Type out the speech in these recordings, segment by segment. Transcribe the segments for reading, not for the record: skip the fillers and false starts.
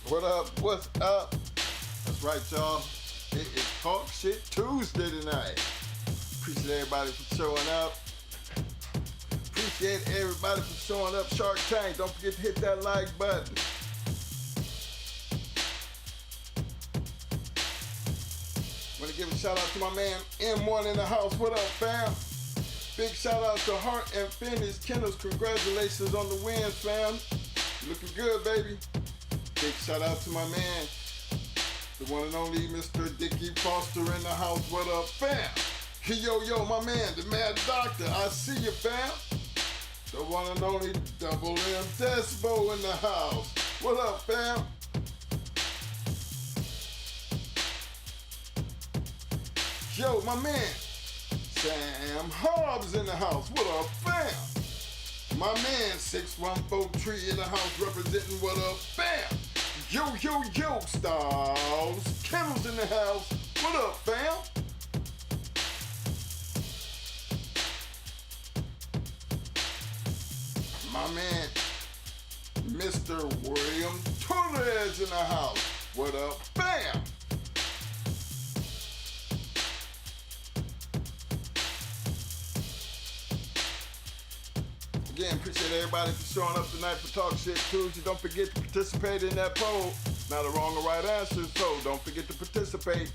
What up? What's up? That's right, y'all. It is Talk Shit Tuesday tonight. Appreciate everybody for showing up. Appreciate everybody for showing up. Shark Tank, don't forget to hit that like button. Want to give a shout out to my man M1 in the house. What up, fam? Big shout out to Heart and Finish Kennels. Congratulations on the win, fam. You looking good, baby. Big shout out to my man, the one and only Mr. Dickie Foster in the house. What up, fam? Yo, my man, the Mad Doctor. I see you, fam. The one and only Double M Desbo in the house. What up, fam? Yo, my man, Sam Hobbs in the house. What up, fam? My man, 614 Tree in the house representing. What up, fam? Yo, Styles Kennels in the house. What up, fam? My man, Mr. William Torres in the house. What up, fam? Again, appreciate everybody for showing up tonight for Talk Shit Tuesday. Don't forget to participate in that poll. Not a wrong or right answer, so don't forget to participate.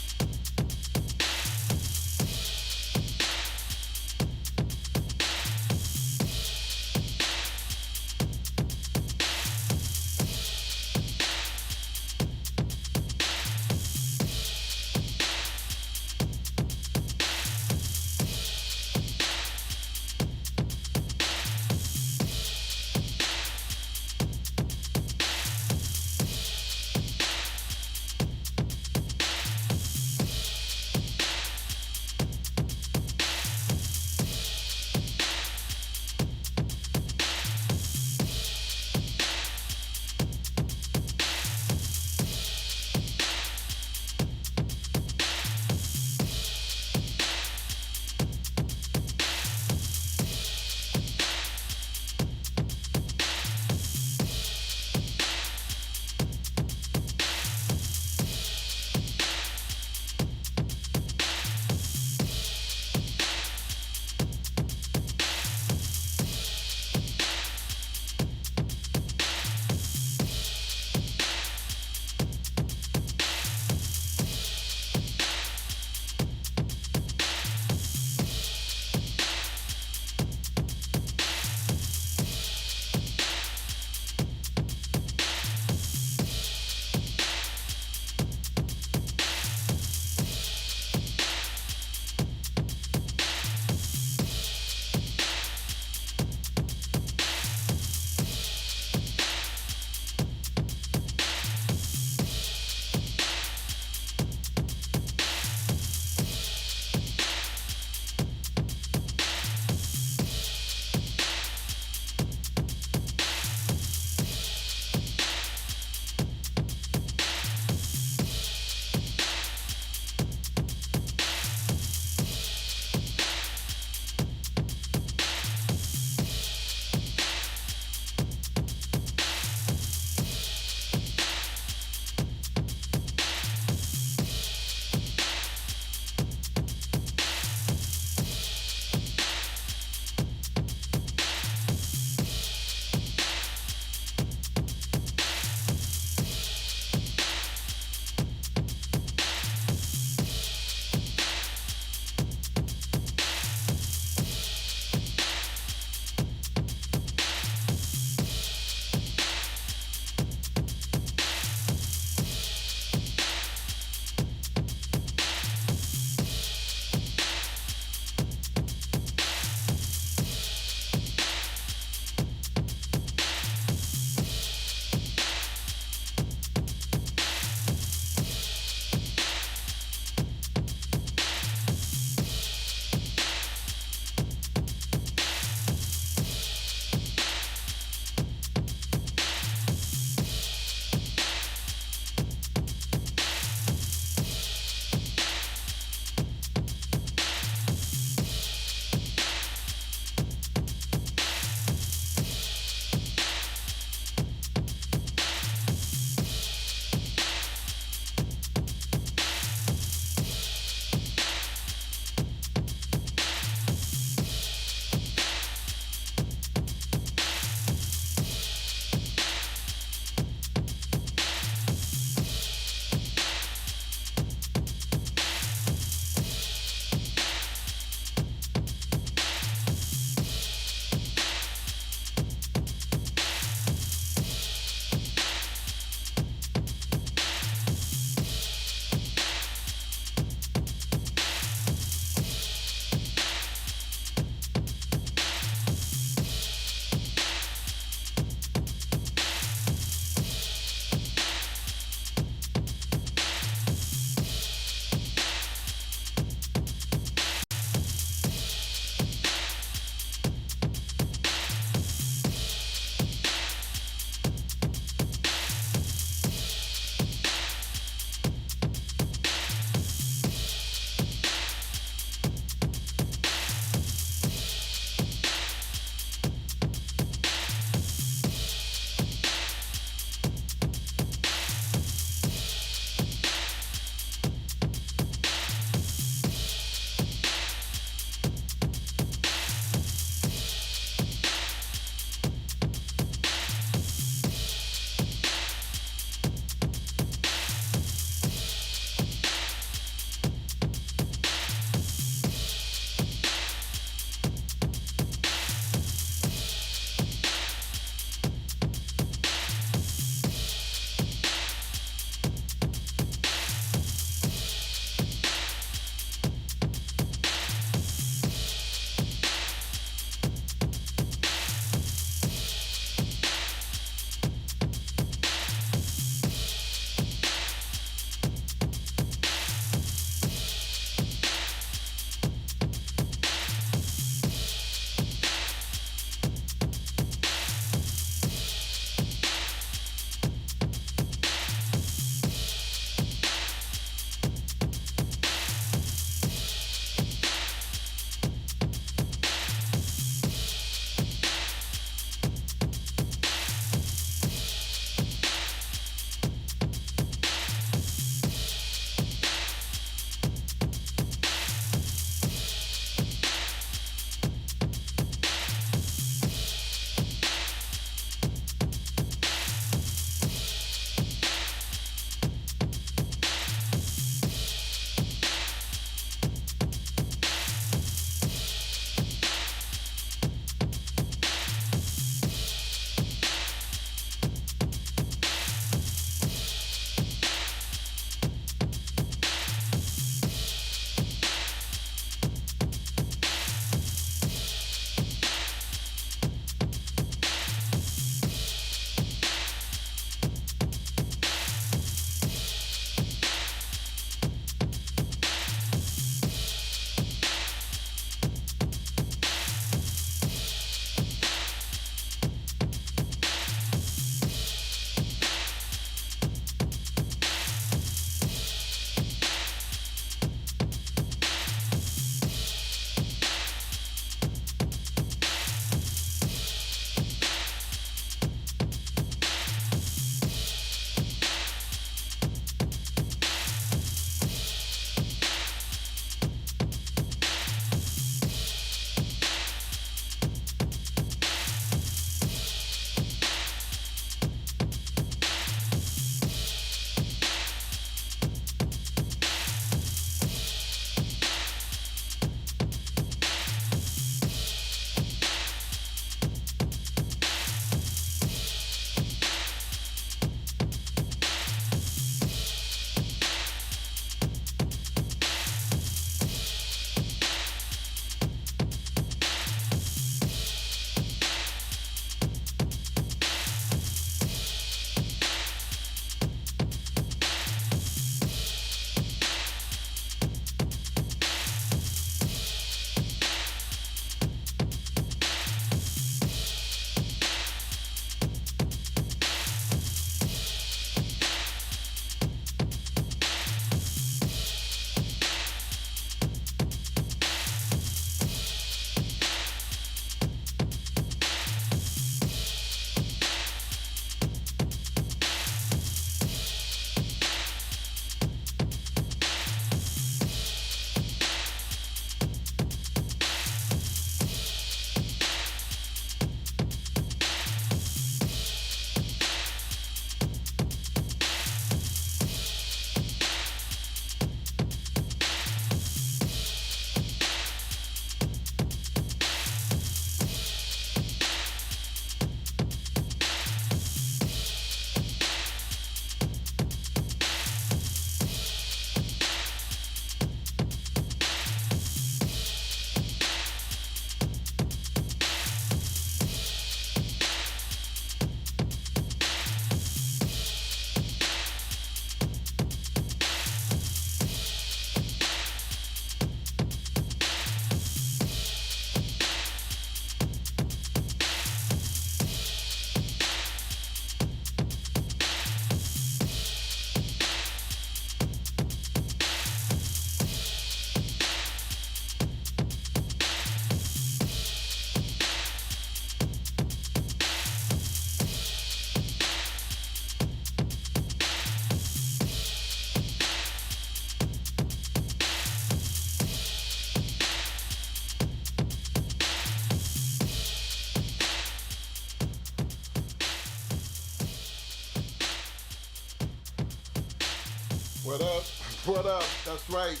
What up? What up? That's right.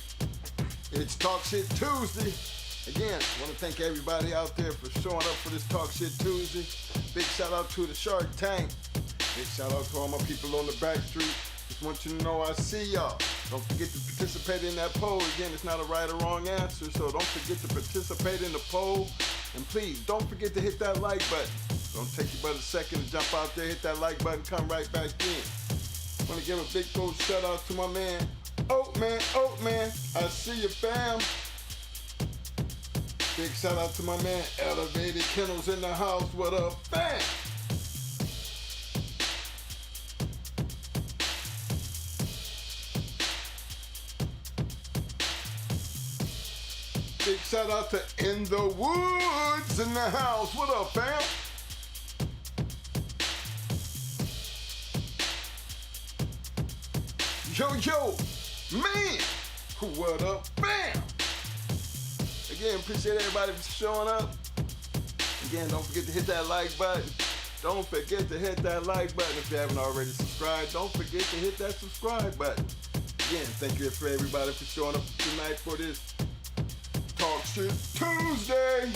It's Talk Shit Tuesday. Again, I want to thank everybody out there for showing up for this Talk Shit Tuesday. Big shout out to the Shark Tank. Big shout out to all my people on the back street. Just want you to know I see y'all. Don't forget to participate in that poll. Again, it's not a right or wrong answer, so don't forget to participate in the poll. And please, don't forget to hit that like button. Don't take you but a second to jump out there, hit that like button, come right back in. I want to give a big old shout out to my man, Oatman. I see you, fam. Big shout out to my man, Elevated Kennels in the house. What up, fam? Big shout out to In the Woods in the house. What up, fam? Yo, man. What up, fam? Again, appreciate everybody for showing up. Again, don't forget to hit that like button. Don't forget to hit that like button if you haven't already subscribed. Don't forget to hit that subscribe button. Again, thank you for everybody for showing up tonight for this Talk Shit Tuesday.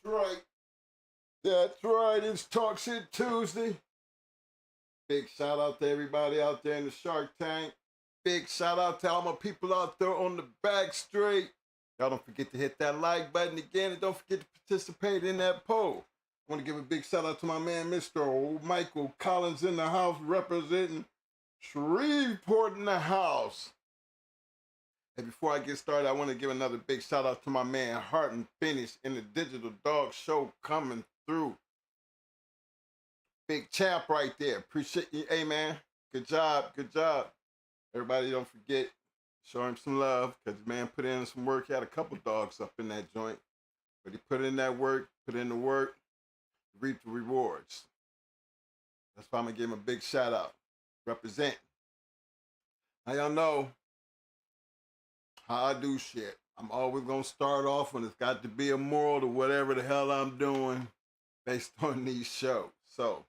right. That's right. It's Talk Shit Tuesday. Big shout out to everybody out there in the Shark Tank. Big shout out to all my people out there on the back straight. Y'all don't forget to hit that like button again, and don't forget to participate in that poll. I want to give a big shout out to my man, Mr. Michael Collins in the house, representing Shreveport in the house. And before I get started, I want to give another big shout out to my man, Heart and Finish in the Digital Dog Show coming through. Big champ right there. Appreciate you. Hey, man. Good job. Good job. Everybody don't forget, show him some love, because the man put in some work. He had a couple dogs up in that joint. But he put in that work, put in the work, reap the rewards. That's why I'm going to give him a big shout out. Represent. Now, y'all know how I do shit. I'm always going to start off when it's got to be a moral to whatever the hell I'm doing based on these shows. So,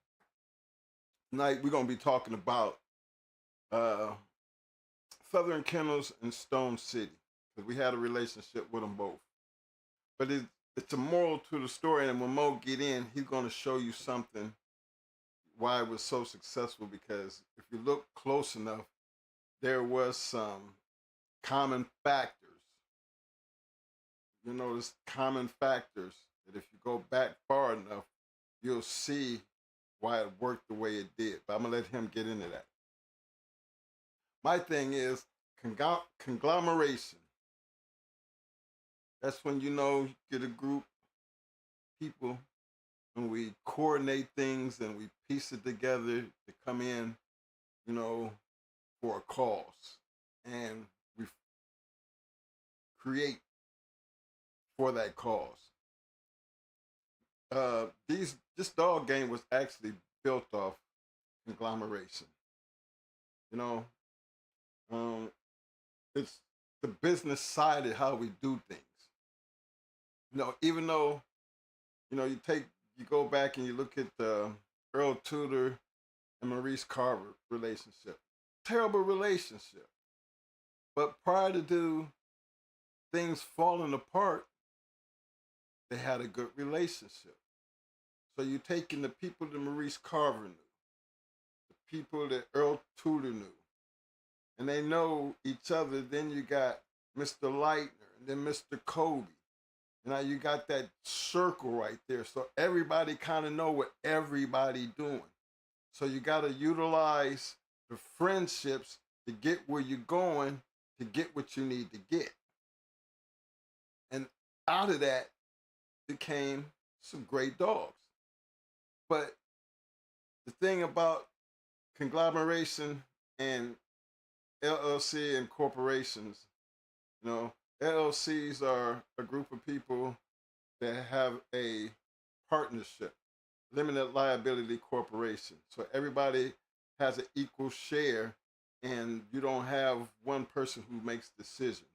tonight we're going to be talking about Southern Kennels and Stone City, because we had a relationship with them both. But it's a moral to the story, and when Mo get in, he's going to show you something, why it was so successful, because if you look close enough, there was some common factors. You notice common factors that if you go back far enough, you'll see why it worked the way it did. But I'm going to let him get into that. My thing is conglomeration. That's when, you get a group of people and we coordinate things and we piece it together to come in, for a cause. And we create for that cause. This dog game was actually built off conglomeration. It's the business side of how we do things. Even though, you go back and you look at the Earl Tudor and Maurice Carver relationship. Terrible relationship. But prior to things falling apart, they had a good relationship. So you're taking the people that Maurice Carver knew, the people that Earl Tudor knew, and they know each other. Then you got Mr. Leitner, and then Mr. Kobe. Now you got that circle right there. So everybody kind of know what everybody doing. So you got to utilize the friendships to get where you're going, to get what you need to get. And out of that became some great dogs. But the thing about conglomeration and LLC and corporations, LLCs are a group of people that have a partnership, limited liability corporation. So everybody has an equal share, and you don't have one person who makes decisions.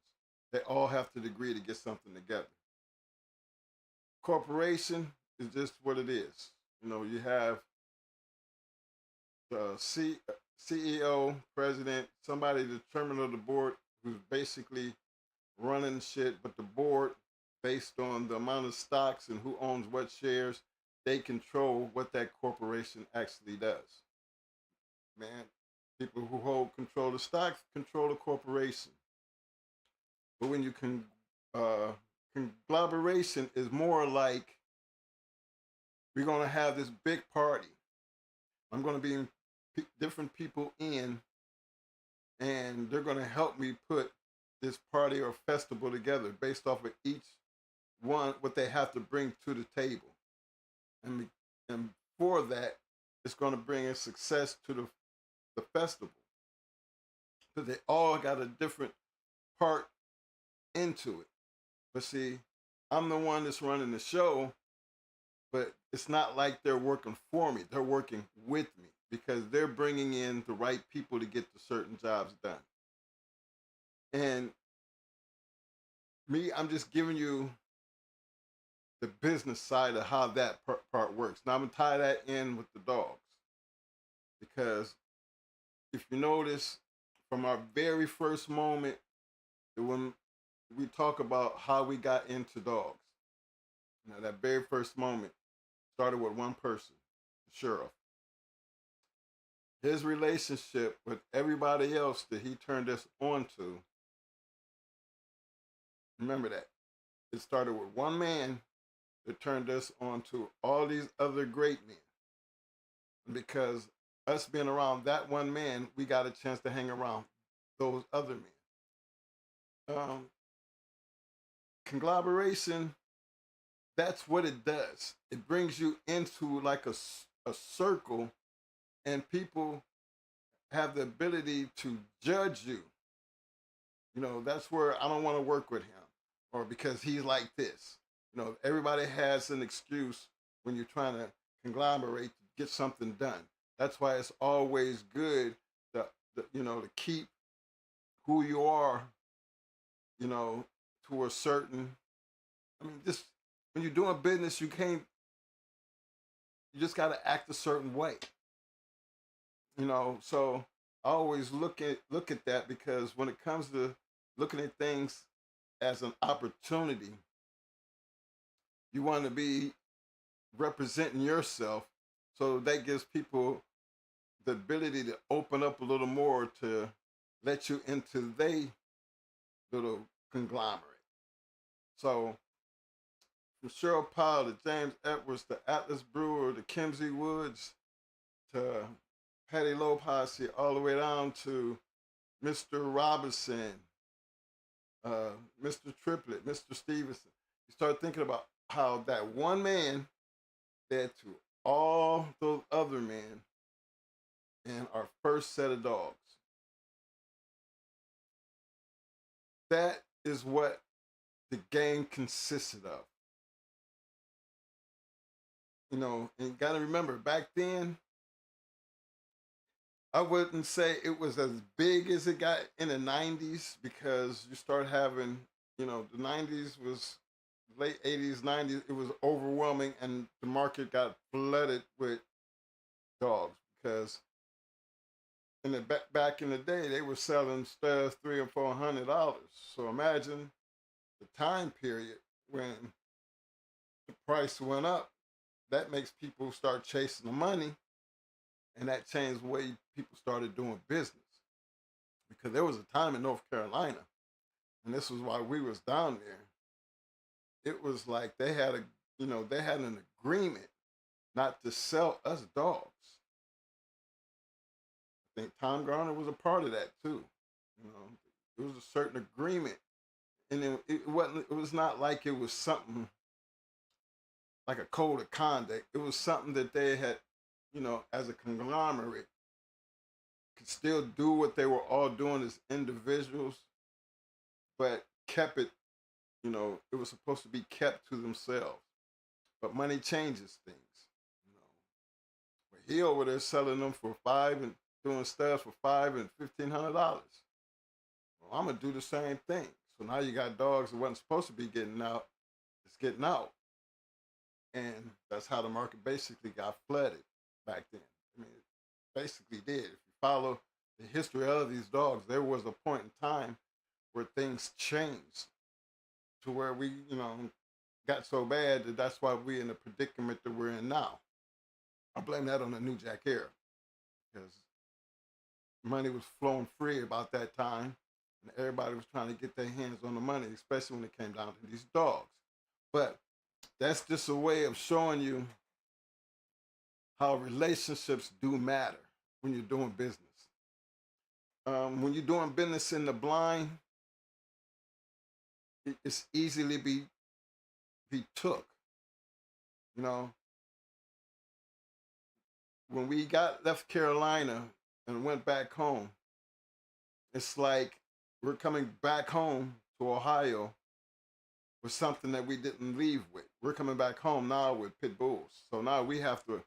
They all have to agree to get something together. Corporation is just what it is. You have the CEO, president, somebody, the chairman of the board, who's basically running shit, but the board, based on the amount of stocks and who owns what shares, they control what that corporation actually does. Man, people who hold control of stocks control the corporation. But when you conglomeration is more like, we're going to have this big party. I'm going to be different people in, and they're going to help me put this party or festival together based off of each one, what they have to bring to the table. And for that, it's going to bring a success to the festival. Because they all got a different part into it. But see, I'm the one that's running the show, but it's not like they're working for me. They're working with me because they're bringing in the right people to get the certain jobs done. And me, I'm just giving you the business side of how that part works. Now I'm going to tie that in with the dogs. Because if you notice, from our very first moment, when we talk about how we got into dogs, That very first moment started with one person, the sheriff. His relationship with everybody else that he turned us on to, remember that. It started with one man that turned us on to all these other great men. Because us being around that one man, we got a chance to hang around those other men. Conglomeration, that's what it does. It brings you into like a circle, and people have the ability to judge you. That's where I don't want to work with him, or because he's like this. Everybody has an excuse when you're trying to conglomerate to get something done. That's why it's always good to keep who you are, to a certain. Just when you're doing business, you just got to act a certain way. So I always look at that, because when it comes to looking at things as an opportunity, you want to be representing yourself, so that gives people the ability to open up a little more to let you into their little conglomerate. So from Cheryl Powell to James Edwards to Atlas Brewer to Kimsey Woods to Patty Lopez, all the way down to Mr. Robinson, Mr. Triplett, Mr. Stevenson. You start thinking about how that one man led to all those other men in our first set of dogs. That is what the game consisted of. And you got to remember, back then, I wouldn't say it was as big as it got in the 90s, because you start having, the 90s was late 80s, 90s, it was overwhelming, and the market got flooded with dogs, because back in the day, they were selling studs $300 and $400. So imagine the time period when the price went up. That makes people start chasing the money, and that changed the way people started doing business. Because there was a time in North Carolina, and this was why we was down there. It was like they had an agreement not to sell us dogs. I think Tom Garner was a part of that too. It was a certain agreement, and it wasn't. It was not like it was something like a code of conduct. It was something that they had, as a conglomerate, could still do what they were all doing as individuals, but kept it. It was supposed to be kept to themselves. But money changes things. But he over there selling them for $5 and doing stuff for $500 and $1,500. Well, I'm gonna do the same thing. So now you got dogs that wasn't supposed to be getting out. It's getting out, and that's how the market basically got flooded back then. It basically did. If you follow the history of these dogs, there was a point in time where things changed to where we, got so bad that that's why we're in the predicament that we're in now. I blame that on the New Jack era, because money was flowing free about that time, and everybody was trying to get their hands on the money, especially when it came down to these dogs. But that's just a way of showing you how relationships do matter when you're doing business. When you're doing business in the blind, it's easily be took. When we left Carolina and went back home, it's like we're coming back home to Ohio with something that we didn't leave with. We're coming back home now with pit bulls. So now we have to,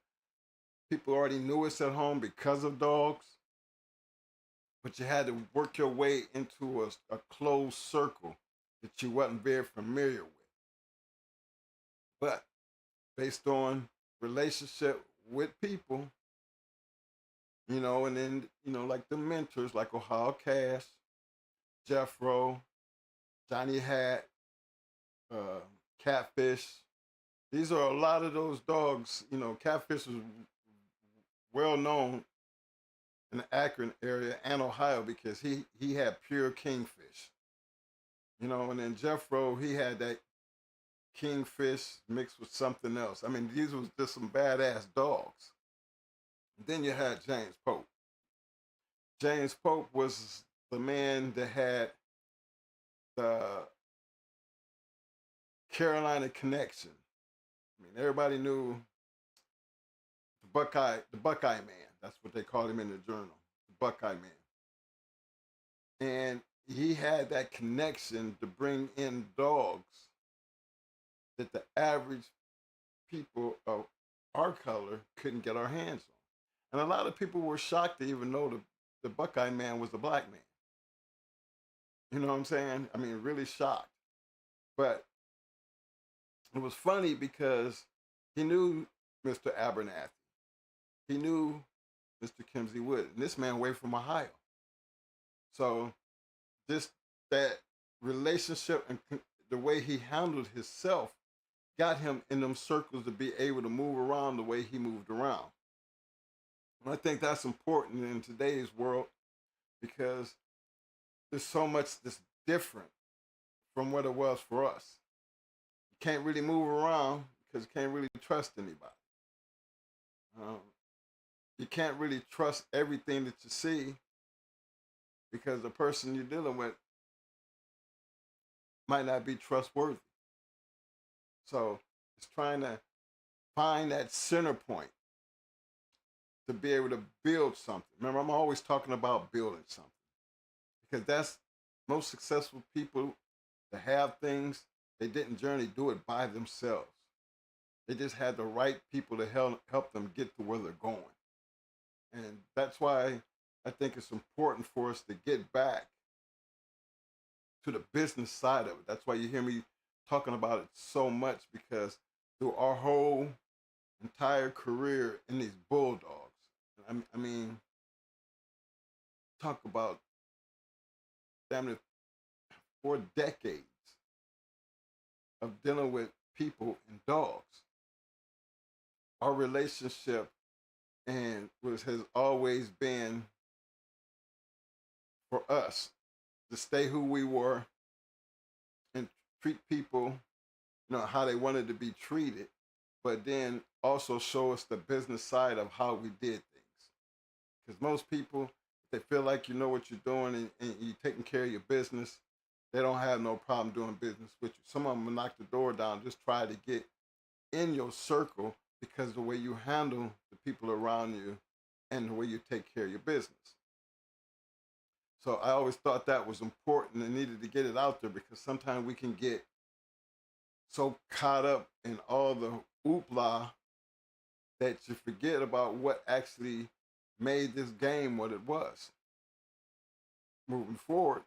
people already knew us at home because of dogs, but you had to work your way into a closed circle that you wasn't very familiar with. But based on relationship with people, and then, like the mentors, like Ohio Cash, Jeffro, Johnny Hat, Catfish, These are a lot of those dogs. You know, Catfish was well known in the Akron area and Ohio because he had pure kingfish. You know, and then Jeffro, he had that kingfish mixed with something else. I mean, these was just some badass dogs. Then you had James Pope. James Pope was the man that had the Carolina connection. I mean, everybody knew the Buckeye Man. That's what they called him in the journal, the Buckeye Man. And he had that connection to bring in dogs that the average people of our color couldn't get our hands on. And a lot of people were shocked to even know the Buckeye Man was a black man. You know what I'm saying? I mean, really shocked. But it was funny because he knew Mr. Abernathy. He knew Mr. Kimsey Wood. And this man away from Ohio. So just that relationship and the way he handled himself got him in them circles to be able to move around the way he moved around. And I think that's important in today's world because there's so much that's different from what it was for us. You can't really move around because you can't really trust anybody. Um, you can't really trust everything that you see because the person you're dealing with might not be trustworthy. So it's trying to find that center point to be able to build something. Remember, I'm always talking about building something because that's most successful people that have things. They didn't generally do it by themselves. They just had the right people to help them get to where they're going. And that's why I think it's important for us to get back to the business side of it. That's why you hear me talking about it so much because through our whole entire career in these bulldogs, I mean, talk about damn it 4 decades of dealing with people and dogs. Our relationship and was has always been for us to stay who we were and treat people, you know, how they wanted to be treated, but then also show us the business side of how we did things. Because most people, they feel like you know what you're doing and you're taking care of your business, they don't have no problem doing business with you. Some of them will knock the door down, just try to get in your circle because the way you handle the people around you and the way you take care of your business. So I always thought that was important and needed to get it out there because sometimes we can get so caught up in all the hoopla that you forget about what actually made this game what it was. Moving forward,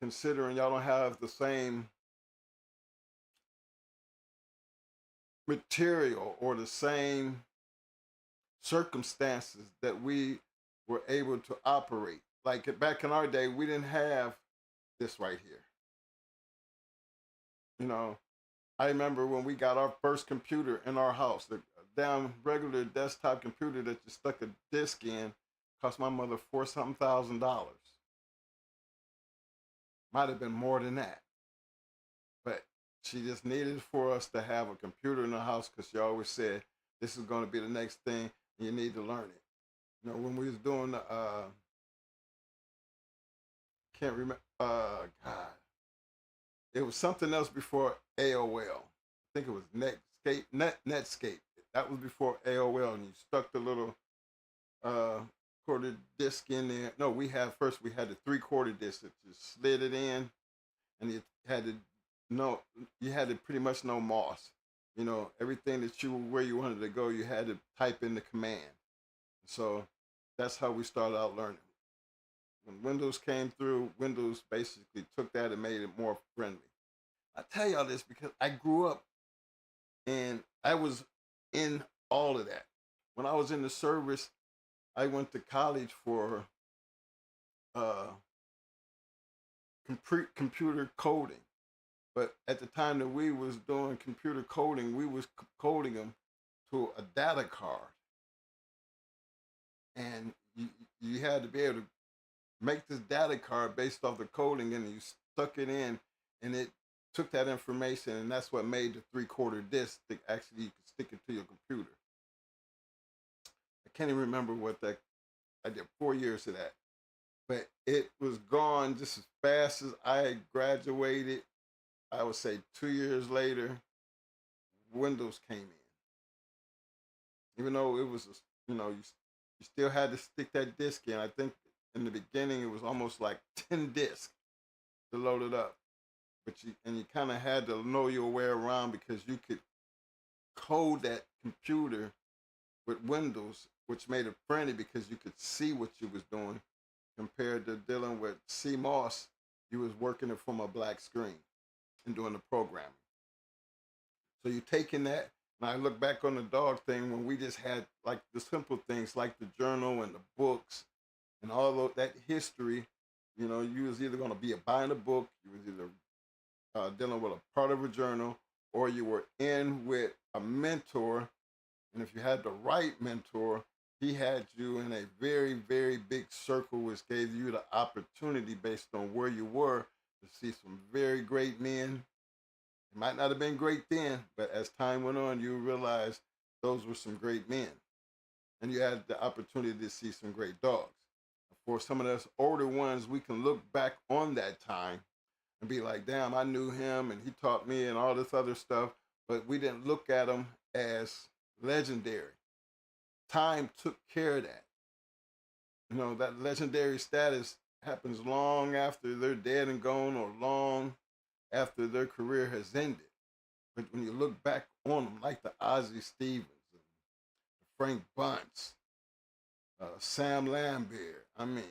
considering y'all don't have the same material or the same circumstances that we were able to operate. Like back in our day, we didn't have this right here. You know, I remember when we got our first computer in our house, the damn regular desktop computer that you stuck a disc in cost my mother $4,000. Might have been more than that. But she just needed for us to have a computer in the house because she always said, this is going to be the next thing and you need to learn it. You know, when we was doing the, can't remember, God, it was something else before AOL. I think it was Netscape. That was before AOL, and you stuck the little quarter disc in there. No, we had the 3/4 disc that you slid it in, and you had to know you had to pretty much know Moss. You know, everything that where you wanted to go, you had to type in the command. So that's how we started out learning. When Windows came through, Windows basically took that and made it more friendly. I tell y'all this because I grew up and I was in all of that. When I was in the service, I went to college for uh, computer coding. But at the time that we was doing computer coding, we was coding them to a data card, and you had to be able to make this data card based off the coding, and you stuck it in, and it took that information, and that's what made the 3/4 disc that actually you could stick it to your computer. I can't even remember what that. I did 4 years of that, but it was gone just as fast as I graduated. I would say 2 years later, Windows came in. Even though it was, you still had to stick that disk in. I think in the beginning it was almost like 10 disks to load it up. But you kind of had to know your way around because you could code that computer with Windows, which made it friendly because you could see what you was doing compared to dealing with CMOS. You was working it from a black screen and doing the programming. So you taking that, and I look back on the dog thing when we just had like the simple things like the journal and the books and all of that history. You was either going to be buying a book, you was either dealing with a part of a journal, or you were in with a mentor. And if you had the right mentor, he had you in a very, very big circle, which gave you the opportunity based on where you were to see some very great men. It might not have been great then, but as time went on, you realized those were some great men. And you had the opportunity to see some great dogs. For some of us older ones, we can look back on that time and be like, damn, I knew him and he taught me and all this other stuff, but we didn't look at him as legendary. Time took care of that. That legendary status happens long after they're dead and gone or long after their career has ended. But when you look back on them, like the Ozzie Stevens, and Frank Bunce, Sam Lambert, I mean,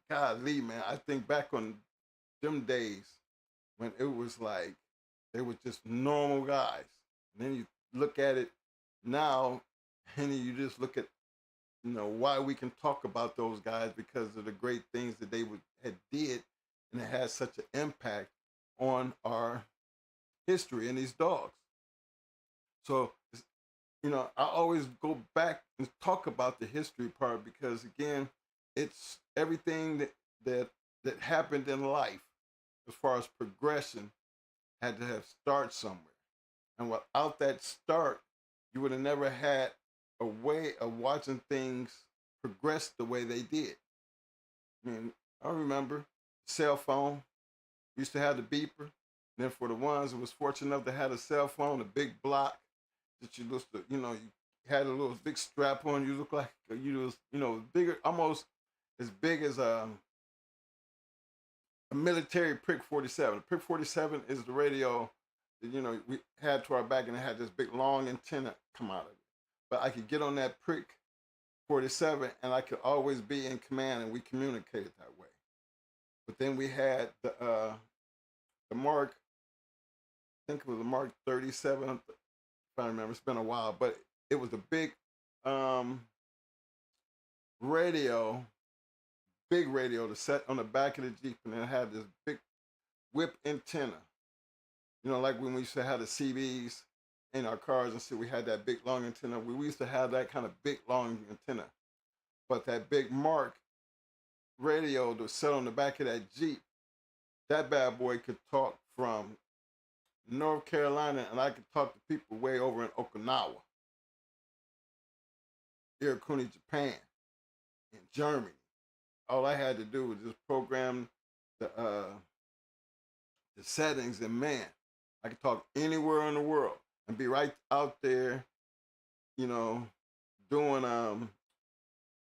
golly, man, I think back on them days when it was like they were just normal guys. And then you look at it now, and you just look at why we can talk about those guys because of the great things that they had did, and it had such an impact on our history and these dogs. So I always go back and talk about the history part because again, it's everything that happened in life as far as progression had to have start somewhere. And without that start, you would have never had a way of watching things progress the way they did. I mean, I remember cell phone. We used to have the beeper. And then for the ones who was fortunate enough to have a cell phone, a big block that you used to, you had a little big strap on. You look like you was, bigger, almost as big as a military Prick 47. The Prick 47 is the radio that, we had to our back, and it had this big long antenna come out of it. But I could get on that Prick 47 and I could always be in command, and we communicated that way. But then we had the Mark, I think it was the Mark 37, if I remember, it's been a while, but it was a big radio, big radio to set on the back of the Jeep, and it had this big whip antenna. Like when we used to have the CBs in our cars and shit, we had that big long antenna. We used to have that kind of big long antenna. But that big Mark radio to set on the back of that Jeep, that bad boy could talk from North Carolina, and I could talk to people way over in Okinawa, Irakuni, Japan, in Germany. All I had to do was just program the settings, and man, I could talk anywhere in the world and be right out there, doing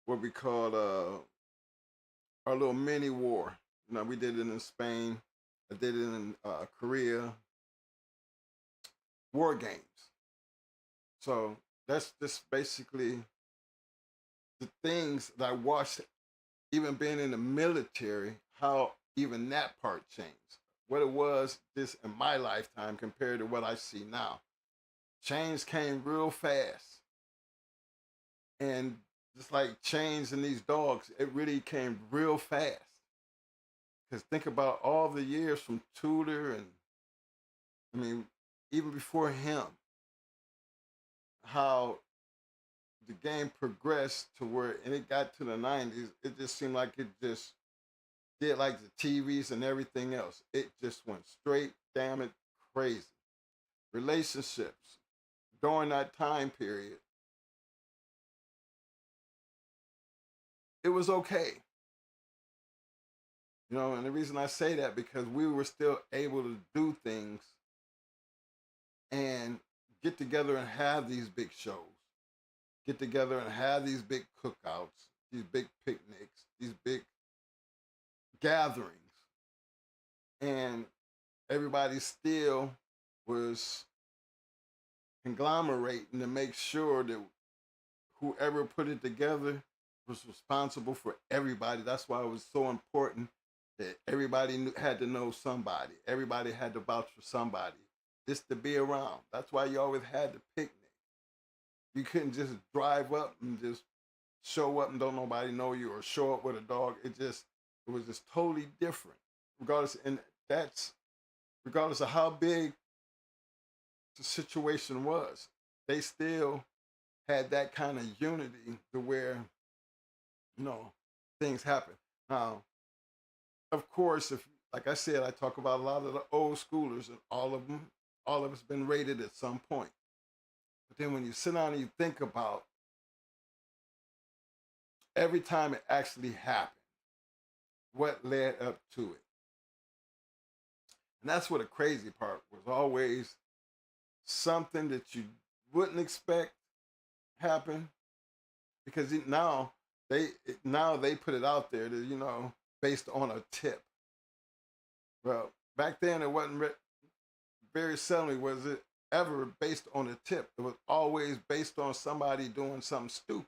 what we called our little mini war. We did it in Spain. I did it in Korea. War games. So that's just basically the things that I watched, even being in the military, how even that part changed. What it was this in my lifetime compared to what I see now. Change came real fast. And just like change in these dogs, it really came real fast. Because think about all the years from Tudor and I mean, even before him, how the game progressed to where, and it got to the 90s, it just seemed like it just did like the TVs and everything else. It just went straight, damn it, crazy. Relationships during that time period, it was okay. You know, and the reason I say that because we were still able to do things and get together and have these big shows, get together and have these big cookouts, these big picnics, these big gatherings, and everybody still was conglomerating to make sure that whoever put it together was responsible for everybody. That's why it was so important that everybody had to know somebody. Everybody had to vouch for somebody just to be around. That's why you always had the picnic. You couldn't just drive up and just show up and don't nobody know you, or show up with a dog. It was just totally different. Regardless, and that's regardless of how big the situation was, they still had that kind of unity to where, you know, things happen. Now, of course, if like I said, I talk about a lot of the old schoolers, and all of us been rated at some point. But then when you sit down and you think about every time it actually happened, what led up to it. And that's what the crazy part was, always something that you wouldn't expect happen, because now they put it out there that, you know, based on a tip. Well, back then it wasn't very seldomly was it ever based on a tip. It was always based on somebody doing something stupid.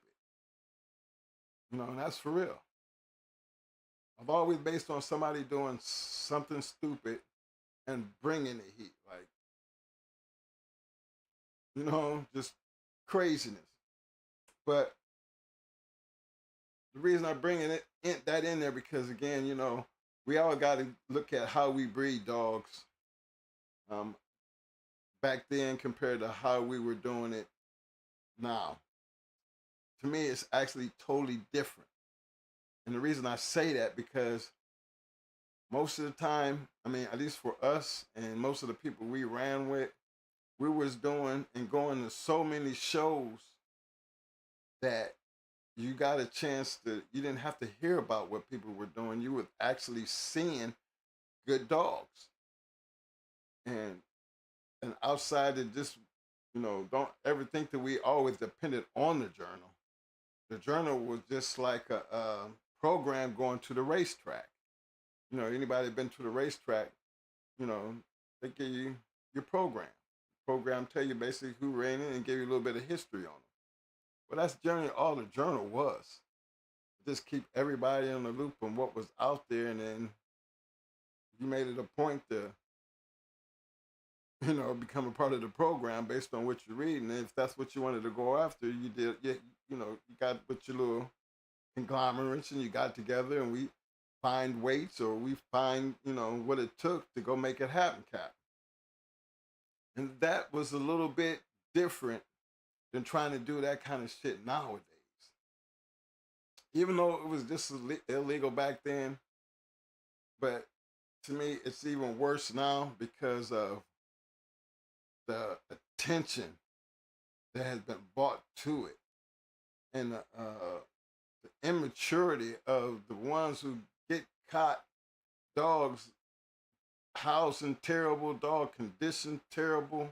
You know, and that's for real. I've always based on somebody doing something stupid and bringing the heat, like, you know, just craziness. But the reason I'm bringing that in there because, again, you know, we all got to look at how we breed dogs um, back then compared to how we were doing it now. To me, it's actually totally different. And the reason I say that because most of the time, I mean, at least for us and most of the people we ran with, we was doing and going to so many shows that you got a chance to, you didn't have to hear about what people were doing. You were actually seeing good dogs. And outside of just, you know, don't ever think that we always depended on the journal. The journal was just like a program going to the racetrack. You know, anybody been to the racetrack, you know, they give you your program. Program tell you basically who ran in and give you a little bit of history on them. Well, that's generally all the journal was. Just keep everybody on the loop on what was out there, and then you made it a point to, you know, become a part of the program based on what you read. And if that's what you wanted to go after, you did. You know, you got with your little conglomerates, and you got together, and we find weights, or we find, you know, what it took to go make it happen, Cap. And that was a little bit different than trying to do that kind of shit nowadays. Even though it was just illegal back then, but to me, it's even worse now because of the attention that has been brought to it, and the immaturity of the ones who get caught, dogs housed in terrible, dog condition terrible,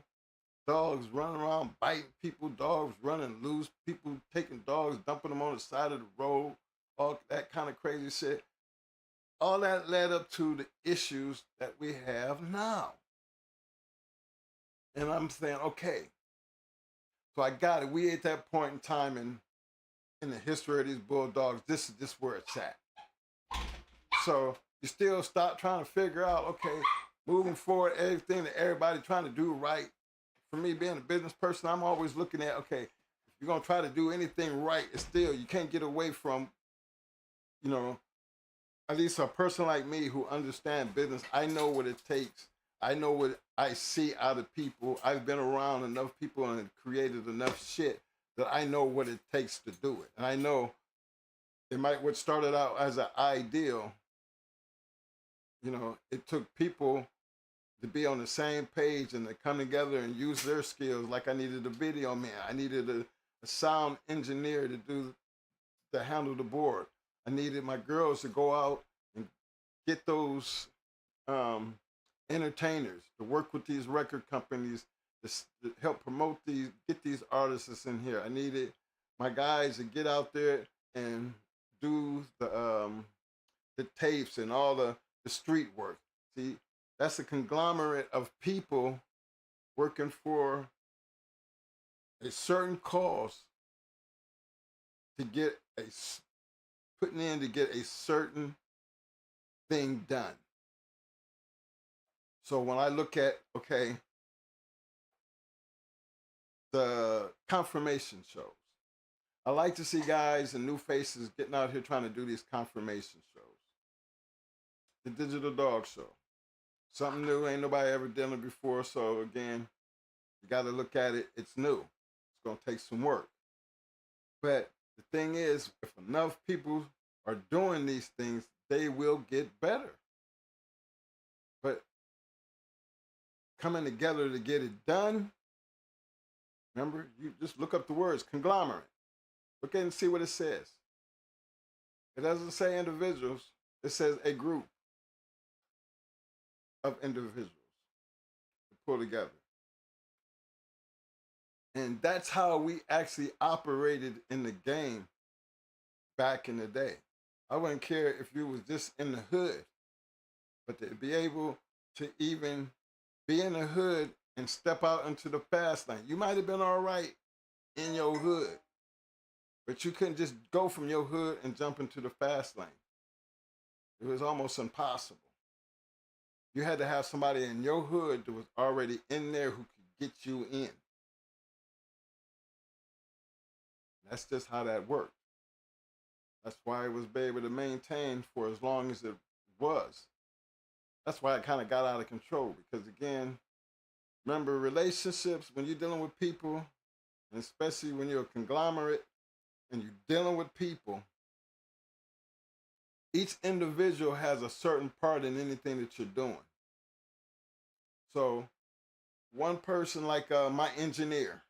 dogs running around biting people, dogs running loose, people taking dogs, dumping them on the side of the road, all that kind of crazy shit. All that led up to the issues that we have now. And I'm saying, okay, so I got it. We at that point in time in the history of these bulldogs, this is just where it's at. So you still stop trying to figure out, okay, moving forward, everything that everybody trying to do right. For me, being a business person, I'm always looking at, okay, if you're going to try to do anything right, it's still, you can't get away from, you know, at least a person like me who understands business, I know what it takes I know what I see out of people. I've been around enough people and created enough shit that I know what it takes to do it. And I know it might what started out as an ideal, it took people to be on the same page and to come together and use their skills. Like I needed a video man, I needed a sound engineer to handle the board. I needed my girls to go out and get those um, entertainers to work with these record companies to help promote get these artists in here. I needed my guys to get out there and do the tapes and all the street work. See, that's a conglomerate of people working for a certain cause to get putting in to get a certain thing done. So when I look at, okay, the confirmation shows, I like to see guys and new faces getting out here trying to do these confirmation shows. The Digital Dog Show. Something new, ain't nobody ever done it before. So again, you got to look at it. It's new. It's going to take some work. But the thing is, if enough people are doing these things, they will get better. But coming together to get it done, remember, you just look up the words conglomerate. Look at it and see what it says. It doesn't say individuals, it says a group of individuals to pull together. And that's how we actually operated in the game back in the day. I wouldn't care if you was just in the hood, but to be able to even be in the hood and step out into the fast lane. You might have been all right in your hood, but you couldn't just go from your hood and jump into the fast lane. It was almost impossible. You had to have somebody in your hood that was already in there who could get you in. That's just how that worked. That's why it was able to maintain for as long as it was. That's why it kind of got out of control because, again, remember relationships, when you're dealing with people, and especially when you're a conglomerate and you're dealing with people, each individual has a certain part in anything that you're doing. So one person like my engineer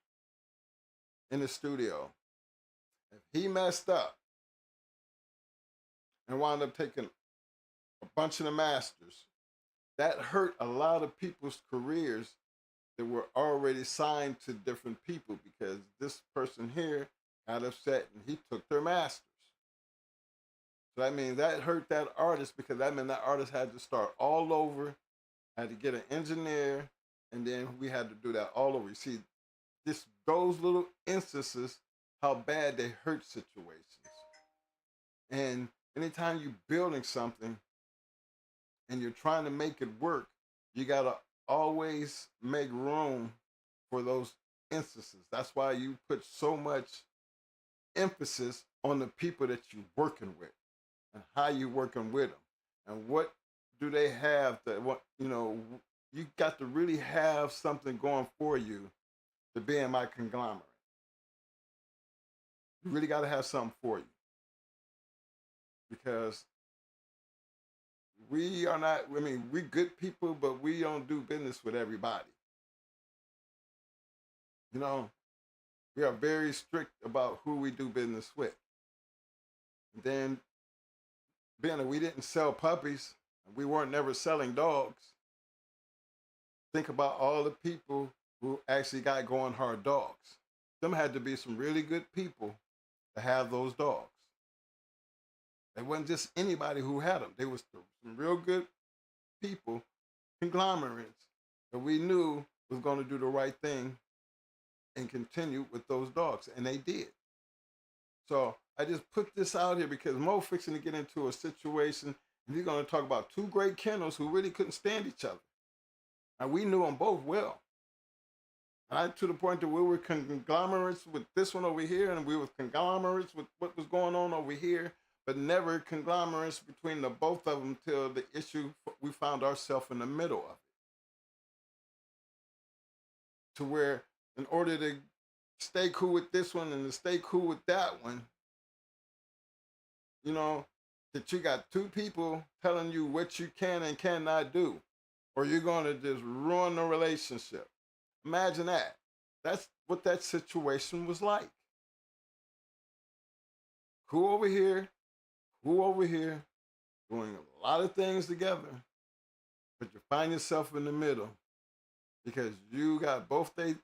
in the studio, if he messed up and wound up taking a bunch of the masters, that hurt a lot of people's careers that were already signed to different people because this person here got upset and he took their masters. So that means that hurt that artist because that meant that artist had to start all over, had to get an engineer, and then we had to do that all over. You see, those little instances, how bad they hurt situations. And anytime you're building something and you're trying to make it work, you got to always make room for those instances. That's why you put so much emphasis on the people that you're working with and how you're working with them and what do they have that you got to really have something going for you to be in my conglomerate. You really got to have something for you because we are not, we're good people, but we don't do business with everybody. We are very strict about who we do business with. And then, being that we didn't sell puppies, we weren't never selling dogs, think about all the people who actually got going hard dogs. Them had to be some really good people to have those dogs. They wasn't just anybody who had them. They was some real good people, conglomerates, that we knew was going to do the right thing and continue with those dogs. And they did. So I just put this out here because Mo fixing to get into a situation and he's going to talk about two great kennels who really couldn't stand each other. And we knew them both well. And to the point that we were conglomerates with this one over here and we were conglomerates with what was going on over here, but never conglomerates between the both of them till the issue we found ourselves in the middle of it. to where in order to stay cool with this one and to stay cool with that one, you know, that you got two people telling you what you can and cannot do, or you're going to just ruin the relationship. Imagine that. That's what that situation was like. Who over here, who over here, doing a lot of things together, but you find yourself in the middle because you got both they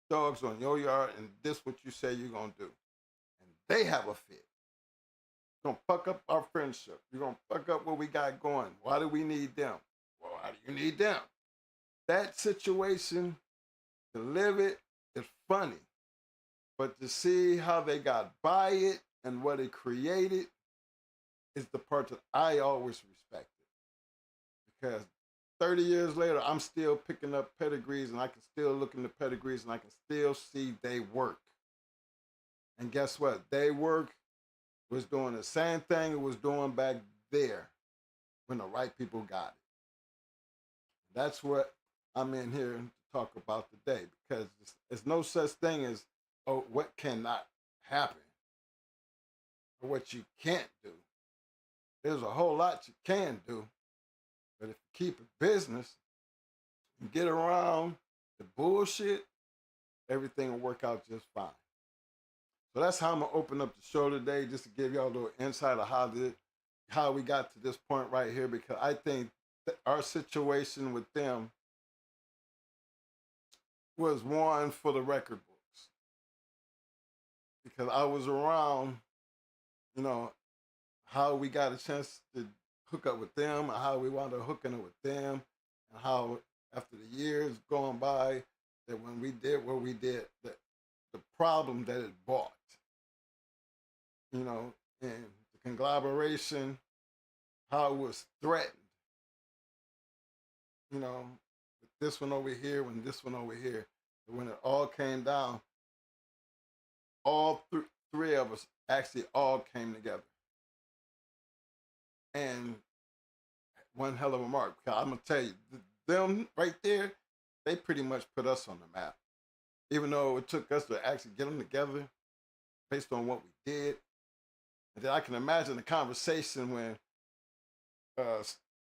dogs on your yard and this what you say you're going to do. And they have a fit. You're going to fuck up our friendship. You're going to fuck up what we got going. Why do we need them? Well, why do you need them? That situation, to live it, is funny. But to see how they got by it and what it created is the part that I always respected. Because 30 years later, I'm still picking up pedigrees and I can still look in the pedigrees and I can still see they work. And guess what? They work was doing the same thing it was doing back there when the right people got it. That's what I'm in here to talk about today, because there's no such thing as, oh, what cannot happen or what you can't do. There's a whole lot you can do, but if you keep it business and get around the bullshit, everything will work out just fine. So that's how I'm gonna open up the show today, just to give y'all a little insight of how we got to this point right here, because I think that our situation with them was one for the record books. Because I was around, you know, how we got a chance to hook up with them, and how we wound up hooking up with them, and how after the years going by, that when we did what we did, that the problem that it brought, you know, and the conglomeration, how it was threatened, you know, with this one over here, when this one over here, when it all came down, all three of us actually all came together. And one hell of a mark. I'm going to tell you, them right there, they pretty much put us on the map. Even though it took us to actually get them together based on what we did. And then I can imagine the conversation when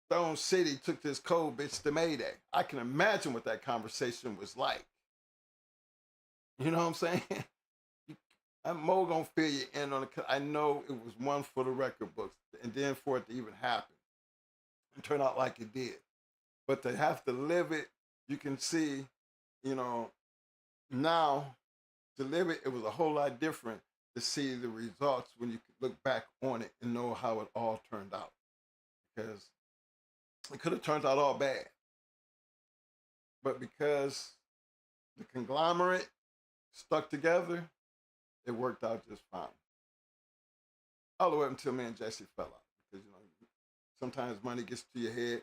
Stone City took this cold bitch to Mayday. I can imagine what that conversation was like. You know what I'm saying? I'm more gonna fill you in on it, 'cause I know it was one for the record books, and then for it to even happen and turn out like it did. But to have to live it, you can see, you know, now to live it, it was a whole lot different to see the results when you could look back on it and know how it all turned out. Because it could have turned out all bad. But because the conglomerate stuck together, it worked out just fine. All the way until me and Jesse fell out. Because, you know, sometimes money gets to your head.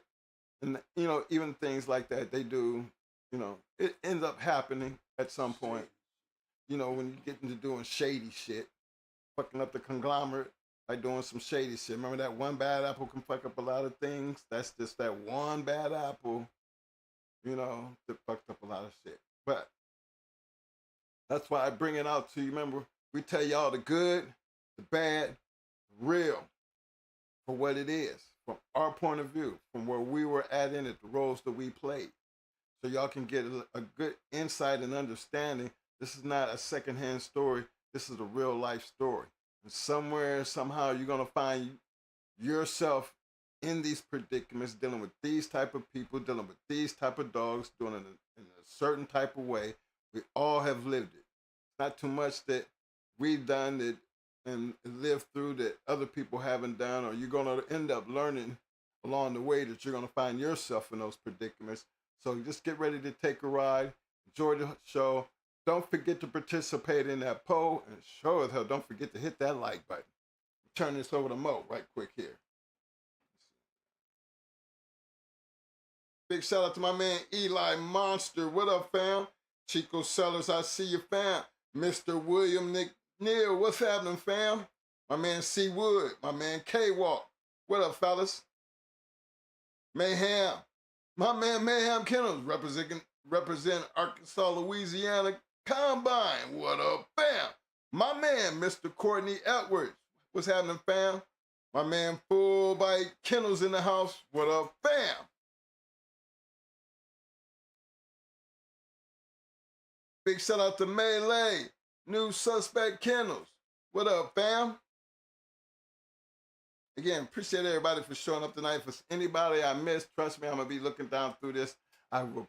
And, you know, even things like that, they do, you know, it ends up happening at some point. You know, when you get into doing shady shit, fucking up the conglomerate by doing some shady shit. Remember that one bad apple can fuck up a lot of things? That's just that one bad apple, you know, that fucked up a lot of shit. But that's why I bring it out to you. Remember, we tell y'all the good, the bad, the real, for what it is, from our point of view, from where we were at in it, the roles that we played. So y'all can get a good insight and understanding. This is not a secondhand story. This is a real life story. And somewhere, somehow, you're going to find yourself in these predicaments, dealing with these type of people, dealing with these type of dogs, doing it in a certain type of way. We all have lived it. Not too much that we've done that and lived through that other people haven't done, or you're going to end up learning along the way that you're going to find yourself in those predicaments. So just get ready to take a ride. Enjoy the show. Don't forget to participate in that poll, and sure as hell, don't forget to hit that like button. Turn this over to Mo right quick here. Big shout out to my man Eli Monster. What up, fam? Chico Sellers, I see you, fam. Mr. William Nick Neal, what's happening, fam? My man C Wood, my man K Walk. What up, fellas? Mayhem. My man Mayhem Kennels, represent Arkansas, Louisiana Combine. What up, fam? My man, Mr. Courtney Edwards. What's happening, fam? My man, Full Bite Kennels in the house. What up, fam? Big shout out to Melee, New Suspect Kennels. What up, fam? Again, appreciate everybody for showing up tonight. For anybody I missed, trust me, I'm going to be looking down through this. I will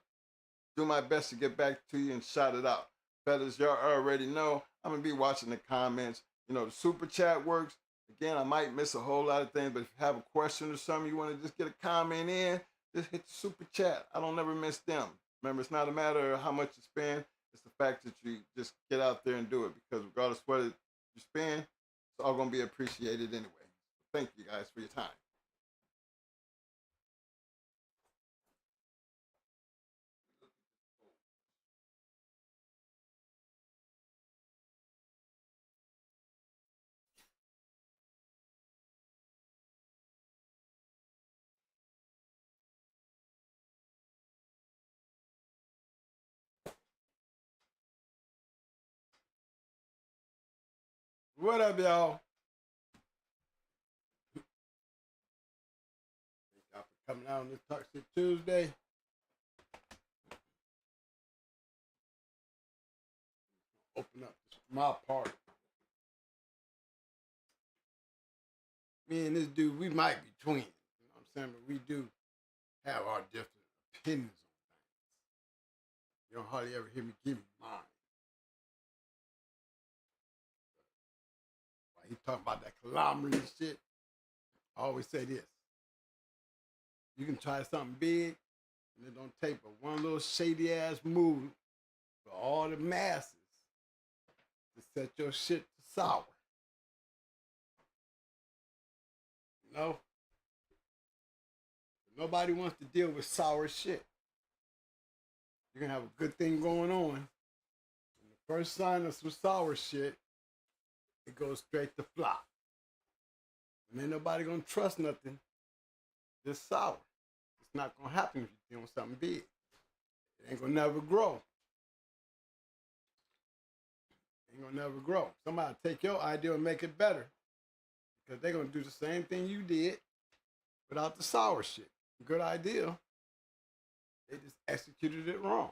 do my best to get back to you and shout it out. Fellas, y'all already know I'm going to be watching the comments. You know, the super chat works. Again, I might miss a whole lot of things, but if you have a question or something, you want to just get a comment in, just hit the super chat. I don't never miss them. Remember, it's not a matter of how much you spend. It's the fact that you just get out there and do it, because regardless of what you spend, it's all going to be appreciated anyway. Thank you guys for your time. What up, y'all? Thank y'all for coming out on this Talk Shit Tuesday. Open up my part. Me and this dude, we might be twins. You know what I'm saying? But we do have our different opinions on things. You don't hardly ever hear me give you mine. While he talking about that conglomerate shit, I always say this. You can try something big, and it don't take but one little shady ass move for all the masses to set your shit to sour. You know? Nobody wants to deal with sour shit. You're gonna have a good thing going on. And the first sign of some sour shit, it goes straight to flop. And ain't nobody gonna trust nothing that's sour. It's not gonna happen if you're doing something big. It ain't gonna never grow. Ain't gonna never grow. Somebody take your idea and make it better, because they're gonna do the same thing you did without the sour shit. Good idea. They just executed it wrong.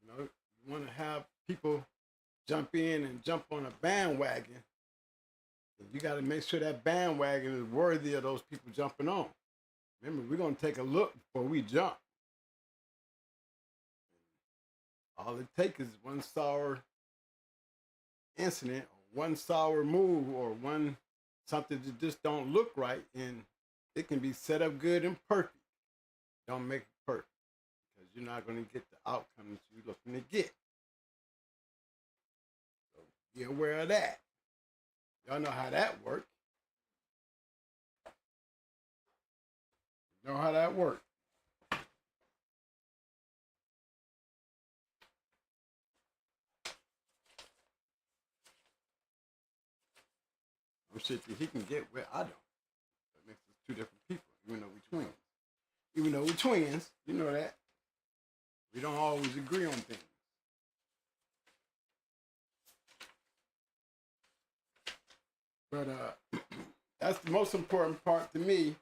You know, you want to have people jump in and jump on a bandwagon. And you got to make sure that bandwagon is worthy of those people jumping on. Remember, we're going to take a look before we jump. All it takes is one sour incident, or one sour move, or one something that just don't look right, and it can be set up good and perfect. Don't make it perfect, because you're not going to get the outcome that you're looking to get. So be aware of that. Y'all know how that works. You know how that works. Shit that he can get where I don't. That makes us two different people, even though we're twins. Even though we're twins, you know that. We don't always agree on things. But that's the most important part to me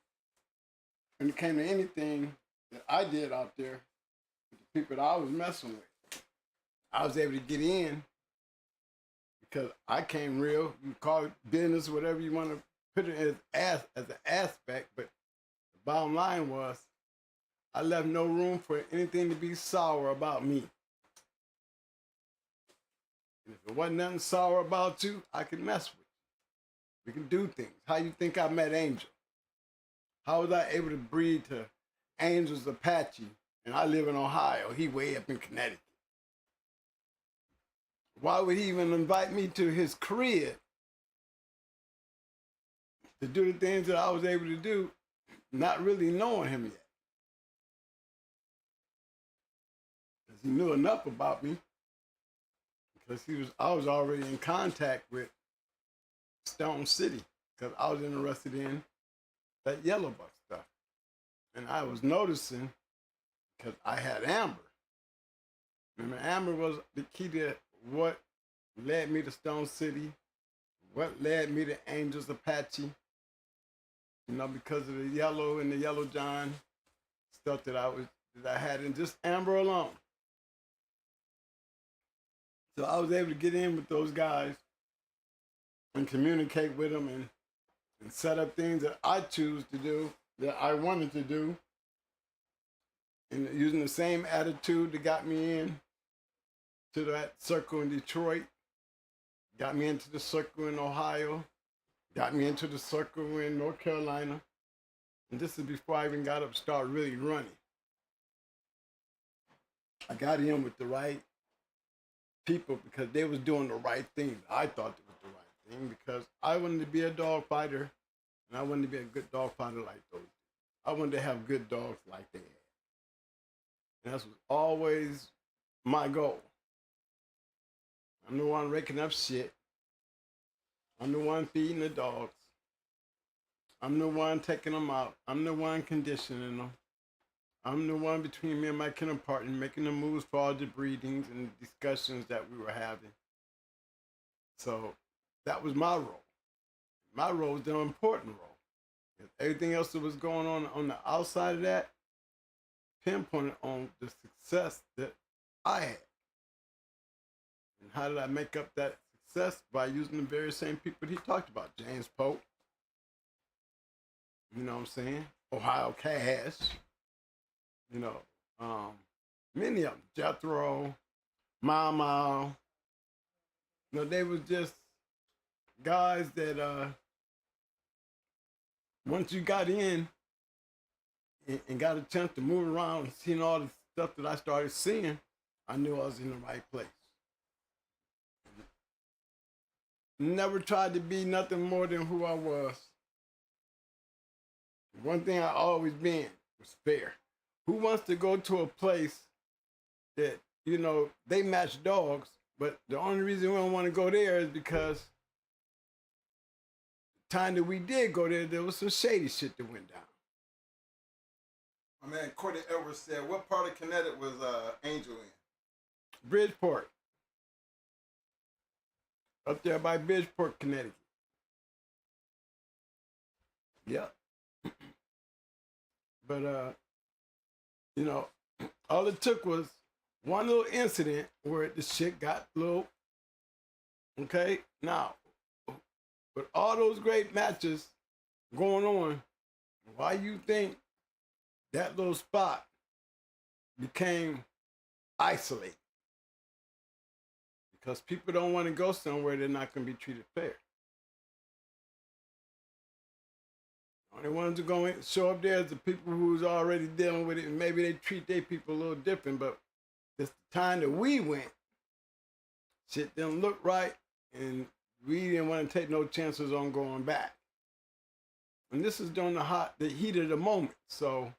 when it came to anything that I did out there with the people that I was messing with. I was able to get in because I came real. You call it business, whatever you want to put it as an aspect, but the bottom line was I left no room for anything to be sour about me. And if it wasn't nothing sour about you, I could mess with you. We can do things. How you think I met Angel? How was I able to breed to Angel's Apache and I live in Ohio? He way up in Connecticut. Why would he even invite me to his crib to do the things that I was able to do, not really knowing him yet? Because he knew enough about me, because I was already in contact with Stone City, because I was interested in that Yellow Buck stuff. And I was noticing, because I had Amber. Remember, Amber was the key to what led me to Stone City, what led me to Angels Apache, because of the yellow and the yellow John stuff that I had in just Amber alone. So I was able to get in with those guys and communicate with them and set up things that I choose to do, that I wanted to do, and using the same attitude that got me in to that circle in Detroit, got me into the circle in Ohio, got me into the circle in North Carolina. And this is before I even got up and started really running. I got in with the right people because they was doing the right thing. I thought it was the right thing because I wanted to be a dog fighter, and I wanted to be a good dog fighter like those. I wanted to have good dogs like they had. And that was always my goal. I'm the one raking up shit. I'm the one feeding the dogs. I'm the one taking them out. I'm the one conditioning them. I'm the one between me and my kennel partner making the moves for all the breedings and the discussions that we were having. So that was my role. My role was the important role. Everything else that was going on the outside of that pinpointed on the success that I had. And how did I make up that success? By using the very same people he talked about. James Pope, you know what I'm saying? Ohio Cash, many of them. Jethro, Mama. They was just guys that once you got in and got a chance to move around and seeing all the stuff that I started seeing, I knew I was in the right place. Never tried to be nothing more than who I was. One thing I always been was fair. Who wants to go to a place that, they match dogs, but the only reason we don't want to go there is because the time that we did go there was some shady shit that went down. My man Courtney Edwards said, what part of Connecticut was Angel in? Bridgeport. Up there by Bridgeport, Connecticut. Yeah. But, all it took was one little incident where the shit got low. Okay? Now, with all those great matches going on, why you think that little spot became isolated? Because people don't want to go somewhere they're not going to be treated fair. The only ones who go and show up there is the people who's already dealing with it, and maybe they treat their people a little different, but it's the time that we went, shit didn't look right, and we didn't want to take no chances on going back. And this is during the heat of the moment. So,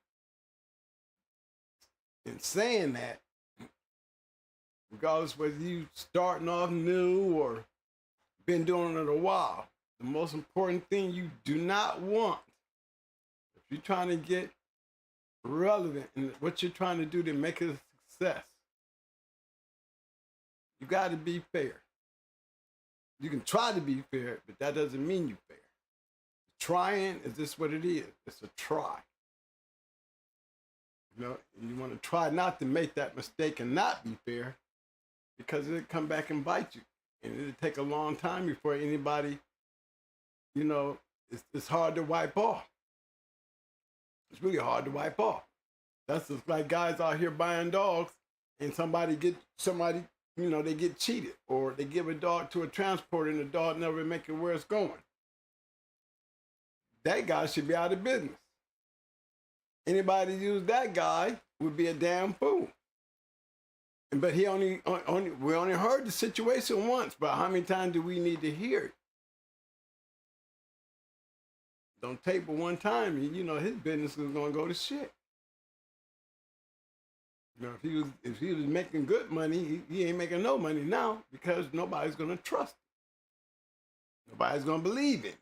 in saying that, regardless whether you starting off new or been doing it a while, the most important thing you do not want, if you're trying to get relevant in what you're trying to do to make it a success, you got to be fair. You can try to be fair, but that doesn't mean you're fair. Trying is just what it is. It's a try. You want to try not to make that mistake and not be fair, because it'll come back and bite you. And it'll take a long time before anybody, it's hard to wipe off. It's really hard to wipe off. That's just like guys out here buying dogs and they get cheated, or they give a dog to a transporter and the dog never make it where it's going. That guy should be out of business. Anybody that use that guy would be a damn fool. But we only heard the situation once, but how many times do we need to hear it? Don't tape but one time, his business is gonna go to shit. If he was making good money, he ain't making no money now because nobody's gonna trust him. Nobody's gonna believe him.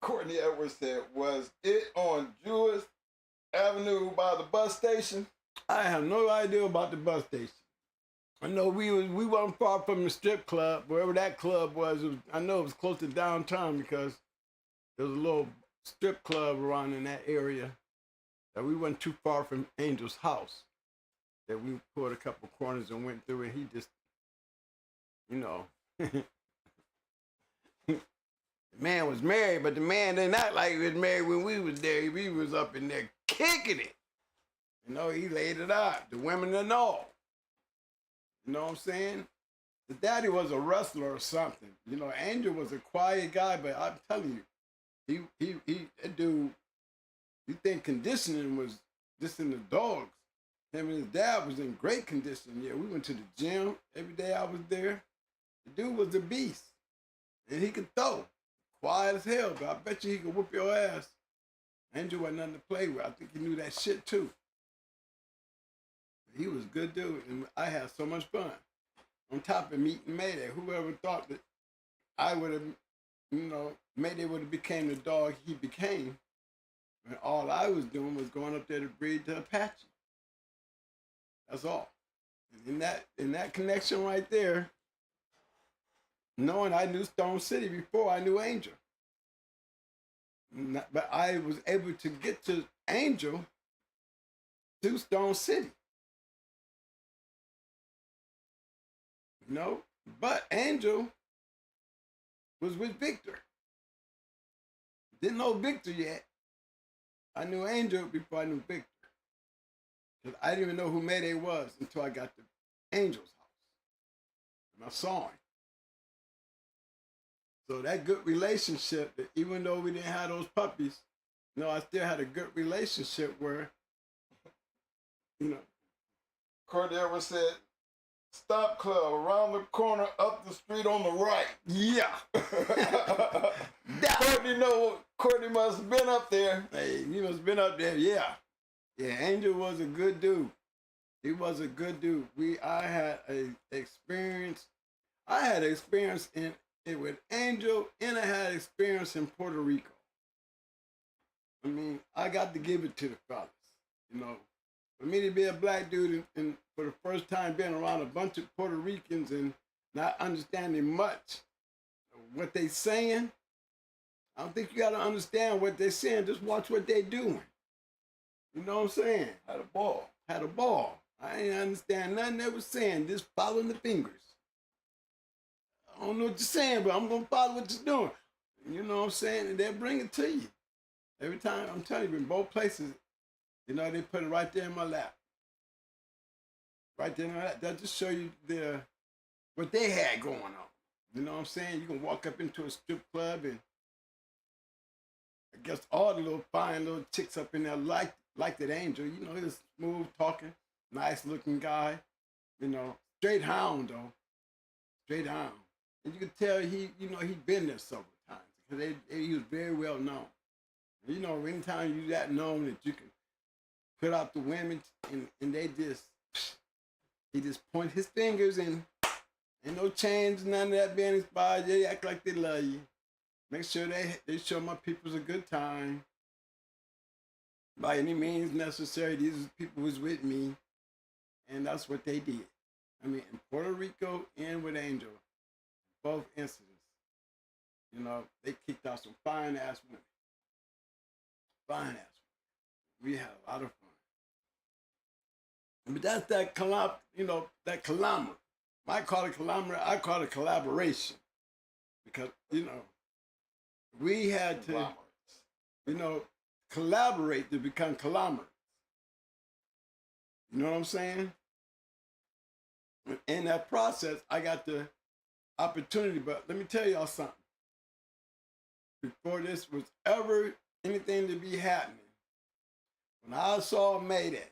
Courtney Edwards said, was it on Jewish Avenue by the bus station? I have no idea about the bus station. I know we weren't far from the strip club, wherever that club was. I know it was close to downtown because there was a little strip club around in that area. That we weren't too far from Angel's house. That we pulled a couple corners and went through, and he just, you know, the man was married, but the man did not like he was married when we was there. We was up in there kicking it. You know, he laid it out, the women and all. You know what I'm saying? The daddy was a wrestler or something. You know, Angel was a quiet guy, but I'm telling you, that dude, you think conditioning was just in the dogs. Him and his dad was in great condition. Yeah, we went to the gym every day I was there. The dude was a beast. And he could throw. Quiet as hell, but I bet you he could whoop your ass. Angel wasn't nothing to play with. I think he knew that shit too. He was a good dude, and I had so much fun. On top of meeting Mayday, whoever thought that I would have, you know, Mayday would have became the dog he became, and all I was doing was going up there to breed to Apache. That's all. And in that connection right there, knowing I knew Stone City before I knew Angel. But I was able to get to Angel through Stone City. You know? But Angel was with Victor. Didn't know Victor yet. I knew Angel before I knew Victor. Because I didn't even know who Mayday was until I got to Angel's house. And I saw him. So that good relationship, that even though we didn't have those puppies, you know, I still had a good relationship where, you know. Courtney Edwards said, Stop Club, around the corner, up the street on the right. Yeah. Courtney must have been up there. Hey, he must have been up there, yeah. Yeah, Angel was a good dude. He was a good dude. I had experience in it with Angel, and I had experience in Puerto Rico. I mean, I got to give it to the fellas, you know. For me to be a black dude and for the first time being around a bunch of Puerto Ricans and not understanding much of what they saying, I don't think you got to understand what they're saying. Just watch what they're doing. You know what I'm saying? Had a ball. I ain't understand nothing they was saying, just following the fingers. I don't know what you're saying, but I'm going to follow what you're doing. You know what I'm saying? And they'll bring it to you. Every time, I'm telling you, in both places, you know, they put it right there in my lap. Right there in my lap. That just show you what they had going on. You know what I'm saying? You can walk up into a strip club and I guess all the little fine little chicks up in there like that Angel. You know, he's smooth talking, nice looking guy. You know, straight hound though. Straight hound. And you could tell he'd been there several times because he was very well known. You know, anytime you that known that you can put out the women and he just point his fingers and ain't no change, none of that being inspired. They act like they love you. Make sure they show my peoples a good time. By any means necessary, these people was with me. And that's what they did. I mean, in Puerto Rico and with Angel, both incidents, you know, they kicked out some fine-ass women. Fine-ass women. We had a lot of fun. But that's that conglomerate. I call it conglomerate, I call it collaboration. Because, you know, we had to, you know, collaborate to become conglomerates. You know what I'm saying? In that process, I got the opportunity, but let me tell y'all something. Before this was ever anything to be happening, when I saw Mayday,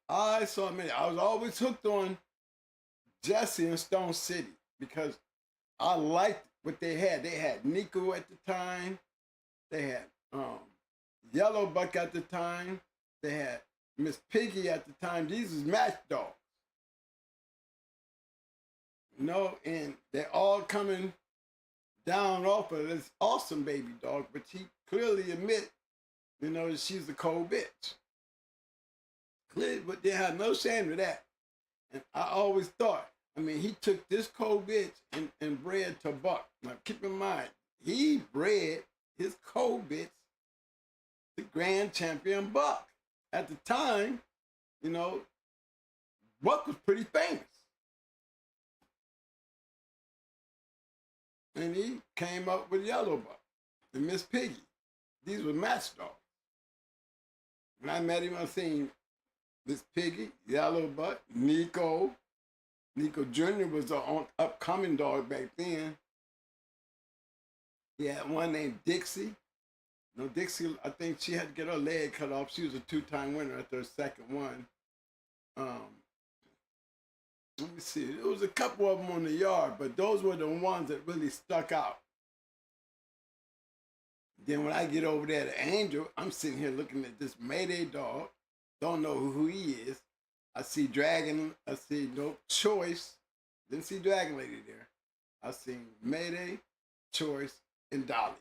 I was always hooked on Jesse and Stone City because I liked what they had. They had Nico at the time. They had Yellow Buck at the time. They had Miss Piggy at the time. These was matchdogs. You know, and they're all coming down off of this awesome baby dog, but she clearly admit, you know, that she's a cold bitch. Clearly, but they had no shame of that. And I always thought, I mean, he took this cold bitch and bred to buck. Now, keep in mind, he bred his cold bitch the grand champion buck. At the time, you know, Buck was pretty famous. And he came up with Yellow Buck and Miss Piggy. These were match dogs. When I met him, I seen Miss Piggy, Yellow Buck, Nico. Nico Jr. was an upcoming dog back then. He had one named Dixie. No, Dixie, I think she had to get her leg cut off. She was a 2-time winner after her second one. Let me see. There was a couple of them on the yard, but those were the ones that really stuck out. Then when I get over there to Angel, I'm sitting here looking at this Mayday dog. Don't know who he is. I see Dragon. I see No Choice. Didn't see Dragon Lady there. I see Mayday, Choice, and Dolly.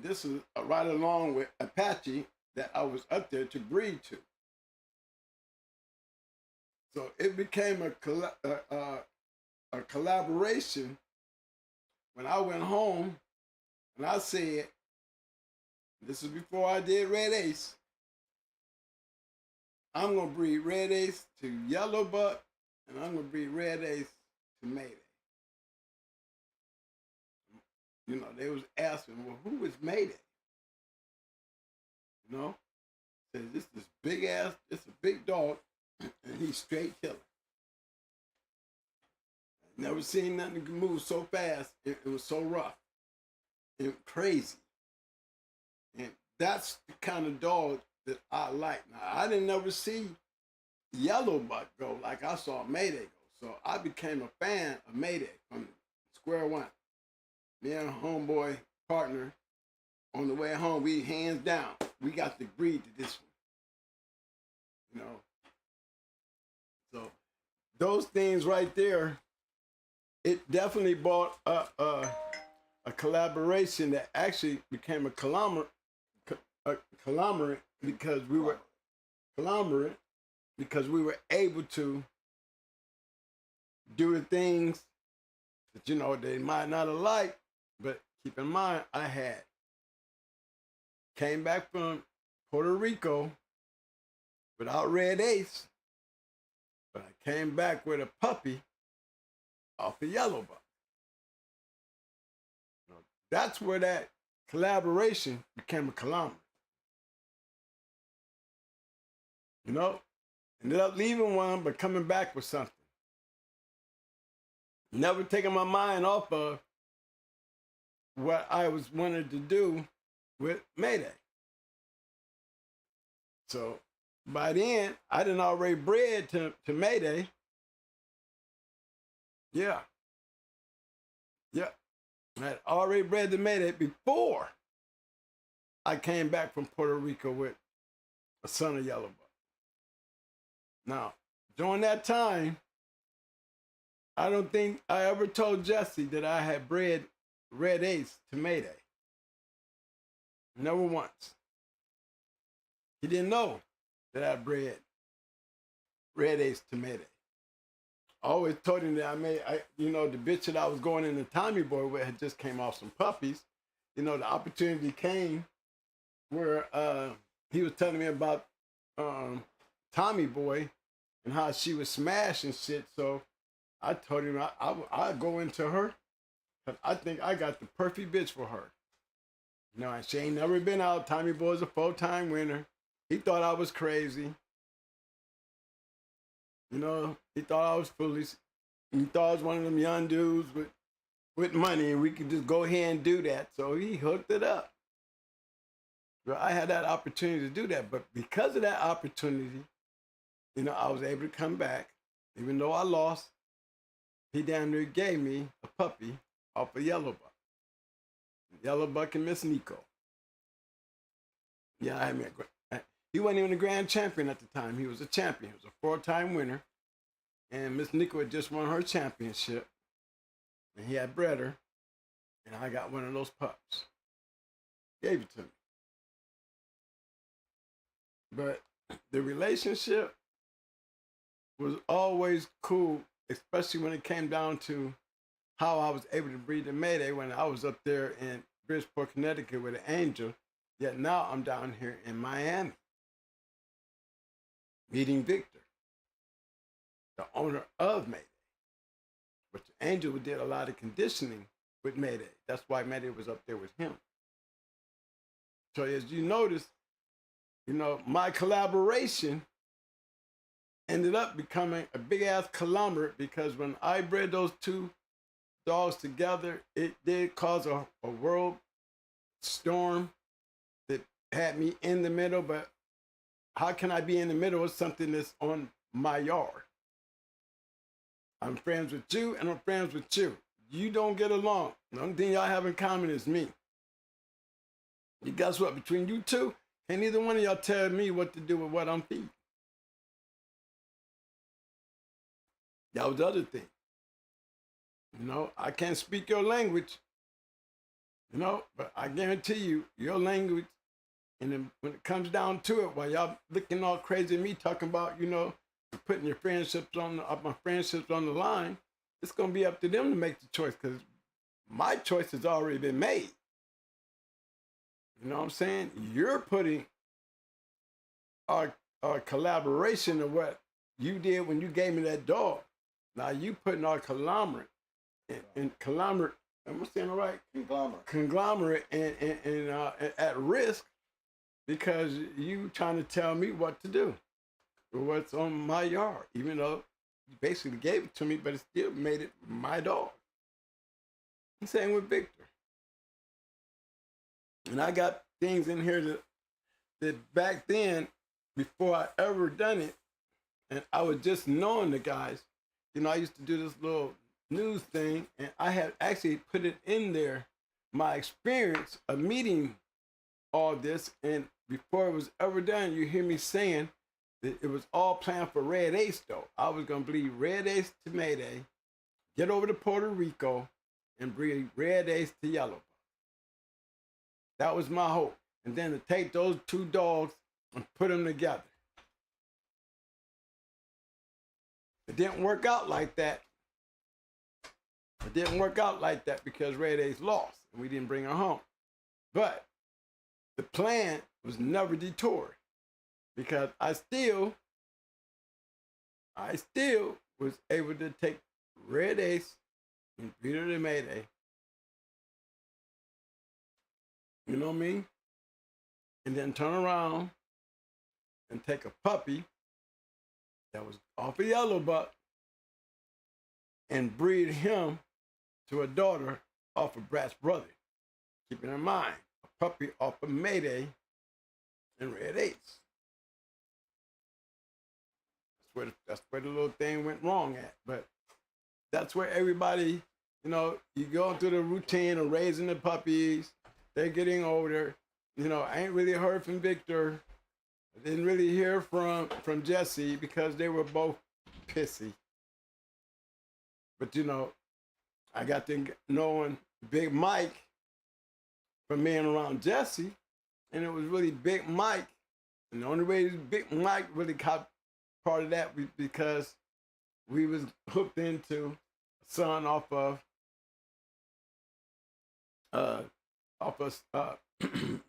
This was right along with Apache that I was up there to breed to. So it became a collaboration when I went home and I said, this is before I did Red Ace, I'm going to breed Red Ace to Yellow Buck and I'm going to breed Red Ace to Mayday. You know, they was asking, well, who is Mayday? You know? Said, this big ass, it's a big dog, and he's straight killer. Never seen nothing move so fast. It was so rough and crazy. And that's the kind of dog that I like. Now, I didn't ever see Yellow Buck go like I saw Mayday go. So I became a fan of Mayday from square one. Me and a homeboy partner, on the way home, we hands down, we got to breed to this one. You know? So those things right there, it definitely brought up a collaboration that actually became a conglomerate because we were able to do the things that, you know, they might not have liked, but keep in mind, I had came back from Puerto Rico without Red Ace, but I came back with a puppy off of Yellow Buck. That's where that collaboration became a conglomerate. You know, ended up leaving one, but coming back with something. Never taking my mind off of what I was wanted to do with Mayday. So by then, I done already bred to Mayday. Yeah. I had already bred to Mayday before I came back from Puerto Rico with a son of Yellow Buck. Now, during that time, I don't think I ever told Jesse that I had bred Red Ace to Mayday. Never once. He didn't know that I bred Red Ace to Mayday. I always told him that the bitch that I was going in the Tommy Boy with had just came off some puppies. You know, the opportunity came where he was telling me about Tommy Boy and how she was smashing shit. So I told him I'd go into her because I think I got the perfect bitch for her. You know, and she ain't never been out. Tommy Boy's a 4-time winner. He thought I was crazy. You know, he thought I was foolish. He thought I was one of them young dudes with money and we could just go ahead and do that. So he hooked it up. Well, I had that opportunity to do that. But because of that opportunity, you know, I was able to come back. Even though I lost, he damn near gave me a puppy off of Yellow Buck. Yellow Buck and Miss Nico. Yeah, I mean, he wasn't even a grand champion at the time. He was a champion. He was a 4-time winner. And Miss Nico had just won her championship. And he had bred her. And I got one of those pups. Gave it to me. But the relationship was always cool, especially when it came down to how I was able to breed the Mayday when I was up there in Bridgeport, Connecticut with an Angel. Yet now I'm down here in Miami meeting Victor, the owner of Mayday. But the Angel did a lot of conditioning with Mayday. That's why Mayday was up there with him. So as you notice, my collaboration ended up becoming a big ass conglomerate, because when I bred those two dogs together, it did cause a world storm that had me in the middle. But how can I be in the middle of something that's on my yard? I'm friends with you and I'm friends with you. You don't get along. The only thing y'all have in common is me. You guess what? Between you two, ain't neither one of y'all tell me what to do with what I'm feeding. That was the other thing. I can't speak your language, but I guarantee you, your language, and then when it comes down to it, while y'all looking all crazy at me talking about, putting your friendships my friendships on the line, it's going to be up to them to make the choice, because my choice has already been made. You know what I'm saying? You're putting our collaboration of what you did when you gave me that dog. Now you putting our conglomerate and conglomerate. Am I saying it right? Conglomerate and at risk, because you trying to tell me what to do, or what's on my yard, even though you basically gave it to me, but it still made it my dog. The same with Victor. And I got things in here that back then, before I ever done it, and I was just knowing the guys, I used to do this little news thing, and I had actually put it in there, my experience of meeting all this. And before it was ever done, you hear me saying that it was all planned for Red Ace, though. I was going to breed Red Ace to Mayday, get over to Puerto Rico, and breed Red Ace to Yellow. That was my hope. And then to take those two dogs and put them together. It didn't work out like that. It didn't work out like that because Red Ace lost and we didn't bring her home. But the plan was never detoured, because I still was able to take Red Ace and breed her to Mayday. You know what I mean? And then turn around and take a puppy that was off a yellow buck and breed him to a daughter off of Brat's brother. Keeping in mind, a puppy off of Mayday and Red Ace. That's where the little thing went wrong at. But that's where everybody, you go through the routine of raising the puppies. They're getting older. I ain't really heard from Victor. I didn't really hear from Jesse, because they were both pissy. But I got to knowing Big Mike from being around Jesse, and it was really Big Mike. And the only way Big Mike really caught part of that was because we was hooked into a son off of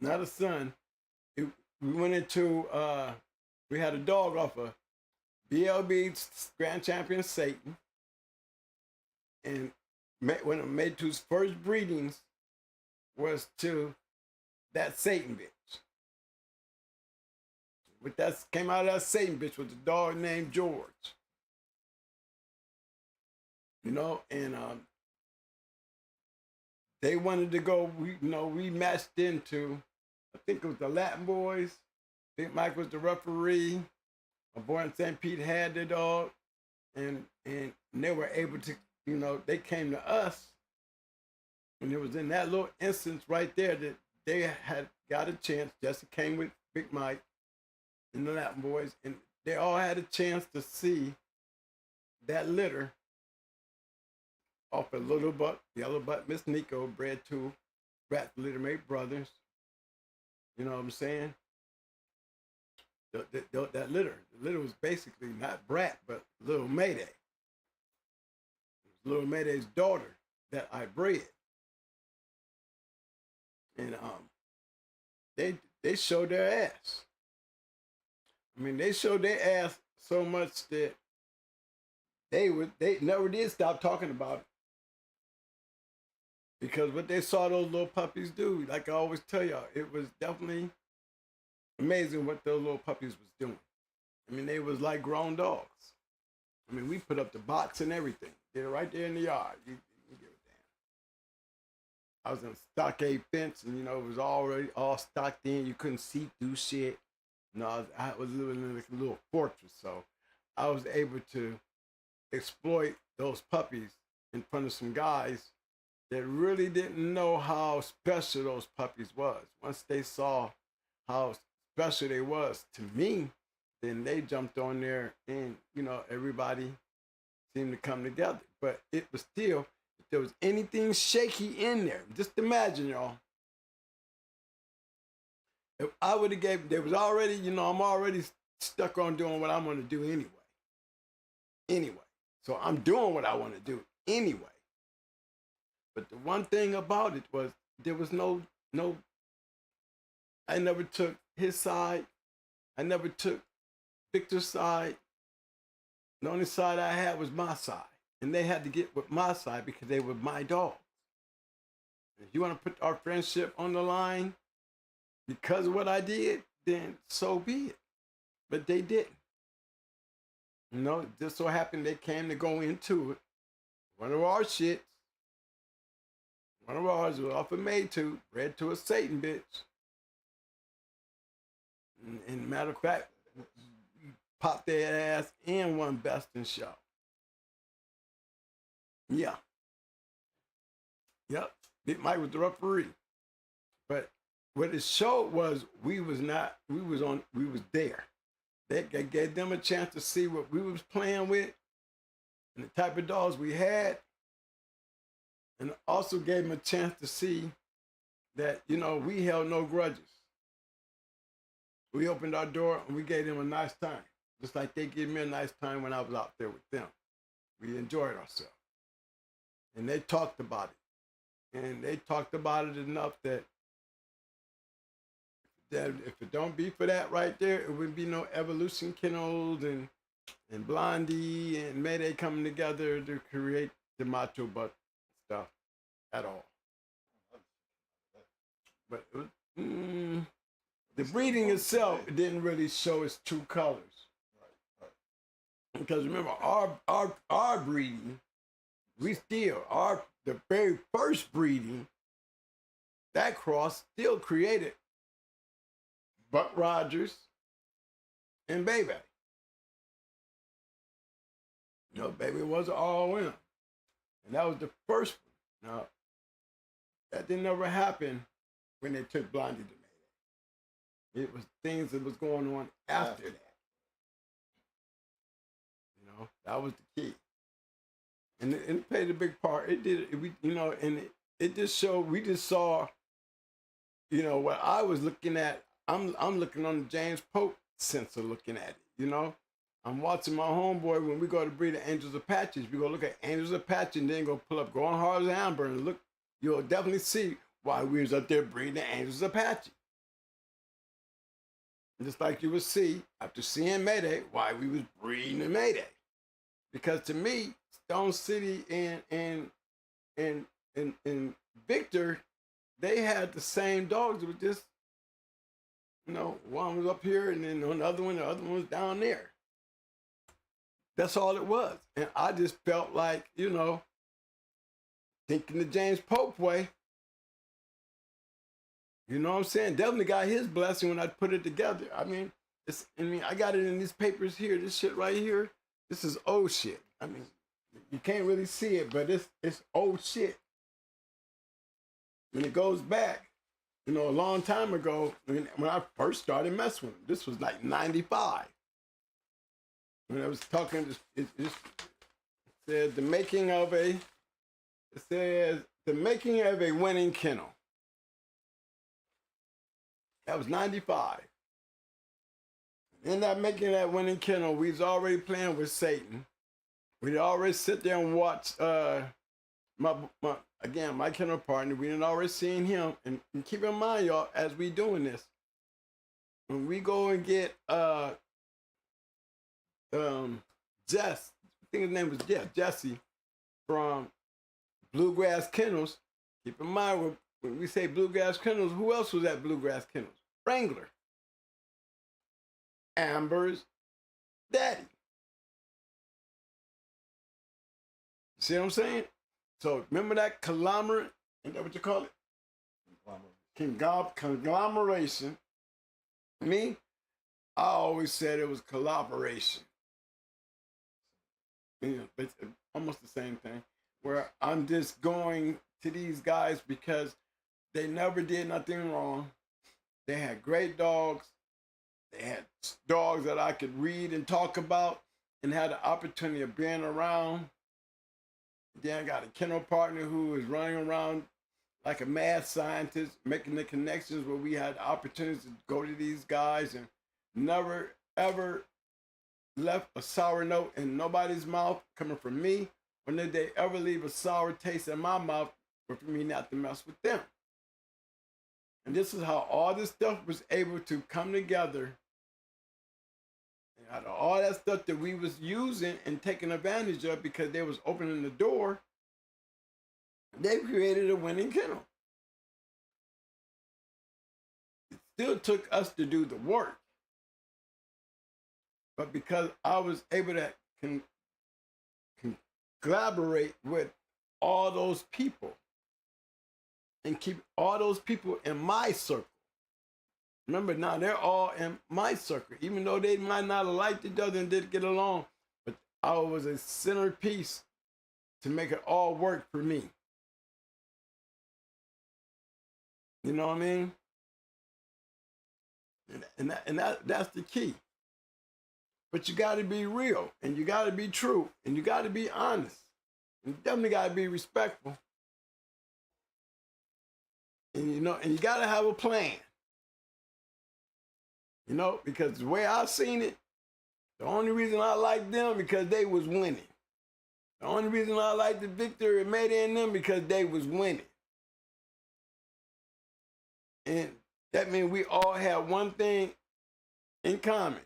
not a son. We went into we had a dog off of BLB's Grand Champion Satan, and when it made to his first breedings was to that Satan bitch. But that came out of that Satan bitch with a dog named George. And they wanted to go, we matched into, I think it was the Latin boys. Big Mike was the referee. A boy in St. Pete had the dog, and they were able to, they came to us, and it was in that little instance right there that they had got a chance. Jesse came with Big Mike and the Latin boys, and they all had a chance to see that litter off a little buck, yellow buck, Miss Nico, bred to Rat Littermate Brothers. You know what I'm saying? That litter. The litter was basically not Brat, but Little Mayday. It was Little Mayday's daughter that I bred. And they showed their ass. I mean, they showed their ass so much that they never did stop talking about it. Because what they saw those little puppies do, like I always tell y'all, it was definitely amazing what those little puppies was doing. I mean, they was like grown dogs. I mean, we put up the box and everything. Did it right there in the yard. You give a damn. I was in a stockade fence, and it was already all stocked in. You couldn't see through shit. I was living in a little fortress, so I was able to exploit those puppies in front of some guys that really didn't know how special those puppies was. Once they saw how special they was to me, then they jumped on there, and everybody seemed to come together. But it was still, if there was anything shaky in there, just imagine, y'all. If I would have there was already, I'm already stuck on doing what I'm gonna do anyway. So I'm doing what I want to do anyway. But the one thing about it was there was no, I never took his side. I never took Victor's side. The only side I had was my side. And they had to get with my side because they were my dogs. If you want to put our friendship on the line because of what I did, then so be it. But they didn't. It just so happened they came to go into it. One of our shits, one of ours was off of May to, bred to a Satan bitch. And matter of fact, popped their ass and won Best in Show. Yeah. Yep. Big Mike was the referee. But what it showed was we was there. That gave them a chance to see what we was playing with and the type of dogs we had. And also gave them a chance to see that, we held no grudges. We opened our door and we gave them a nice time. Just like they gave me a nice time when I was out there with them. We enjoyed ourselves. And they talked about it. And they talked about it enough that if it don't be for that right there, it wouldn't be no Evolution Kennels and Blondie and Mayday coming together to create the Macho Buck stuff at all. But it was, the breeding itself didn't really show its true colors. Right. Because remember, our breeding, the very first breeding, that cross still created Buck Rogers and Baby. Baby was an all-winner. And that was the first one. Now, that didn't ever happen when they took Blondie to Mayday. It was things that was going on after that. That was the key. And it played a big part. It did, and it just showed, we just saw, what I was looking at. I'm looking on the James Pope sense of looking at it, I'm watching my homeboy when we go to breed the Angels Apaches. We go look at Angels Apache and then go pull up Going Hard as Amber and look. You'll definitely see why we was up there breeding the Angels Apache. And just like you would see after seeing Mayday, why we was breeding the Mayday. Because to me, Stone City and Victor, they had the same dogs. It was just, one was up here and then the other one was down there. That's all it was. And I just felt like, thinking the James Pope way. You know what I'm saying? Definitely got his blessing when I put it together. I got it in these papers here. This shit right here. This is old shit. You can't really see it, but it's old shit. When it goes back, a long time ago, when I first started messing with him, this was like 95. When I was talking, it said the making of a It says, the making of a winning kennel. That was 95. In that making that winning kennel, we was already playing with Satan. We'd already sit there and watch my kennel partner. We had already seen him. And keep in mind, y'all, as we doing this, when we go and get Jess, I think his name was Jesse from Bluegrass Kennels. Keep in mind, when we say Bluegrass Kennels, who else was at Bluegrass Kennels? Wrangler. Amber's daddy. See what I'm saying? So remember that conglomerate? Isn't that what you call it? Conglomeration. Me, I always said it was collaboration. You know, it's almost the same thing. Where I'm just going to these guys because they never did nothing wrong. They had great dogs. They had dogs that I could read and talk about and had the opportunity of being around. Then I got a kennel partner who was running around like a mad scientist, making the connections where we had the opportunity to go to these guys and never, ever left a sour note in nobody's mouth coming from me, or did they ever leave a sour taste in my mouth for me not to mess with them. And this is how all this stuff was able to come together. And out of all that stuff that we was using and taking advantage of because they was opening the door, they created a winning kennel. It still took us to do the work. But because I was able to collaborate with all those people and keep all those people in my circle. Remember, now they're all in my circle, even though they might not have liked each other and didn't get along, but I was a centerpiece to make it all work for me. You know what I mean? And that's the key. But you got to be real, and you got to be true, and you got to be honest. And you definitely got to be respectful. And you know, and you got to have a plan. You know, because the way I seen it, the only reason I liked them because they was winning. The only reason I liked the victory made in them because they was winning. And that means we all had one thing in common.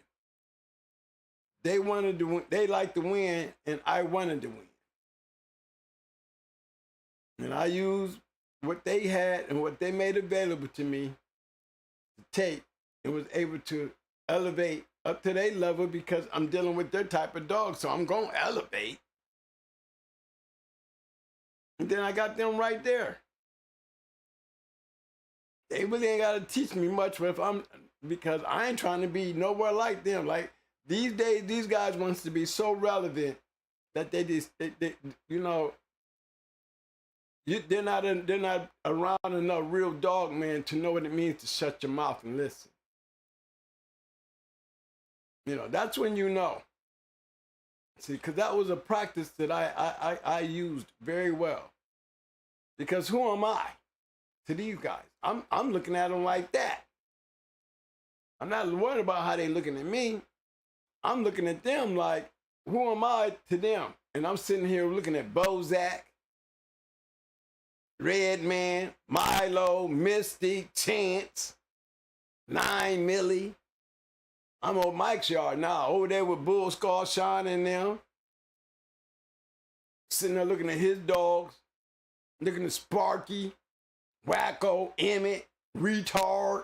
They wanted to win, they liked to win, and I wanted to win. And I used what they had and what they made available to me to take and was able to elevate up to their level because I'm dealing with their type of dog, so I'm going to elevate. And then I got them right there. They really ain't got to teach me much because I ain't trying to be nowhere like them. Like, these days, these guys wants to be so relevant that they you know, they're not around enough real dog man to know what it means to shut your mouth and listen. You know, that's when you know. See, because that was a practice that I used very well. Because who am I to these guys? I'm looking at them like that. I'm not worried about how they looking at me. I'm looking at them like, who am I to them? And I'm sitting here looking at Bozak, Redman, Milo, Mystic, Chance, 9 Millie. I'm on Mike's yard now, over there with Bull Scar, Sean and them. Sitting there looking at his dogs, looking at Sparky, Wacko, Emmett, Retard.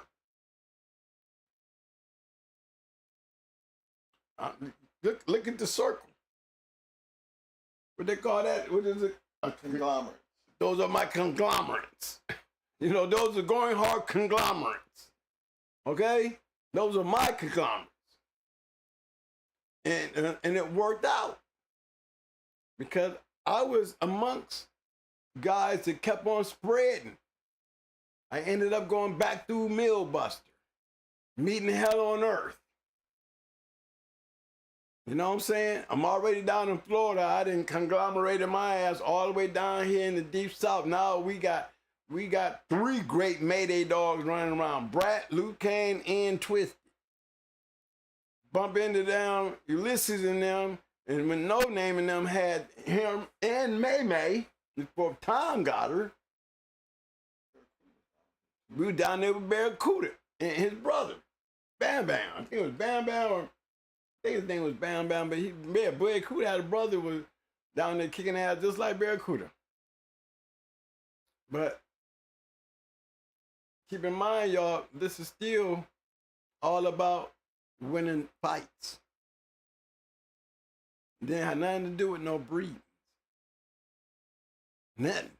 Look at the circle. What they call that? What is it? A conglomerate. Those are my conglomerates. You know, those are going hard conglomerates. Okay? Those are my conglomerates. And it worked out. Because I was amongst guys that kept on spreading. I ended up going back through Millbuster, meeting hell on earth. You know what I'm saying? I'm already down in Florida. I didn't conglomerated my ass all the way down here in the deep south. Now we got 3 great Mayday dogs running around. Brat, Luke Kane, and Twisted. Bump into them, Ulysses and them, and when No Name and them had him and May before Tom got her, we were down there with Barracuda and his brother, Bam Bam. I think it was Bam Bam, or I think his name was Bam Bam, but Barracuda had a brother was down there kicking ass just like Barracuda. But keep in mind, y'all, this is still all about winning fights. It didn't have nothing to do with no breeding. Nothing.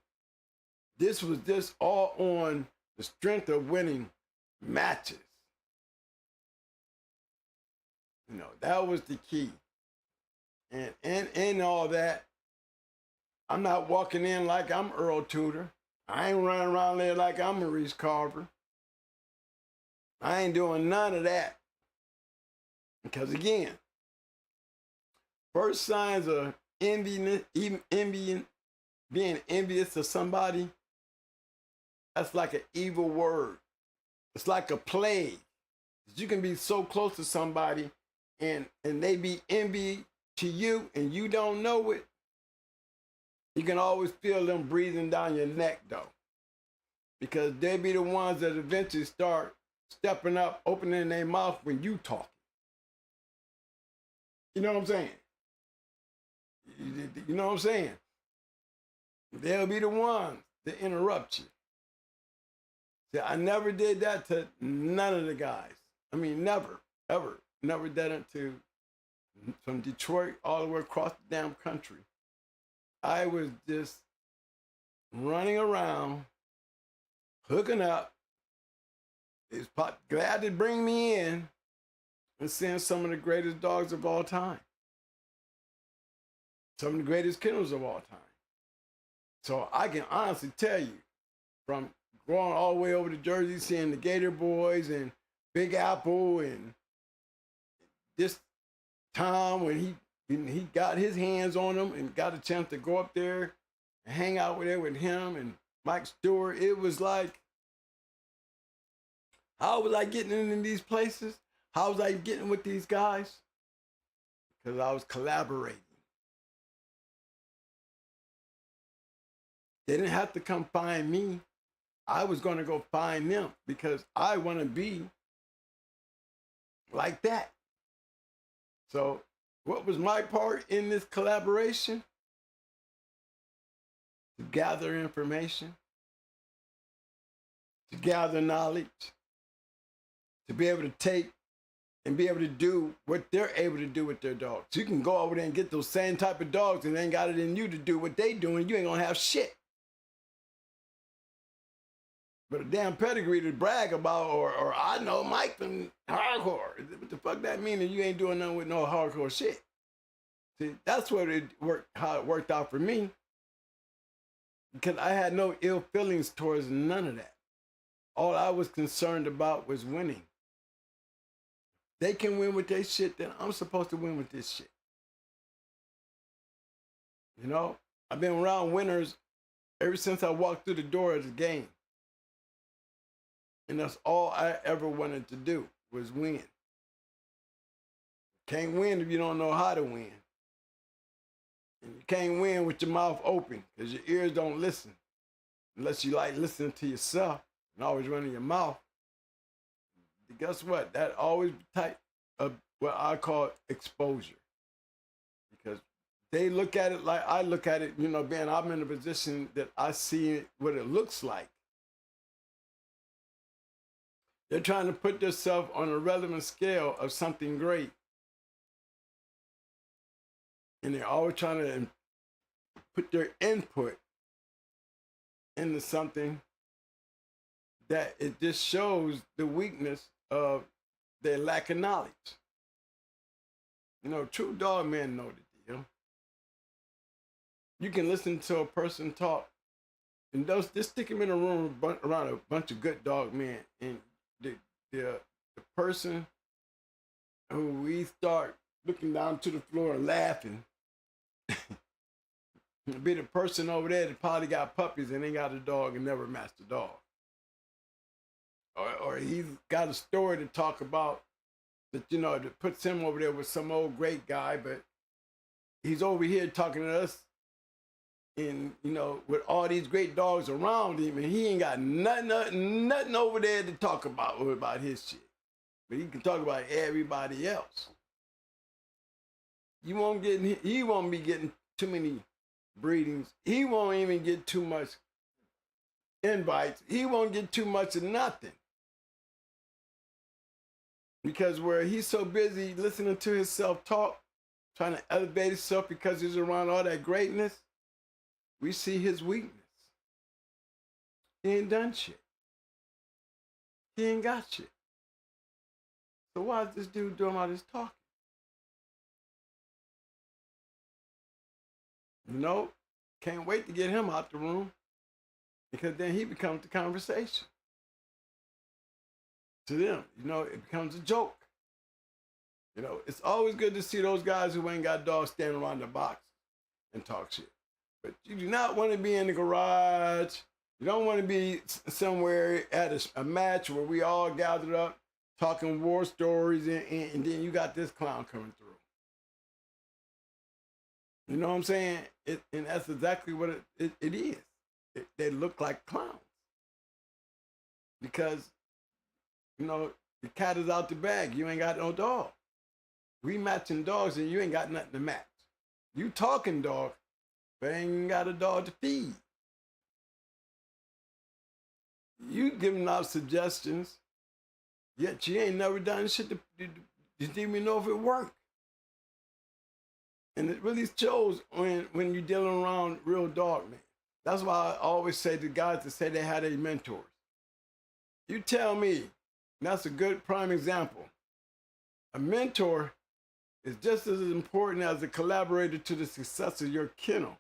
This was just all on the strength of winning matches. You know, that was the key. And all that, I'm not walking in like I'm Earl Tudor. I ain't running around there like I'm Maurice Carver. I ain't doing none of that. Because again, first signs of being envious of somebody, that's like an evil word. It's like a plague. You can be so close to somebody and they be envy to you and you don't know it. You can always feel them breathing down your neck though. Because they be the ones that eventually start stepping up, opening their mouth when you talk. You know what I'm saying? You know what I'm saying? They'll be the ones to interrupt you. See, I never did that to none of the guys. I mean, never, ever. Never did it to, from Detroit all the way across the damn country. I was just running around, hooking up. It's glad to bring me in and seeing some of the greatest dogs of all time. Some of the greatest kennels of all time. So I can honestly tell you, from going all the way over to Jersey, seeing the Gator Boys and Big Apple, and this Tom, when he got his hands on them and got a chance to go up there and hang out there with him and Mike Stewart, it was like, how was I getting in these places? How was I getting with these guys? Because I was collaborating. They didn't have to come find me. I was going to go find them because I want to be like that. So what was my part in this collaboration? To gather information, to gather knowledge, to be able to take and be able to do what they're able to do with their dogs. You can go over there and get those same type of dogs and they ain't got it in you to do what they doing. You ain't gonna have shit. But a damn pedigree to brag about, or I know Mike from hardcore. What the fuck that mean if you ain't doing nothing with no hardcore shit? See, that's what how it worked out for me. Because I had no ill feelings towards none of that. All I was concerned about was winning. They can win with their shit, then I'm supposed to win with this shit. You know, I've been around winners ever since I walked through the door of the game. And that's all I ever wanted to do was win. Can't win if you don't know how to win. And you can't win with your mouth open because your ears don't listen. Unless you like listening to yourself and always running your mouth. Guess what? That always type of what I call exposure. Because they look at it like I look at it, you know, being I'm in a position that I see what it looks like. They're trying to put themselves on a relevant scale of something great. And they're always trying to put their input into something that it just shows the weakness of their lack of knowledge. You know, true dog men know the deal. You can listen to a person talk and just stick them in a room around a bunch of good dog men, and the person who we start looking down to the floor and laughing. Be the person over there that probably got puppies and ain't got a dog and never matched a dog. Or he's got a story to talk about that, you know, that puts him over there with some old great guy, but he's over here talking to us and, you know, with all these great dogs around him, and he ain't got nothing over there to talk about his shit. But he can talk about everybody else. He won't be getting too many breedings. He won't even get too much invites. He won't get too much of nothing. Because where he's so busy listening to his self-talk, trying to elevate himself because he's around all that greatness, we see his weakness. He ain't done shit. He ain't got shit. So why is this dude doing all this talking? You know, can't wait to get him out the room, because then he becomes the conversation. To them, you know, it becomes a joke. You know, it's always good to see those guys who ain't got dogs standing around the box and talk shit. But you do not want to be in the garage. You don't want to be somewhere at a match where we all gathered up talking war stories, and then you got this clown coming through. You know what I'm saying? And that's exactly what it is. They look like clowns. Because, you know, the cat is out the bag. You ain't got no dog. We matching dogs and you ain't got nothing to match. You talking dog, but ain't got a dog to feed. You giving out suggestions, yet you ain't never done shit to didn't even know if it worked. And it really shows when you're dealing around real dog men. That's why I always say to guys that say they had a mentors. You tell me, and that's a good prime example. A mentor is just as important as a collaborator to the success of your kennel.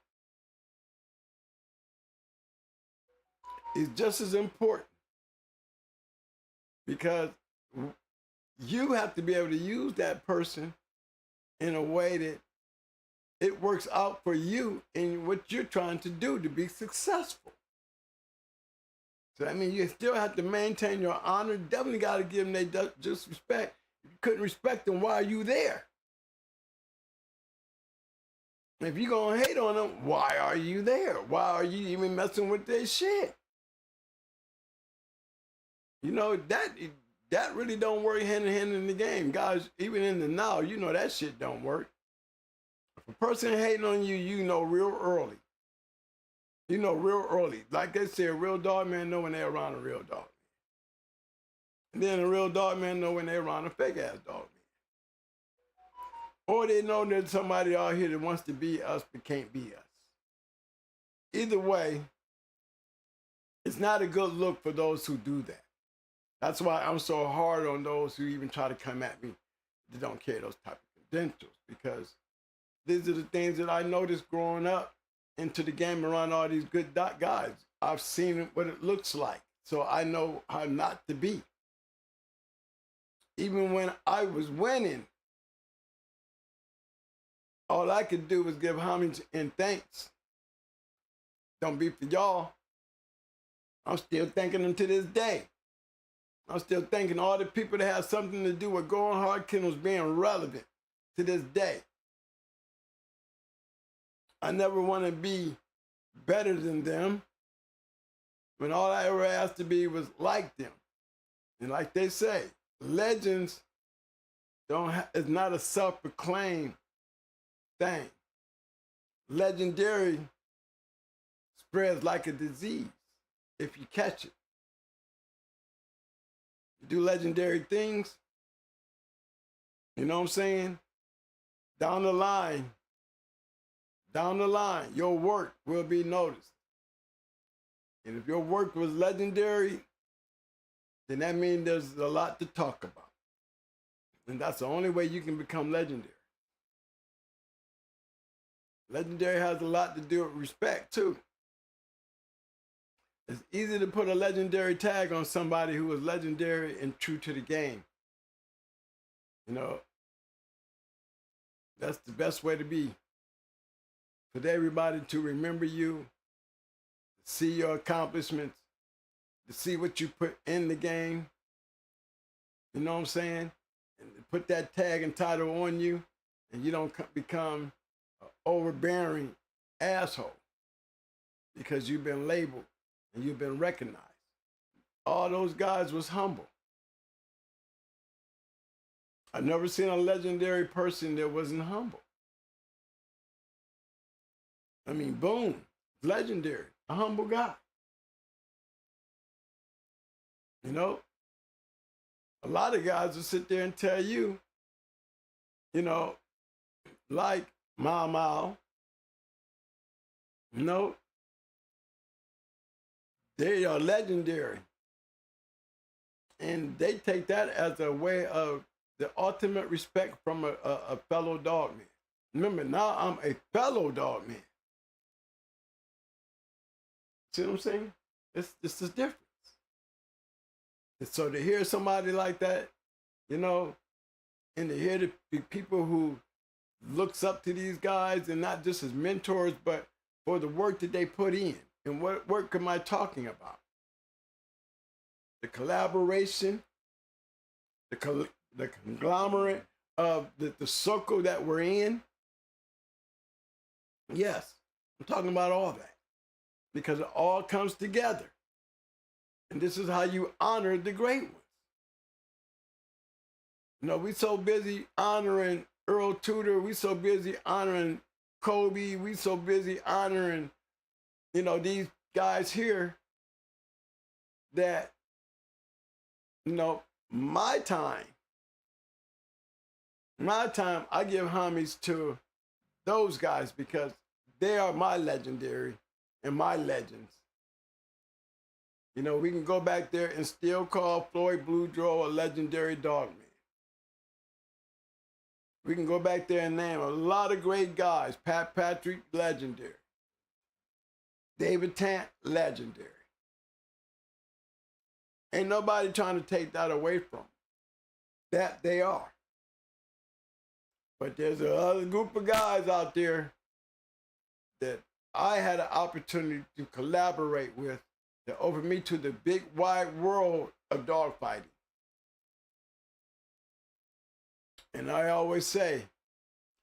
It's just as important, because you have to be able to use that person in a way that it works out for you in what you're trying to do to be successful. So I mean, you still have to maintain your honor. Definitely got to give them their just respect. If you couldn't respect them, why are you there? If you're going to hate on them, why are you there? Why are you even messing with their shit? You know, that really don't work hand in hand in the game. Guys, even in the now, you know that shit don't work. If a person hating on you, you know real early. You know real early. Like they say, a real dog man know when they're around a real dog man. And then a real dog man know when they're around a fake ass dog man. Or they know there's somebody out here that wants to be us but can't be us. Either way, it's not a good look for those who do that. That's why I'm so hard on those who even try to come at me that don't carry those type of credentials, because these are the things that I noticed growing up into the game around all these good guys. I've seen what it looks like, so I know how not to be. Even when I was winning, all I could do was give homage and thanks. Don't be for y'all. I'm still thanking them to this day. I'm still thanking all the people that have something to do with Going Hard Kennels being relevant to this day. I never want to be better than them, when all I ever asked to be was like them. And like they say, legends is not a self-proclaimed thing. Legendary spreads like a disease if you catch it. You do legendary things, you know what I'm saying? Down the line, your work will be noticed. And if your work was legendary, then that means there's a lot to talk about. And that's the only way you can become legendary. Legendary has a lot to do with respect, too. It's easy to put a legendary tag on somebody who was legendary and true to the game. You know, That's the best way to be. For everybody to remember you, to see your accomplishments, to see what you put in the game. You know what I'm saying? And to put that tag and title on you, and you don't become an overbearing asshole because you've been labeled and you've been recognized. All those guys was humble. I've never seen a legendary person that wasn't humble. I mean, boom, legendary, a humble guy. You know, a lot of guys will sit there and tell you, you know, like Mao, you know, they are legendary. And they take that as a way of the ultimate respect from a fellow dogman. Remember, now I'm a fellow dogman. See what I'm saying? It's the difference. And so to hear somebody like that, you know, and to hear the people who looks up to these guys, and not just as mentors, but for the work that they put in. And what work am I talking about? The collaboration, the conglomerate of the circle that we're in. Yes, I'm talking about all that, because it all comes together. And this is how you honor the great ones. You know, we so busy honoring Earl Tudor, we so busy honoring Kobe, we so busy honoring, you know, these guys here that, you know, my time, I give homage to those guys because they are my legendary and my legends. You know, we can go back there and still call Floyd Boudreaux a legendary dogman. We can go back there and name a lot of great guys. Pat Patrick, legendary. David Tant, legendary. Ain't nobody trying to take that away from them. That they are. But there's another group of guys out there that I had an opportunity to collaborate with that opened me to the big wide world of dogfighting. And I always say,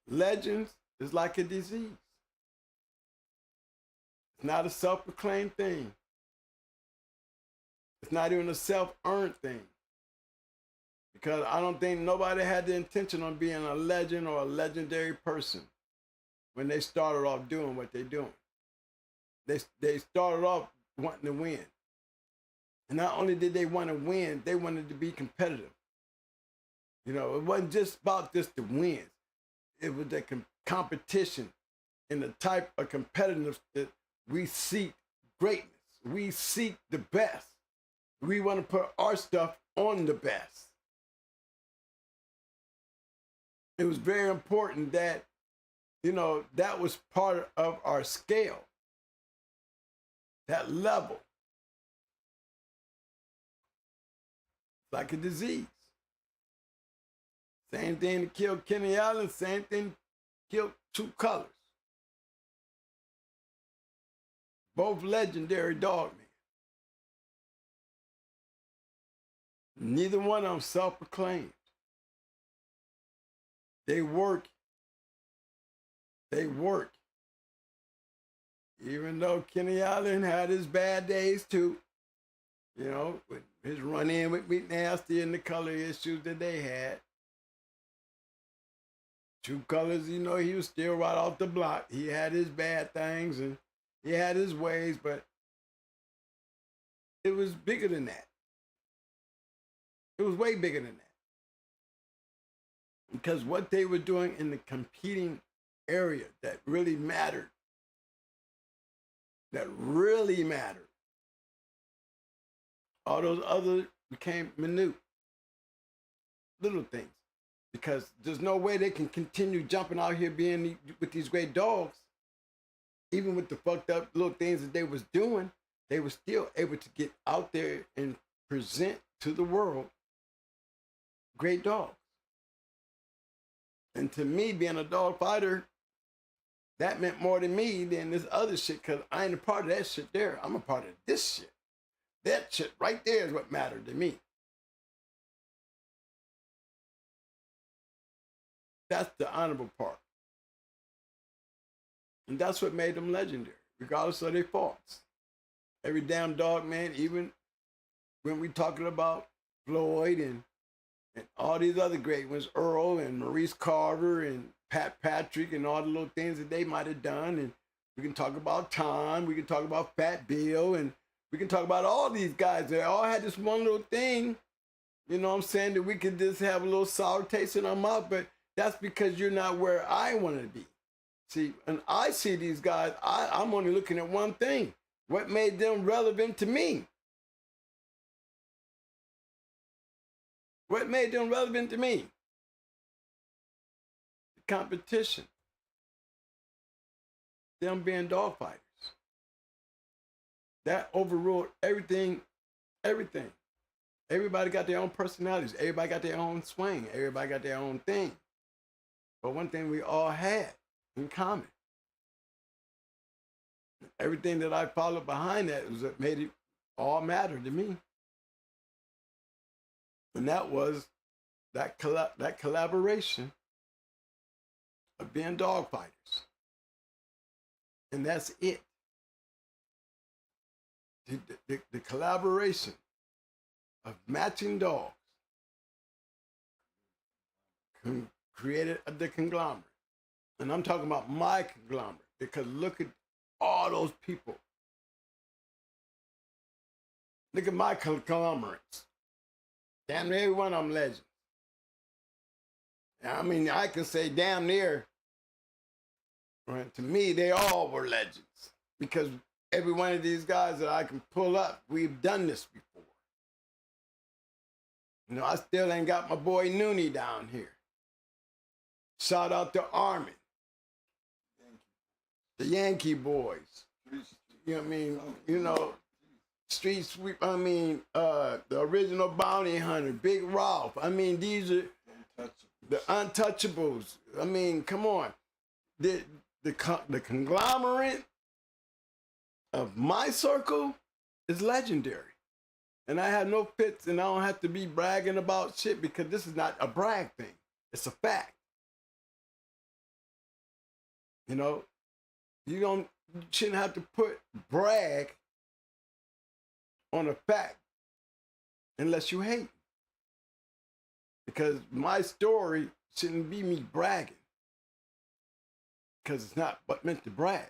legends is like a disease. It's not a self-proclaimed thing. It's not even a self-earned thing. Because I don't think nobody had the intention of being a legend or a legendary person when they started off doing what they're doing. They started off wanting to win. And not only did they want to win, they wanted to be competitive. You know, it wasn't just about just the wins. It was the competition and the type of competitiveness that we seek greatness. We seek the best. We want to put our stuff on the best. It was very important that, you know, that was part of our scale, that level. Like a disease. Same thing that killed Kenny Allen, same thing killed Two Colors. Both legendary dogmen. Neither one of them self-proclaimed. They work. Even though Kenny Allen had his bad days too, you know, with his run-in with Meat Nasty and the color issues that they had. Two Colors, you know, he was still right off the block. He had his bad things and he had his ways, but it was bigger than that. It was way bigger than that. Because what they were doing in the competing area that really mattered, all those others became minute, little things. Because there's no way they can continue jumping out here being with these great dogs. Even with the fucked up little things that they was doing, they were still able to get out there and present to the world great dogs. And to me, being a dog fighter, that meant more to me than this other shit, because I ain't a part of that shit there. I'm a part of this shit. That shit right there is what mattered to me. That's the honorable part. And that's what made them legendary, regardless of their faults. Every damn dog, man, even when we talking about Floyd and all these other great ones, Earl and Maurice Carver and Pat Patrick and all the little things that they might have done. And we can talk about Tom, we can talk about Fat Bill, and we can talk about all these guys. They all had this one little thing, you know what I'm saying, that we could just have a little sour taste in our mouth, but that's because you're not where I want to be. See, and I see these guys, I'm only looking at one thing. What made them relevant to me? What made them relevant to me? The competition. Them being dog fighters. That overruled everything, everything. Everybody got their own personalities. Everybody got their own swing. Everybody got their own thing. But one thing we all had in common. Everything that I followed behind that was what made it all matter to me. And that was that collaboration of being dog fighters. And that's it. The collaboration of matching dogs created the conglomerate. And I'm talking about my conglomerate, because look at all those people. Look at my conglomerates. Damn near every one of them legends. I mean, I can say damn near, right? To me, they all were legends, because every one of these guys that I can pull up, we've done this before. You know, I still ain't got my boy Noonie down here. Shout out to Armin. The Yankee boys. You know what I mean? You know, Street Sweep, I mean, the original Bounty Hunter, Big Ralph. I mean, these are the untouchables. I mean, come on. The conglomerate of my circle is legendary. And I have no fits, and I don't have to be bragging about shit, because this is not a brag thing. It's a fact. You know, you shouldn't have to put brag on a fact unless you hate. Because my story shouldn't be me bragging, because it's not but meant to brag.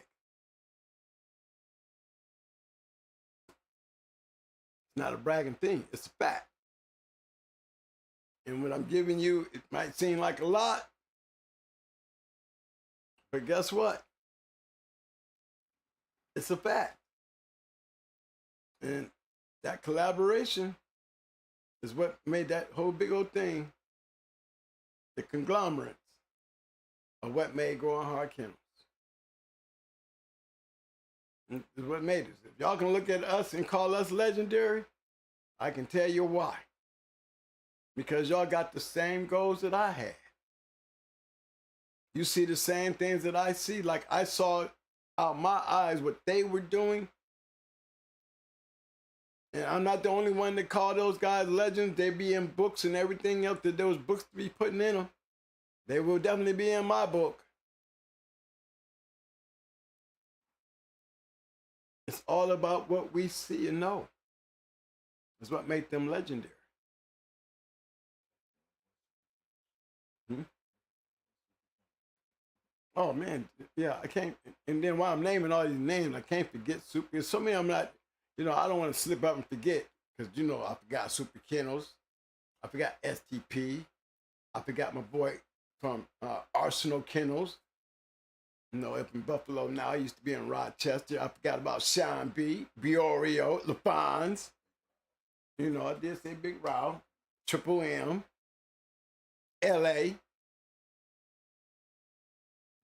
It's not a bragging thing, it's a fact. And what I'm giving you, it might seem like a lot, but guess what? It's a fact. And that collaboration is what made that whole big old thing, the conglomerates of what made Growing Hard Kennels. Is what made us. If y'all can look at us and call us legendary, I can tell you why. Because y'all got the same goals that I had. You see the same things that I see. Like I saw out my eyes what they were doing. And I'm not the only one that call those guys legends. They be in books and everything else that those books to be putting in them. They will definitely be in my book. It's all about what we see and know. It's what makes them legendary. Oh man, yeah, I can't. And then while I'm naming all these names, I can't forget Super. There's so many I'm not, you know, I don't want to slip up and forget, because, you know, I forgot Super Kennels. I forgot STP. I forgot my boy from Arsenal Kennels. You know, up in Buffalo now. I used to be in Rochester. I forgot about Sean B, Biorio, LaFons. You know, I did say Big Row, Triple M, LA.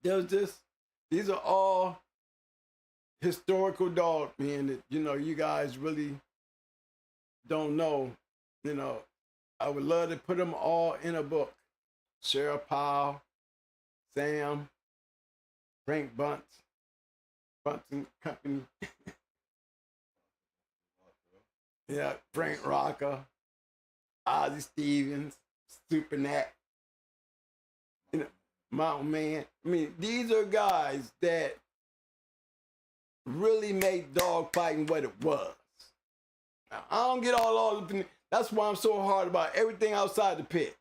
There's just, these are all historical dog men that, you know, you guys really don't know. You know, I would love to put them all in a book. Cheryl Powell, Sam, Frank Bunce and Company. Yeah, Frank Rocker, Ozzie Stevens, Supernat, you know, Mountain Man. I mean, these are guys that really made dog fighting what it was. Now, I don't get all the. That's why I'm so hard about everything outside the pit.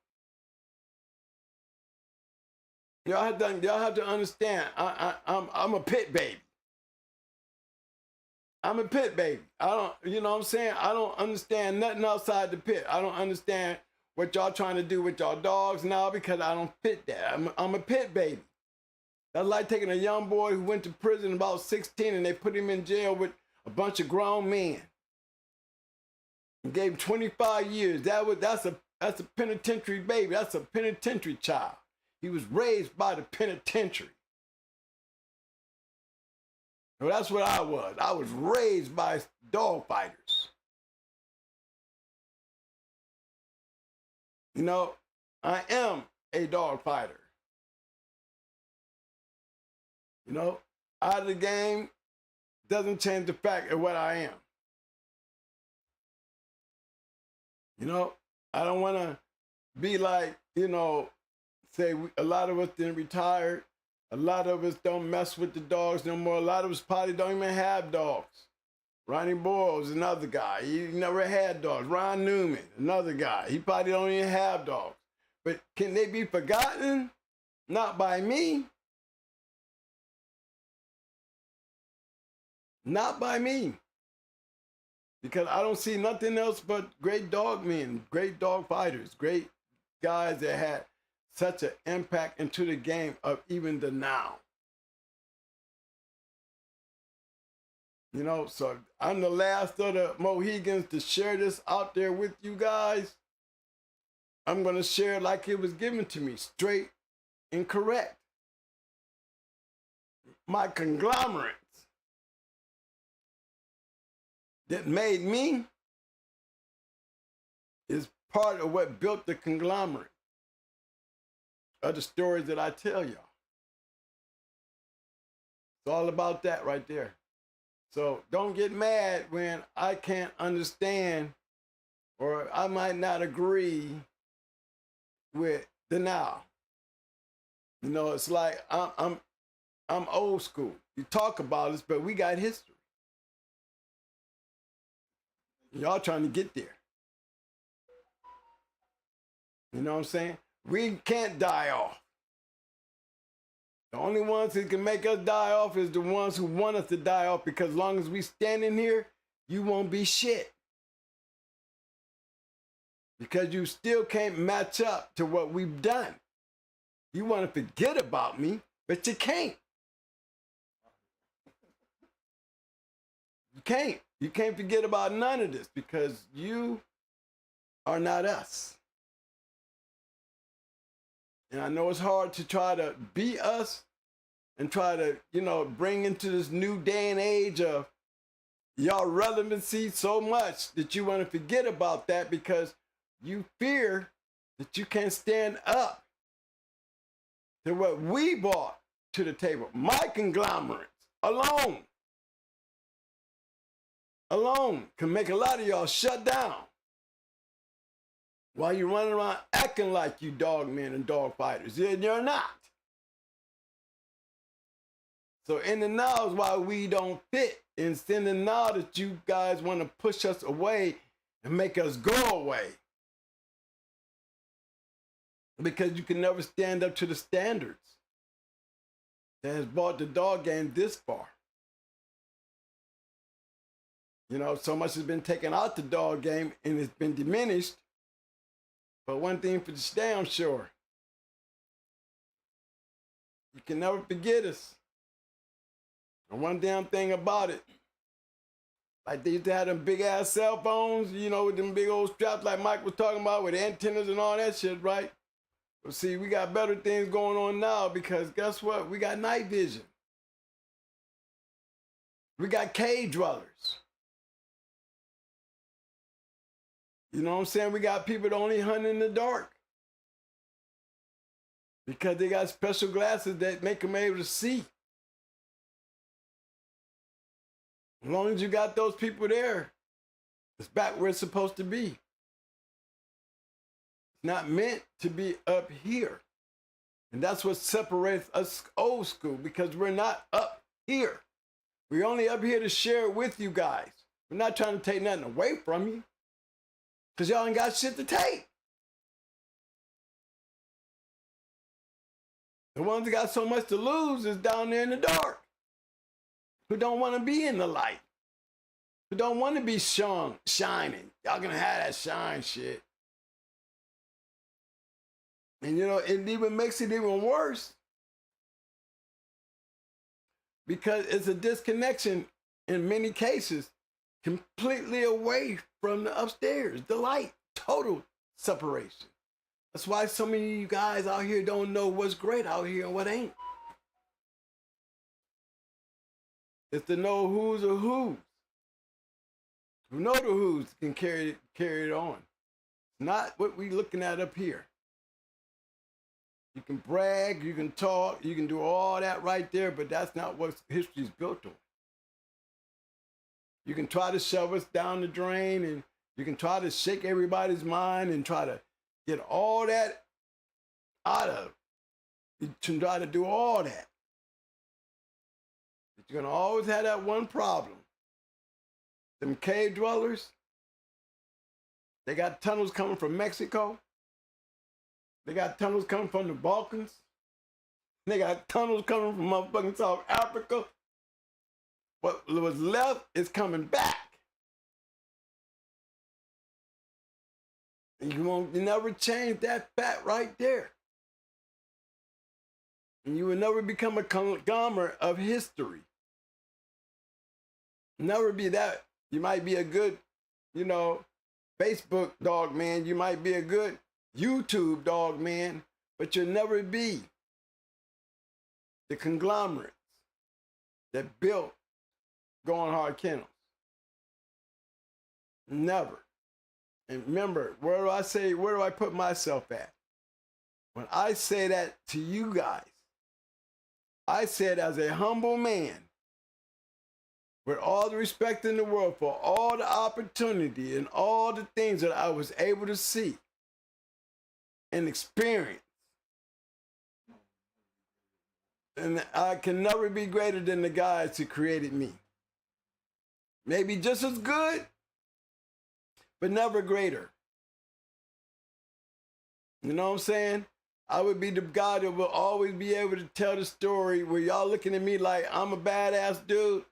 Y'all have to understand. I'm a pit baby. I'm a pit baby. I don't, you know what I'm saying? I don't understand nothing outside the pit. I don't understand what y'all trying to do with y'all dogs now because I don't fit that. I'm a pit baby. That's like taking a young boy who went to prison about 16 and they put him in jail with a bunch of grown men. And gave him 25 years. That's a penitentiary baby. That's a penitentiary child. He was raised by the penitentiary. Well, that's what I was. I was raised by dog fighters. You know, I am a dog fighter. You know, out of the game doesn't change the fact of what I am. You know, I don't want to be like, you know, say a lot of us didn't retire. A lot of us don't mess with the dogs no more. A lot of us probably don't even have dogs. Ronnie Boyle's another guy. He never had dogs. Ron Newman, another guy. He probably don't even have dogs. But can they be forgotten? Not by me. Not by me. Because I don't see nothing else but great dog men, great dog fighters, great guys that had such an impact into the game of even the now. You know, so I'm the last of the Mohegans to share this out there with you guys. I'm going to share it like it was given to me, straight and correct. My conglomerates that made me is part of what built the conglomerate of the stories that I tell y'all. It's all about that right there. So don't get mad when I can't understand or I might not agree with the now. You know, it's like I'm old school. You talk about this, but we got history. Y'all trying to get there. You know what I'm saying? We can't die off. The only ones who can make us die off is the ones who want us to die off, because as long as we standing here, you won't be shit. Because you still can't match up to what we've done. You want to forget about me, but you can't. You can't. You can't forget about none of this because you are not us. And I know it's hard to try to be us and try to, you know, bring into this new day and age of y'all relevancy so much that you want to forget about that because you fear that you can't stand up to what we brought to the table. My conglomerates alone can make a lot of y'all shut down. While you're running around acting like you dog men and dog fighters, and you're not. So in the now is why we don't fit. And it's in the now that you guys want to push us away and make us go away. Because you can never stand up to the standards that has brought the dog game this far. You know, so much has been taken out the dog game and it's been diminished. But one thing for damn sure, you can never forget us. And one damn thing about it, like they used to have them big ass cell phones, you know, with them big old straps like Mike was talking about with antennas and all that shit, right? But see, we got better things going on now because guess what? We got night vision. We got cave dwellers. You know what I'm saying? We got people that only hunt in the dark. because they got special glasses that make them able to see. As long as you got those people there, it's back where it's supposed to be. It's not meant to be up here. And that's what separates us old school, because we're not up here. We're only up here to share it with you guys. We're not trying to take nothing away from you, because y'all ain't got shit to take. The ones that got so much to lose is down there in the dark, who don't want to be in the light, who don't want to be shining. Y'all gonna have that shine shit. And you know, it even makes it even worse, because it's a disconnection in many cases, completely away from the upstairs, the light, total separation. That's why so many of you guys out here don't know what's great out here and what ain't. It's to know who's or who's. Who know the who's can carry it on. Not what we looking at up here. You can brag, you can talk, you can do all that right there, but that's not what history's built on. You can try to shove us down the drain, and you can try to shake everybody's mind and try to get all that out of. You can try to do all that. But you're gonna always have that one problem. Them cave dwellers, they got tunnels coming from Mexico. They got tunnels coming from the Balkans. They got tunnels coming from motherfucking South Africa. What was left is coming back. And you never change that fact right there. And you will never become a conglomerate of history. Never be that. You might be a good, you know, Facebook dog man. You might be a good YouTube dog man, but you'll never be the conglomerates that built Going Hard Kennels. Never. And remember, where do I put myself at? When I say that to you guys, I say it as a humble man, with all the respect in the world for all the opportunity and all the things that I was able to see and experience. And I can never be greater than the guys who created me. Maybe just as good, but never greater. You know what I'm saying? I would be the guy that will always be able to tell the story where y'all looking at me like I'm a badass dude.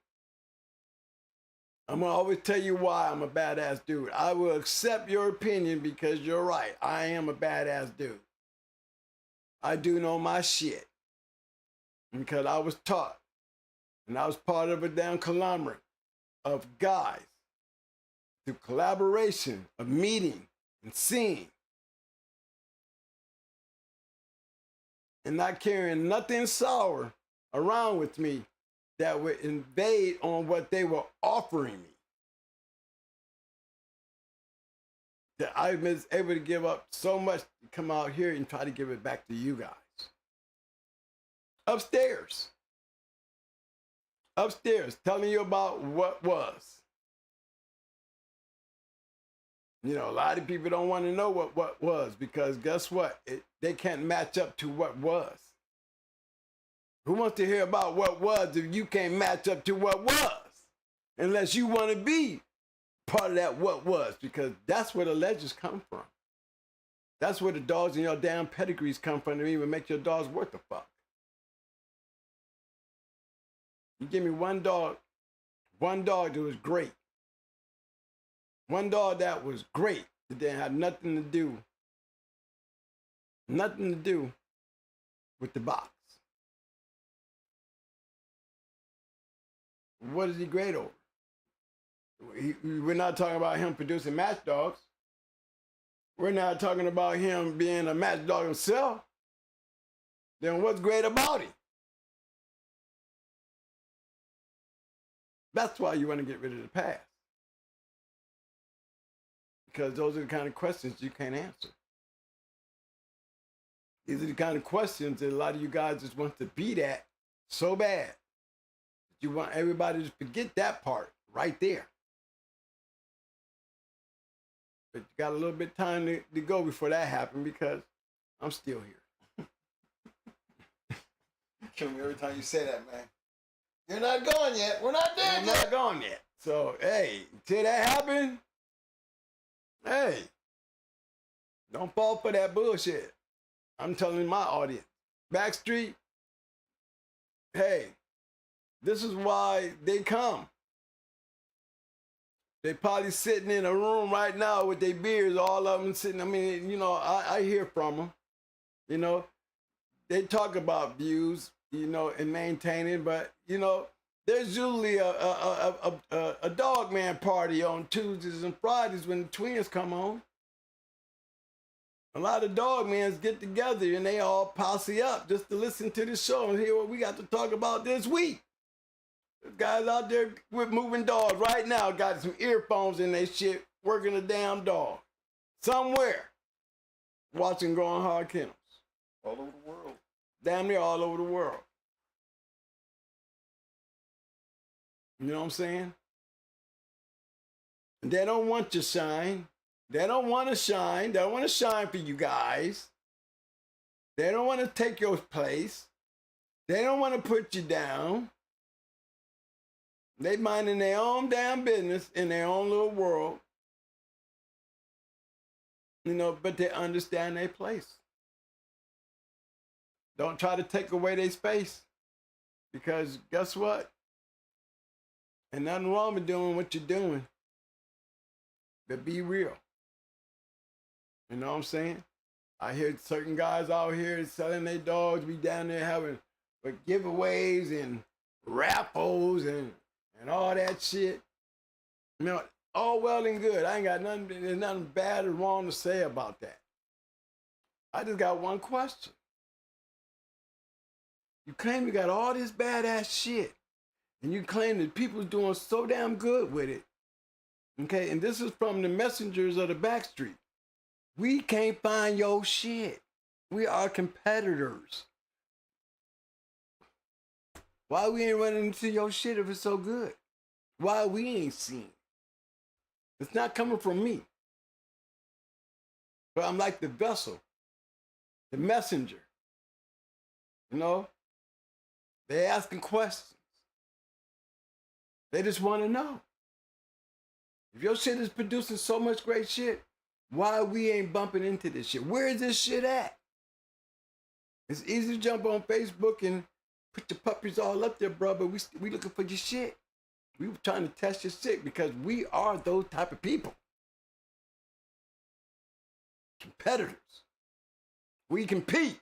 I'm gonna always tell you why I'm a badass dude. I will accept your opinion because you're right. I am a badass dude. I do know my shit. Because I was taught, and I was part of a damn conglomerate of guys through collaboration, of meeting and seeing, and not carrying nothing sour around with me that would invade on what they were offering me. That I was able to give up so much to come out here and try to give it back to you guys. Upstairs, telling you about what was. You know, a lot of people don't want to know what was, because guess what? They can't match up to what was. Who wants to hear about what was if you can't match up to what was? Unless you want to be part of that what was, because that's where the legends come from. That's where the dogs in your damn pedigrees come from to even make your dogs worth a fuck. You give me one dog that was great. One dog that was great, that didn't have nothing to do with the box. What is he great over? We're not talking about him producing matchdogs. We're not talking about him being a matchdog himself. Then what's great about him? That's why you want to get rid of the past. Because those are the kind of questions you can't answer. These are the kind of questions that a lot of you guys just want to beat at so bad. You want everybody to forget that part right there. But you got a little bit of time to go before that happens because I'm still here. Kill me every time you say that, man. You're not going yet. We're not there yet. I'm not going yet. So, hey, till that happens, hey, don't fall for that bullshit. I'm telling my audience. Backstreet, hey, this is why they come. They probably sitting in a room right now with their beards, all of them sitting. I mean, you know, I hear from them. You know, they talk about views, you know, and maintaining, but, you know, there's usually a dogman party on Tuesdays and Fridays when the twins come on. A lot of dogmans get together and they all posse up just to listen to the show and hear what we got to talk about this week. There's guys out there with moving dogs right now got some earphones in their shit working a damn dog. Somewhere watching Growing Hard Kennels. All over the world. Damn near all over the world. You know what I'm saying? They don't want to shine. They don't want to shine. They don't want to shine for you guys. They don't want to take your place. They don't want to put you down. They minding their own damn business in their own little world. You know, but they understand their place. Don't try to take away their space. Because guess what? Ain't nothing wrong with doing what you're doing. But be real. You know what I'm saying? I hear certain guys out here selling their dogs, be down there having giveaways and raffles and all that shit. You know, all well and good. I ain't got nothing, there's nothing bad or wrong to say about that. I just got one question. You claim you got all this badass shit, and you claim that people's doing so damn good with it. Okay, and this is from the messengers of the backstreet. We can't find your shit. We are competitors. Why we ain't running into your shit if it's so good? Why we ain't seen? It's not coming from me. But I'm like the vessel, the messenger. You know? They asking questions. They just want to know. If your shit is producing so much great shit, why we ain't bumping into this shit? Where is this shit at? It's easy to jump on Facebook and put your puppies all up there, bro, but we looking for your shit. We were trying to test your shit because we are those type of people. Competitors. We compete.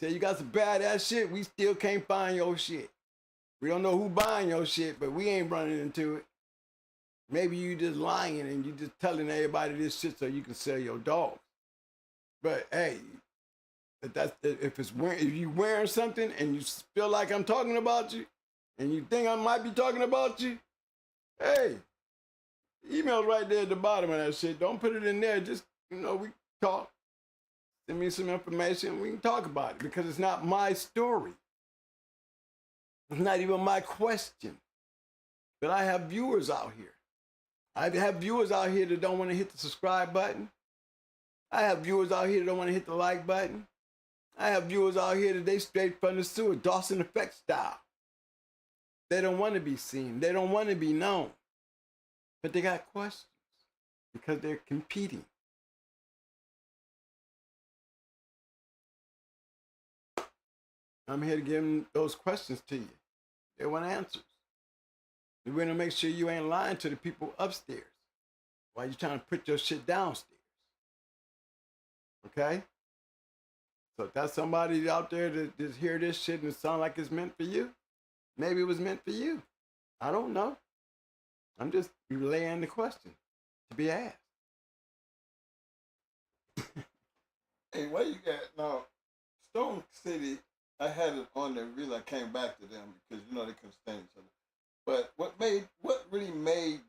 Say you got some badass shit, we still can't find your shit. We don't know who buying your shit, but we ain't running into it. Maybe you just lying and you just telling everybody this shit so you can sell your dog. But hey, if you wearing something and you feel like I'm talking about you, and you think I might be talking about you, hey, email's right there at the bottom of that shit. Don't put it in there. Just, you know, we talk. Send me some information. We can talk about it because it's not my story. It's not even my question. But I have viewers out here. I have viewers out here that don't want to hit the subscribe button. I have viewers out here that don't want to hit the like button. I have viewers out here that they straight from the sewer, Dawson Effect style. They don't want to be seen. They don't want to be known. But they got questions because they're competing. I'm here to give them those questions to you. They want answers. We're going to make sure you ain't lying to the people upstairs while you're trying to put your shit downstairs. Okay? So if that's somebody out there that just hear this shit and it sound like it's meant for you, maybe it was meant for you. I don't know. I'm just relaying the question to be asked. Hey, why you got now? Stone City, I had it on there. Really, I came back to them because you know they couldn't stand each other. But what really made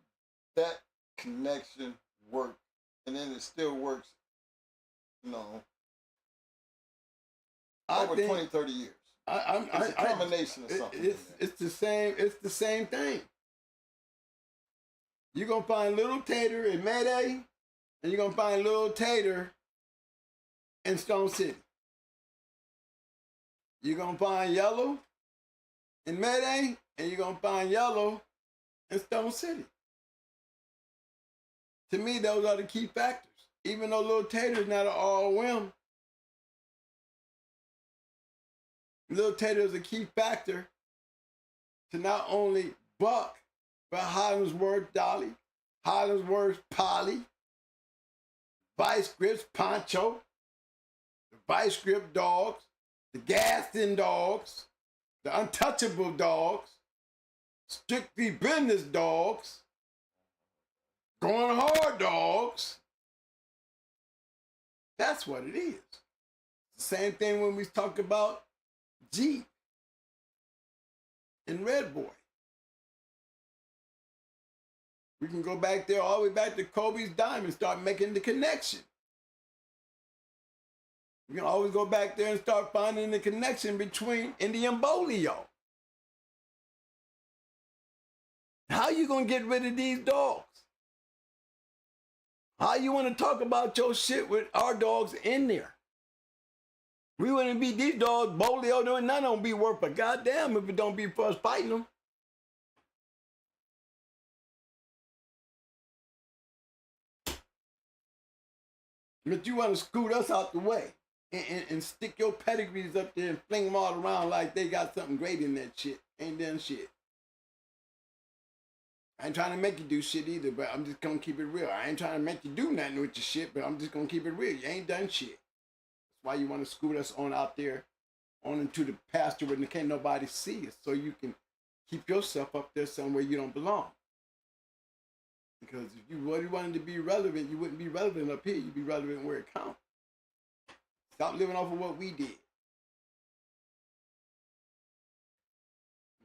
that connection work, and then it still works, you know, over 20, 30 years. It's a combination of something. It's the same. It's the same thing. You're gonna find Little Tater in Mayday, and you're gonna find Little Tater in Stone City. You're gonna find Yellow in Mayday, and you're gonna find Yellow in Stone City. To me, those are the key factors. Even though Little Tater is not an all whim, Little Tater is a key factor to not only Buck, but Hollingsworth Dolly, Hollingsworth Polly, Vice Grips Poncho, the Vice Grip dogs, the Gaston dogs, the Untouchable dogs, Strictly Business dogs, Going Hard dogs. That's what it is. Same thing when we talk about Jeep and Red Boy. We can go back there all the way back to Kobe's Diamond, start making the connection. We can always go back there and start finding the connection between Indian Bolio. How you gonna get rid of these dogs? How you wanna talk about your shit with our dogs in there? We wouldn't be these dogs, Bolio, none of them be worth a goddamn if it don't be for us fighting them. But you want to scoot us out the way and stick your pedigrees up there and fling them all around like they got something great in that shit. Ain't done shit. I ain't trying to make you do shit either, but I'm just going to keep it real. I ain't trying to make you do nothing with your shit, but I'm just going to keep it real. You ain't done shit. That's why you want to scoot us on out there, on into the pasture where can't nobody see us, so you can keep yourself up there somewhere you don't belong. Because if you really wanted to be relevant, you wouldn't be relevant up here. You'd be relevant where it counts. Stop living off of what we did.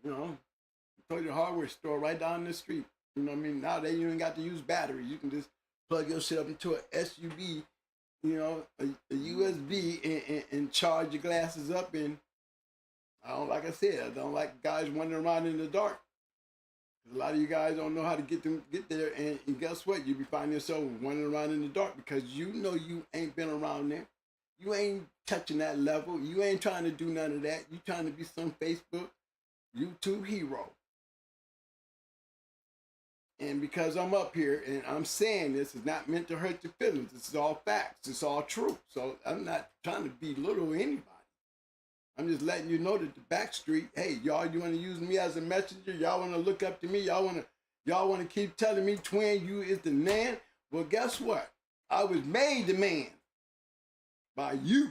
You know, I told you the hardware store right down the street. You know what I mean? Nowadays, you ain't got to use batteries. You can just plug your shit up into a SUV, you know, a USB, and charge your glasses up. And like I said, I don't like guys wandering around in the dark. A lot of you guys don't know how to get there, and guess what? You be finding yourself wandering around in the dark because you know you ain't been around there. You ain't touching that level. You ain't trying to do none of that. You trying to be some Facebook, YouTube hero. And because I'm up here and I'm saying this, it's not meant to hurt your feelings. This is all facts. It's all true. So I'm not trying to belittle anybody. I'm just letting you know that the back street, hey, y'all, you want to use me as a messenger? Y'all want to look up to me? Y'all want to keep telling me, Twin, you is the man? Well, guess what? I was made the man by you.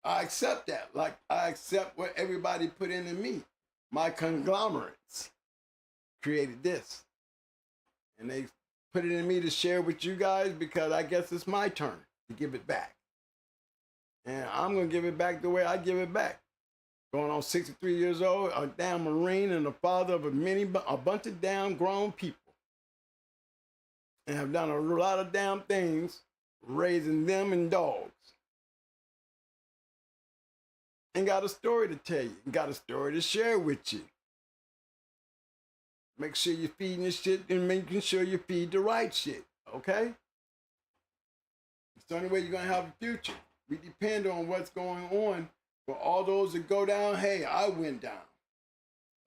I accept that. Like I accept what everybody put into me. My conglomerates created this. And they put it in me to share with you guys because I guess it's my turn to give it back. And I'm going to give it back the way I give it back. Going on 63 years old, a damn Marine and the father of a bunch of damn grown people. And have done a lot of damn things raising them and dogs. And got a story to tell you. Got a story to share with you. Make sure you're feeding your shit and making sure you feed the right shit. Okay? It's the only way you're going to have a future. We depend on what's going on. For all those that go down, hey, I went down.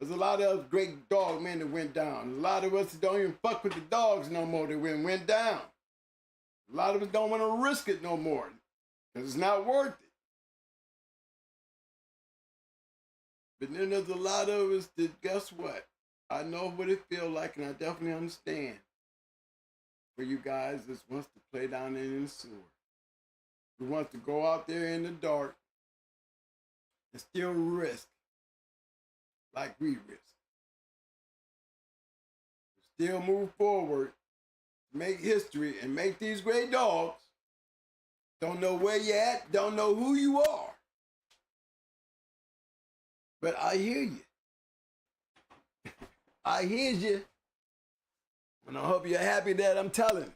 There's a lot of us great dog men that went down. A lot of us that don't even fuck with the dogs no more that went down. A lot of us don't want to risk it no more because it's not worth it. But then there's a lot of us that, guess what? I know what it feels like, and I definitely understand. For you guys that wants to play down there in the sewer. Who wants to go out there in the dark and still risk like we risk. Still move forward, make history, and make these great dogs. Don't know where you're at, don't know who you are. But I hear you. I hear you. And I hope you're happy that I'm telling.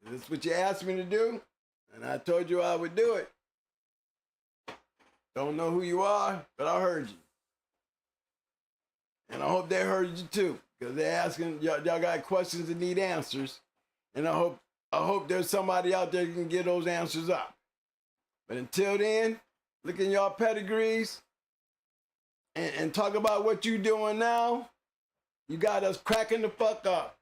This is what you asked me to do, and I told you I would do it. Don't know who you are, but I heard you. And I hope they heard you too, because they're asking, y'all got questions that need answers. And I hope there's somebody out there who can get those answers up. But until then, look in y'all pedigrees and talk about what you doing now. You got us cracking the fuck up.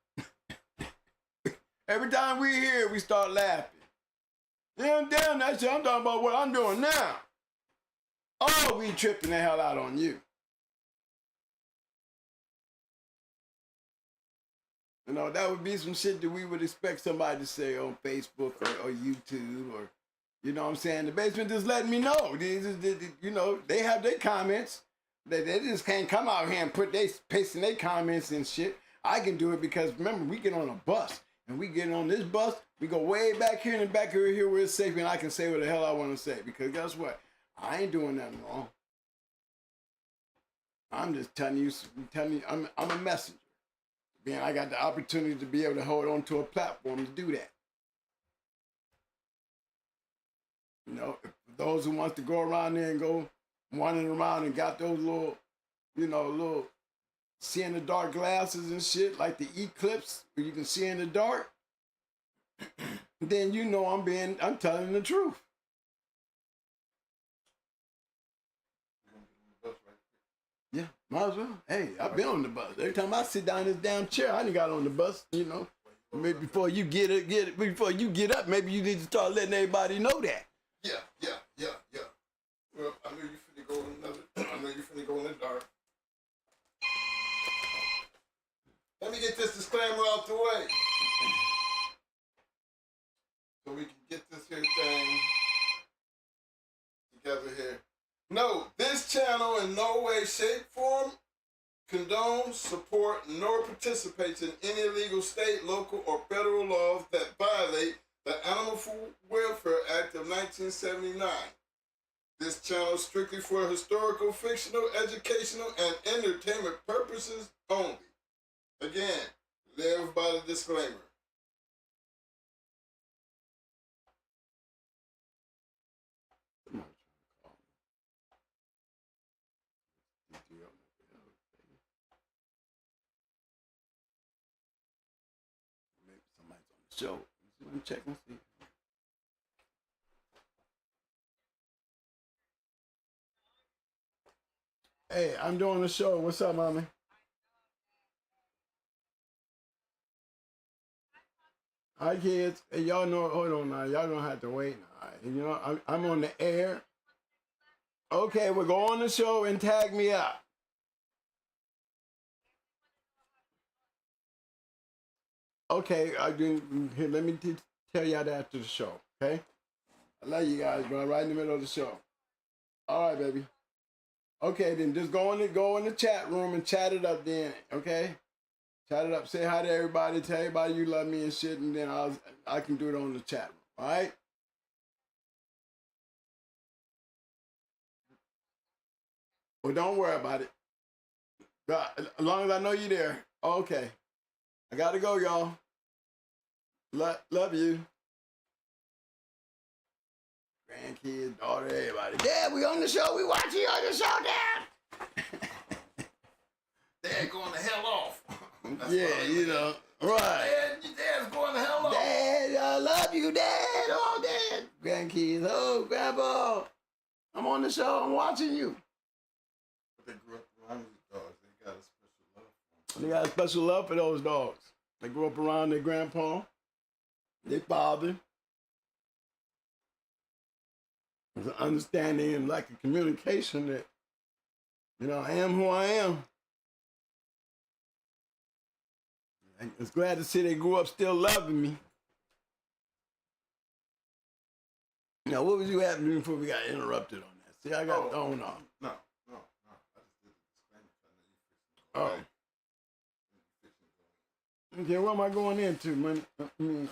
Every time we hear, we start laughing. Damn, that shit, I'm talking about what I'm doing now. Oh, we tripping the hell out on you. You know, that would be some shit that we would expect somebody to say on Facebook or YouTube or, you know what I'm saying? The basement just letting me know. You know, they have their comments. They just can't come out here and pasting their comments and shit. I can do it because, remember, we get on a bus. And we get on this bus, we go way back here in the back here where it's safe, and I can say what the hell I want to say. Because guess what? I ain't doing nothing wrong. I'm just telling you, I'm a messenger. Man, I got the opportunity to be able to hold on to a platform to do that. You know, if those who wants to go around there and go wandering around and got those little, you know, little see in the dark glasses and shit, like the Eclipse, where you can see in the dark, then you know I'm telling the truth. Yeah, might as well. Hey, I've been on the bus. Every time I sit down in this damn chair, I done got on the bus, you know. Maybe before you get up, maybe you need to start letting everybody know that. Yeah. Well, I know you finna go in the dark. Let me get this disclaimer out the way. So we can get this here thing together here. No, this channel in no way, shape, form condones, support, nor participates in any illegal state, local, or federal laws that violate the Animal Welfare Act of 1979. This channel is strictly for historical, fictional, educational, and entertainment purposes only. Again, live by the disclaimer. Maybe somebody's on the show. Let me check and see. Hey, I'm doing the show. What's up, mommy? Hi, kids. Hey, y'all know, hold on now. Y'all don't have to wait now. You know, I'm on the air. Okay, we'll go on the show and tag me up. Okay, here, let me tell y'all that after the show, okay? I love you guys, bro. Right in the middle of the show. All right, baby. Okay, then just go in the chat room and chat it up then, okay? Chat it up. Say hi to everybody. Tell everybody you love me and shit, and then I can do it on the chat room, all right? Well, don't worry about it. As long as I know you're there. Okay. I gotta go, y'all. Love you. Grandkids, daughter, everybody. Dad, we on the show. We watching you on the show, Dad. Dad going the hell off. Yeah, you know. Right. Dad's going the hell off. Dad, I love you, Dad. Oh, Dad. Grandkids, oh, Grandpa. I'm on the show. I'm watching you. But they grew up around these dogs. They got a special love for them. They got a special love for those dogs. They grew up around their grandpa, their father. There's an understanding and lack of communication that, you know, I am who I am. I'm just glad to see they grew up still loving me. Now, what was you asking before we got interrupted on that? See, I got thrown off. No. I just did the disclaimer. Oh. Okay, what am I going into, man? You already been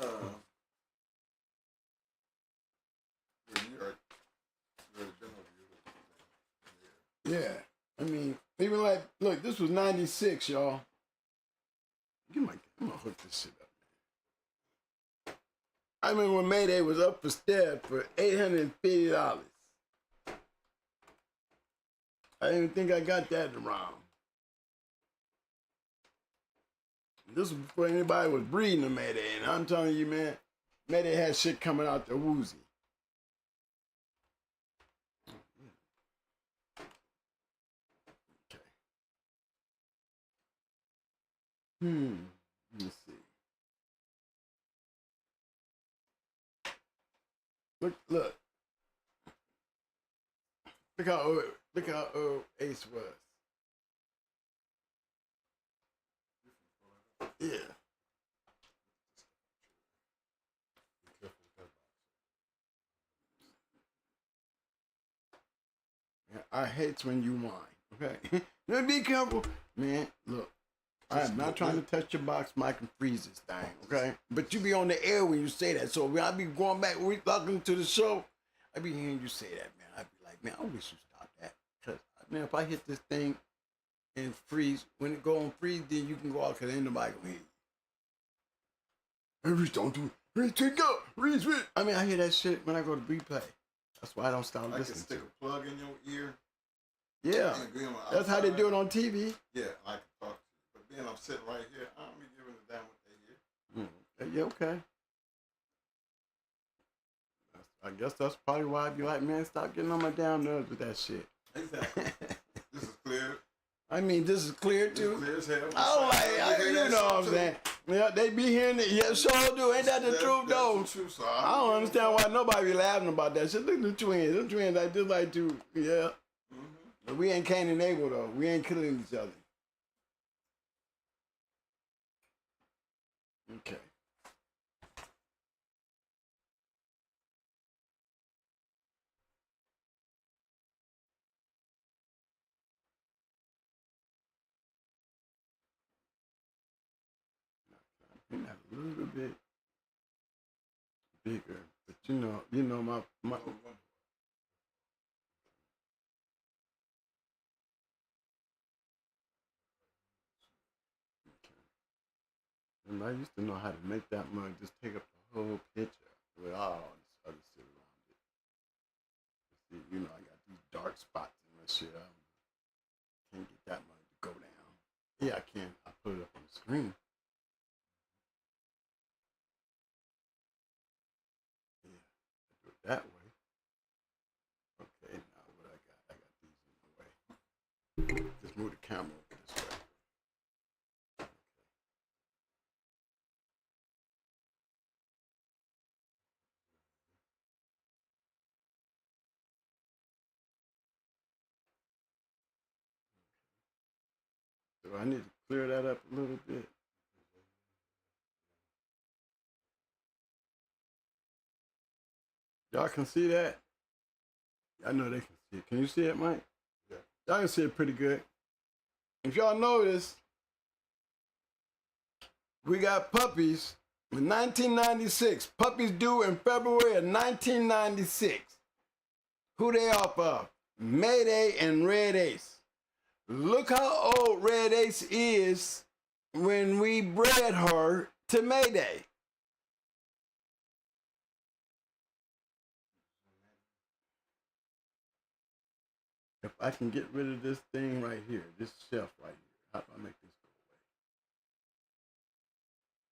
over here. Yeah. I mean, even like, look, this was 96, y'all. I'm gonna hook this shit up, man. I remember when Mayday was up for stab for $850. I didn't even think I got that around. This was before anybody was breeding a Mayday, and I'm telling you, man, Mayday had shit coming out the woozy. Okay. Let me see. Look. Look how old Ace was. Yeah. I hate when you whine, okay? Now be careful. Man, look, I'm not trying to touch your box, Mike, and freeze this thing, okay? But you be on the air when you say that. So when I be going back, looking to the show, I be hearing you say that, man. I be like, man, I wish you stopped that. Because, man, if I hit this thing and freeze, when it go on freeze, then you can go out because ain't nobody going to hear you. Reese, don't do it. Reese, take up. Reese. I mean, I hear that shit when I go to replay. That's why I don't stop listening. I can stick a plug in your ear. Yeah. That's how they do it on TV. Yeah, I can talk to you. But then I'm sitting right here. I don't be giving a damn what they hear. Yeah, okay. I guess that's probably why I be like, man, stop getting on my damn nerves with that shit. Exactly. This is clear. I mean, this is clear too. Clear as hell. Oh, like, you know what I'm saying? Yeah, they be hearing it. Yeah, sure do. Ain't that the truth, though? That's the truth, so I don't understand why nobody be laughing about that shit. Look at the twins. Them twins, I just like to, yeah. But we ain't Cain and Abel, though. We ain't killing each other. Okay. Not a little bit bigger, but you know my okay. And I used to know how to make that mug just take up the whole picture with all this other shit around it. See, you know, I got these dark spots in my shit. I can't get that mug to go down. Yeah, I can. I put it up on the screen. That way. Okay, now what I got these in the way. Just move the camera over this way. Okay. So I need to clear that up a little bit. Y'all can see that? I know they can see it. Can you see it, Mike? Yeah. Y'all can see it pretty good. If y'all notice, we got puppies in 1996. Puppies due in February of 1996. Who they off of? Mayday and Red Ace. Look how old Red Ace is when we bred her to Mayday. If I can get rid of this thing right here, this shelf right here, how do I make this go away?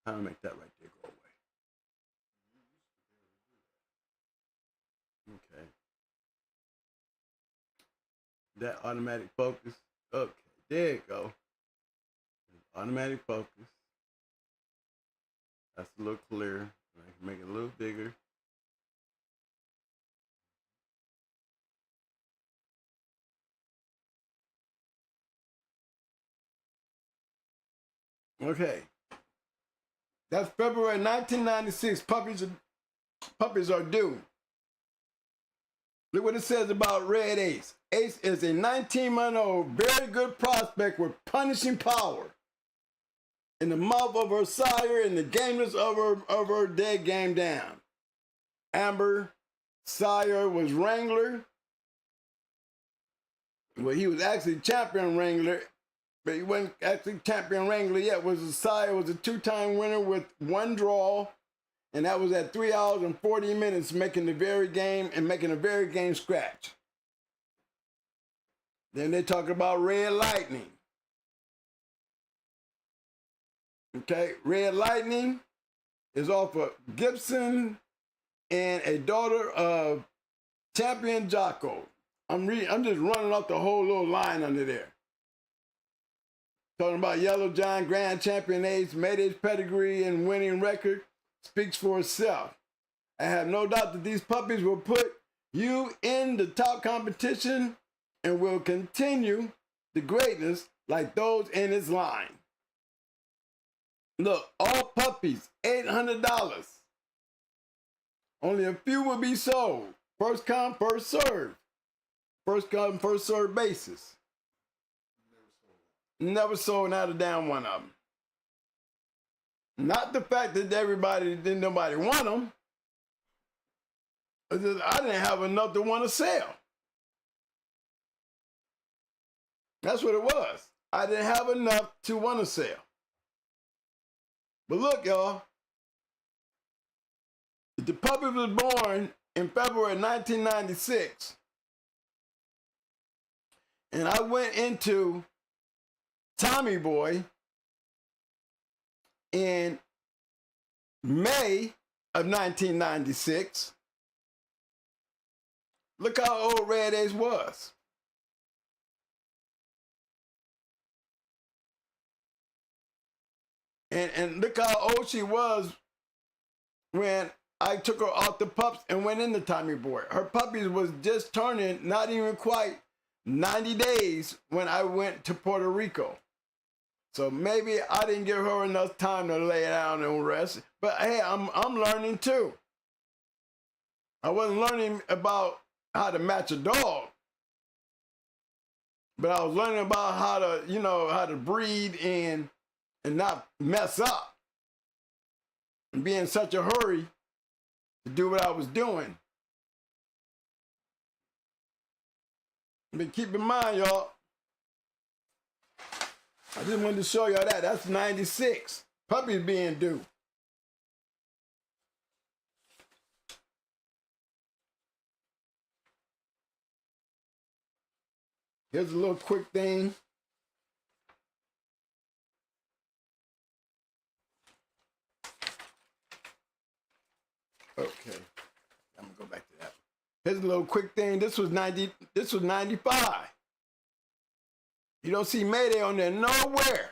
How do I make that right there go away? Okay. That automatic focus. Okay, there you go. Automatic focus. That's a little clearer. I can make it a little bigger. Okay. That's February 1996. Puppies are due. Look what it says about Red Ace. Ace is a 19-month-old, very good prospect with punishing power. In the mouth of her sire and the gameness of her dead game down. Amber, sire was Wrangler. Well, he was actually champion Wrangler, but he wasn't actually champion Wrangler yet. Was a sire, was a two-time winner with one draw And that was at 3 hours and 40 minutes making the very game and making the very game scratch. Then they talk about red lightning. Okay, red lightning is off of Gibson and a daughter of Champion Jocko. I'm just running off the whole little line under there. Talking about Yellow John, Grand Champion Ace, Mayday's pedigree and winning record speaks for itself. I have no doubt that these puppies will put you in the top competition and will continue the greatness like those in its line. Look, all puppies, $800. Only a few will be sold. First come, first serve. First come, first serve basis. Never sold out of down one of them. Not the fact that nobody want them. It's just I didn't have enough to want to sell. That's what it was. I didn't have enough to want to sell. But look, y'all. The puppy was born in February 1996. And I went into Tommy Boy in May of 1996. Look how old Red Ace was. And look how old she was when I took her off the pups and went into Tommy Boy. Her puppies was just turning not even quite 90 days when I went to Puerto Rico. So maybe I didn't give her enough time to lay down and rest. But hey, I'm learning too. I wasn't learning about how to match a dog, but I was learning about how to breed and not mess up and be in such a hurry to do what I was doing. But keep in mind, y'all, I just wanted to show y'all that. That's 96. Puppies being due. Here's a little quick thing. Okay, I'm gonna go back to that. Here's a little quick thing. This was 95. You don't see Mayday on there nowhere.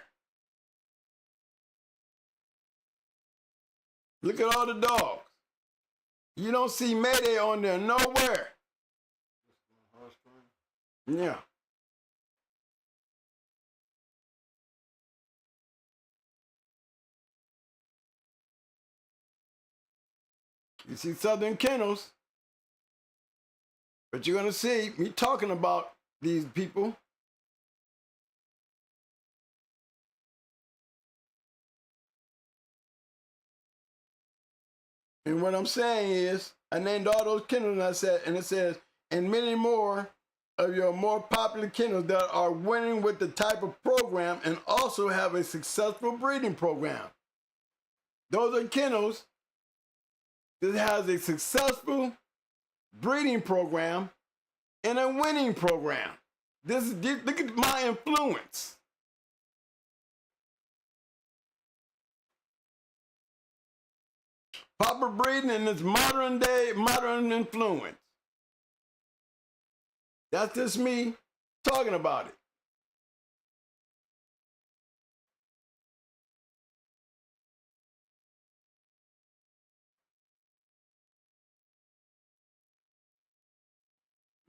Look at all the dogs. You don't see Mayday on there nowhere. Yeah. You see Southern Kennels, but you're going to see me talking about these people. And what I'm saying is, I named all those kennels and it says, and many more of your more popular kennels that are winning with the type of program and also have a successful breeding program. Those are kennels that has a successful breeding program and a winning program. Look at my influence. Proper breeding and its modern influence. That's just me talking about it.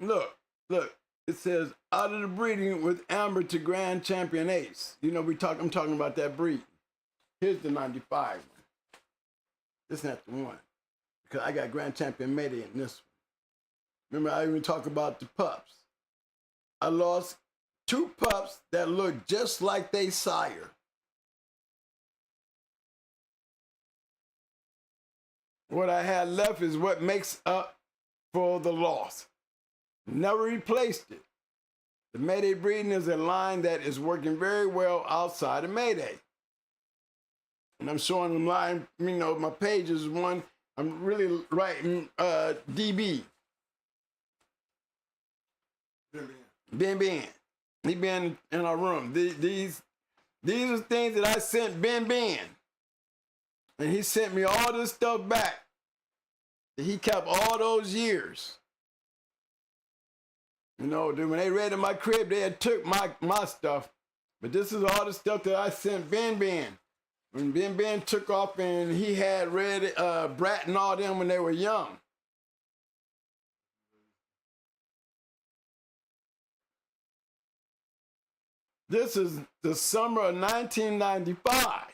Look, it says out of the breeding with Amber to Grand Champion Ace. You know, I'm talking about that breed. Here's the 95 one. This is not the one, because I got Grand Champion Mayday in this one. Remember, I even talk about the pups. I lost 2 pups that look just like they sire. What I had left is what makes up for the loss. Never replaced it. The Mayday breeding is a line that is working very well outside of Mayday. And I'm showing them line, you know, my page is one. I'm really writing DB. Ben Ben. He been in our room. These are things that I sent Ben Ben. And he sent me all this stuff back that he kept all those years. You know, when they read in my crib, they had took my stuff. But this is all the stuff that I sent Ben Ben. When Ben Ben took off and he had read Brat and all them when they were young. This is the summer of 1995.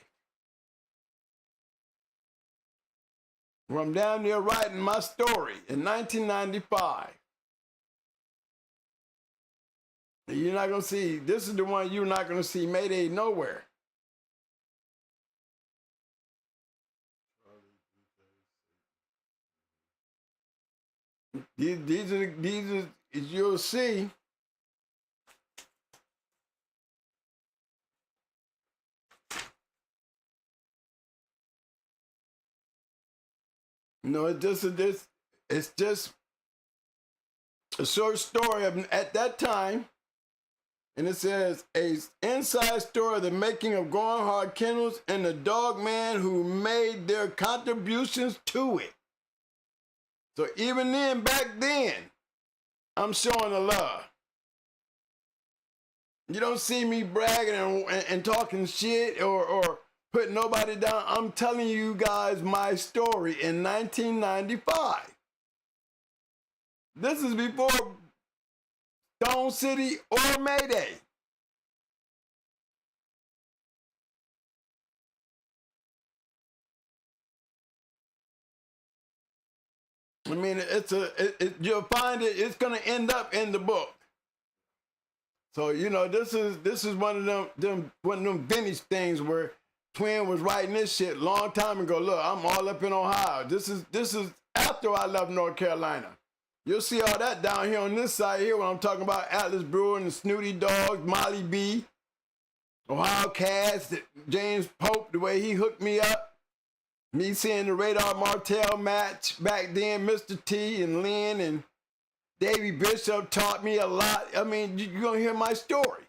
Where I'm down there writing my story in 1995. You're not going to see, this is the one you're not going to see Mayday nowhere. These are, as you'll see, no, it's just a short story of at that time, and it says a inside story of the making of Going Hard Kennels and the Dogmen who made their contributions to it. So even then, back then, I'm showing the love. You don't see me bragging and talking shit or putting nobody down. I'm telling you guys my story in 1995. This is before Stone City or Mayday. I mean, you'll find it's going to end up in the book. So, you know, this is one of them vintage things where Twin was writing this shit a long time ago. Look, I'm all up in Ohio. This is after I left North Carolina. You'll see all that down here on this side here when I'm talking about Atlas Brewer and the Snooty Dogs, Molly B, Ohio Cats, James Pope, the way he hooked me up. Me seeing the Radar Martell match back then, Mr. T and Lynn and Davey Bishop taught me a lot. I mean, you're going to hear my story.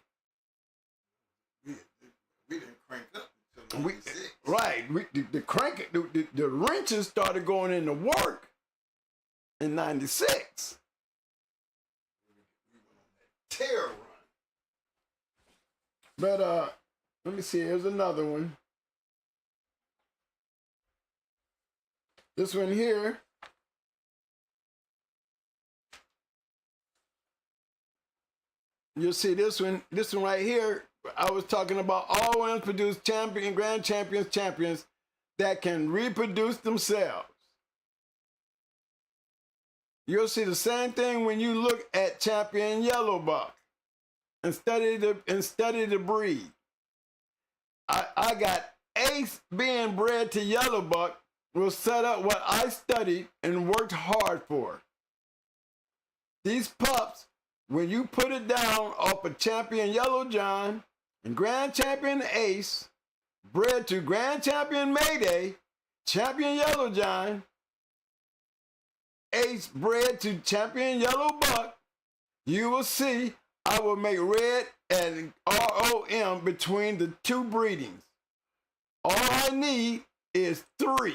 We didn't crank up until 96. Right. The wrenches started going into work in 96. We went on that terror run. But let me see, here's another one. This one here. You'll see this one right here. I was talking about all women produce grand champions that can reproduce themselves. You'll see the same thing when you look at champion yellow buck and study the breed. I got Ace being bred to yellow buck will set up what I studied and worked hard for. These pups, when you put it down off a champion Yellow John and Grand Champion Ace, bred to Grand Champion Mayday, Champion Yellow John, Ace bred to Champion Yellow Buck, you will see I will make red and ROM between the two breedings. All I need is 3.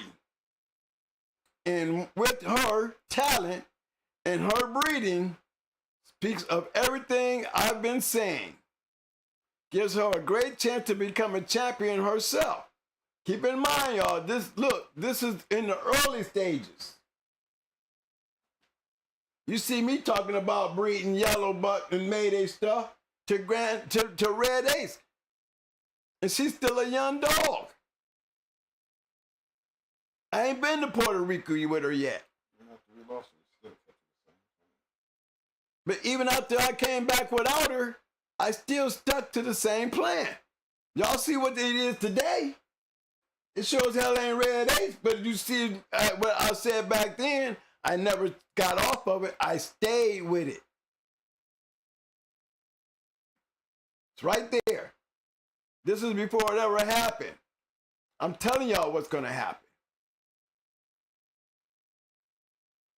And with her talent and her breeding, speaks of everything I've been saying. Gives her a great chance to become a champion herself. Keep in mind, y'all, this is in the early stages. You see me talking about breeding yellow buck and Mayday stuff to Red Ace. And she's still a young dog. I ain't been to Puerto Rico with her yet. But even after I came back without her, I still stuck to the same plan. Y'all see what it is today? It shows hell ain't Red Ace, but you see what I said back then, I never got off of it. I stayed with it. It's right there. This is before it ever happened. I'm telling y'all what's going to happen.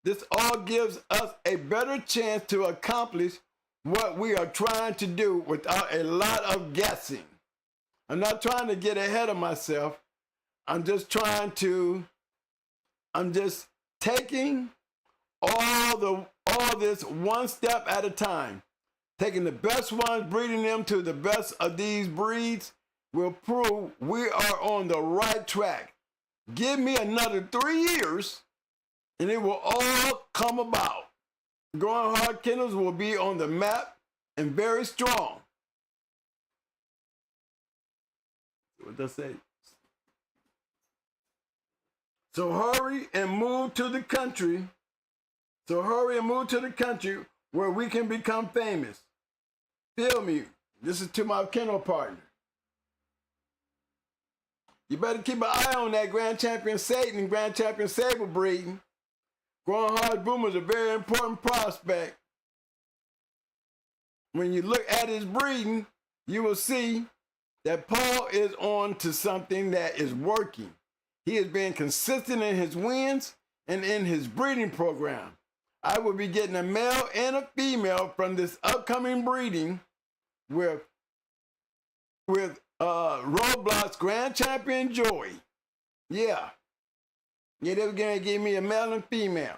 This all gives us a better chance to accomplish what we are trying to do without a lot of guessing. I'm not trying to get ahead of myself. I'm just taking all this one step at a time. Taking the best ones, breeding them to the best of these breeds will prove we are on the right track. Give me another 3 years and it will all come about. Growing hard kennels will be on the map and very strong. What does that say? So hurry and move to the country. So hurry and move to the country where we can become famous. Feel me? This is to my kennel partner. You better keep an eye on that Grand Champion Satan and Grand Champion Sable breeding. Growing hard Boomer is a very important prospect. When you look at his breeding, you will see that Paul is on to something that is working. He is being consistent in his wins and in his breeding program. I will be getting a male and a female from this upcoming breeding with Roblox Grand Champion Joey. Yeah, they were going to give me a male and female.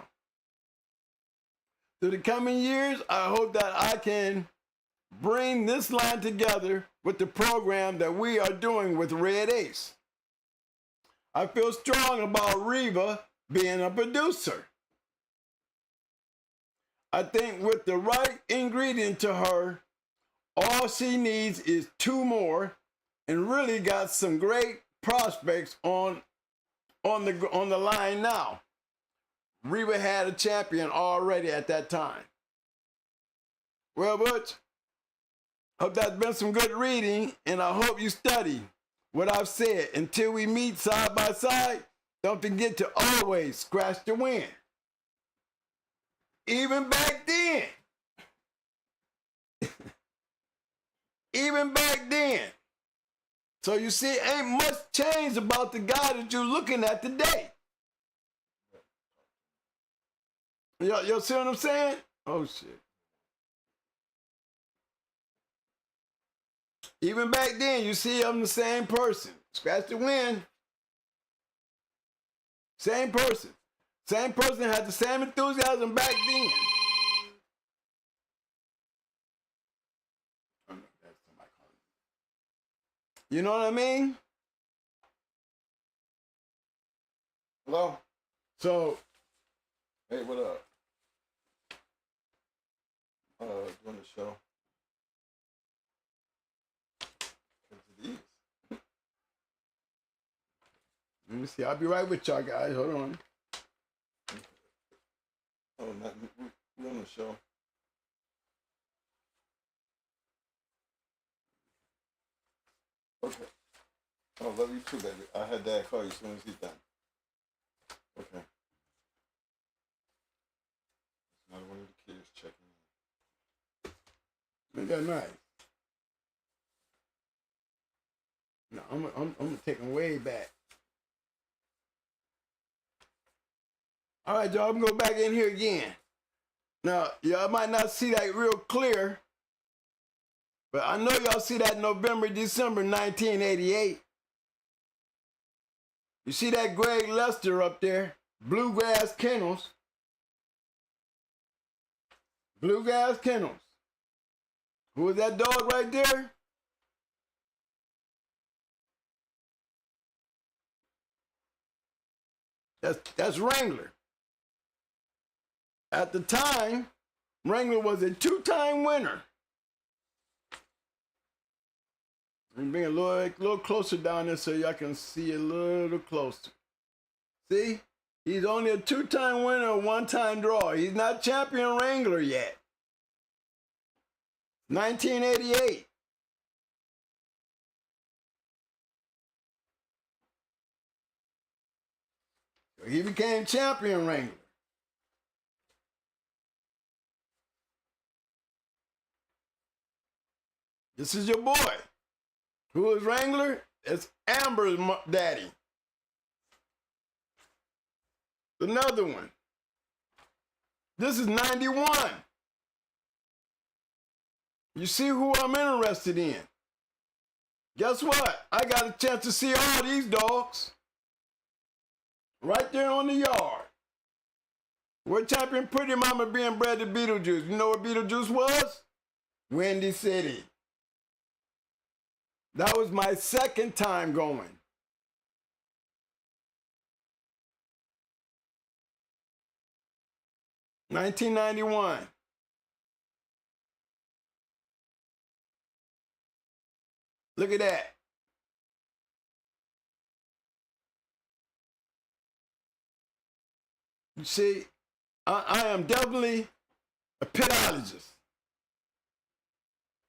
Through the coming years, I hope that I can bring this line together with the program that we are doing with Red Ace. I feel strong about Reva being a producer. I think with the right ingredient to her, all she needs is 2 more and really got some great prospects on the line now. Reva had a champion already at that time. Well, Butch, hope that's been some good reading, and I hope you study what I've said. Until we meet side by side, don't forget to always scratch the win. Even back then. Even back then. So you see, ain't much changed about the guy that you're looking at today. Y'all see what I'm saying? Oh, shit. Even back then, you see I'm the same person. Scratch the win. Same person. Same person had the same enthusiasm back then. You know what I mean? Hello? So, Hey, what up? Doing the show. let me see. I'll be right with y'all guys. Hold on. Oh, we're on the show. Okay. Oh, love you too, baby. I had Dad call you as soon as he's done. Okay. Another one of the kids checking in. Ain't that nice? No, I'm gonna take them way back. All right, y'all, I'm gonna go back in here again. Now, y'all might not see that real clear, but I know y'all see that November, December 1988. You see that Greg Lester up there, Bluegrass Kennels. Bluegrass Kennels. Who is that dog right there? That's Wrangler. At the time, Wrangler was a 2-time winner. Let me bring a little closer down there so y'all can see a little closer. See? He's only a 2-time winner, a 1-time draw. He's not champion Wrangler yet. 1988. So he became champion Wrangler. This is your boy. Who is Wrangler? It's Amber's daddy. Another one. This is 91. You see who I'm interested in. Guess what? I got a chance to see all these dogs right there on the yard. World champion Pretty Mama being bred to Beetlejuice. You know what Beetlejuice was? Windy City. That was my second time going. $1991. Look at that. You see, I am definitely a pedologist.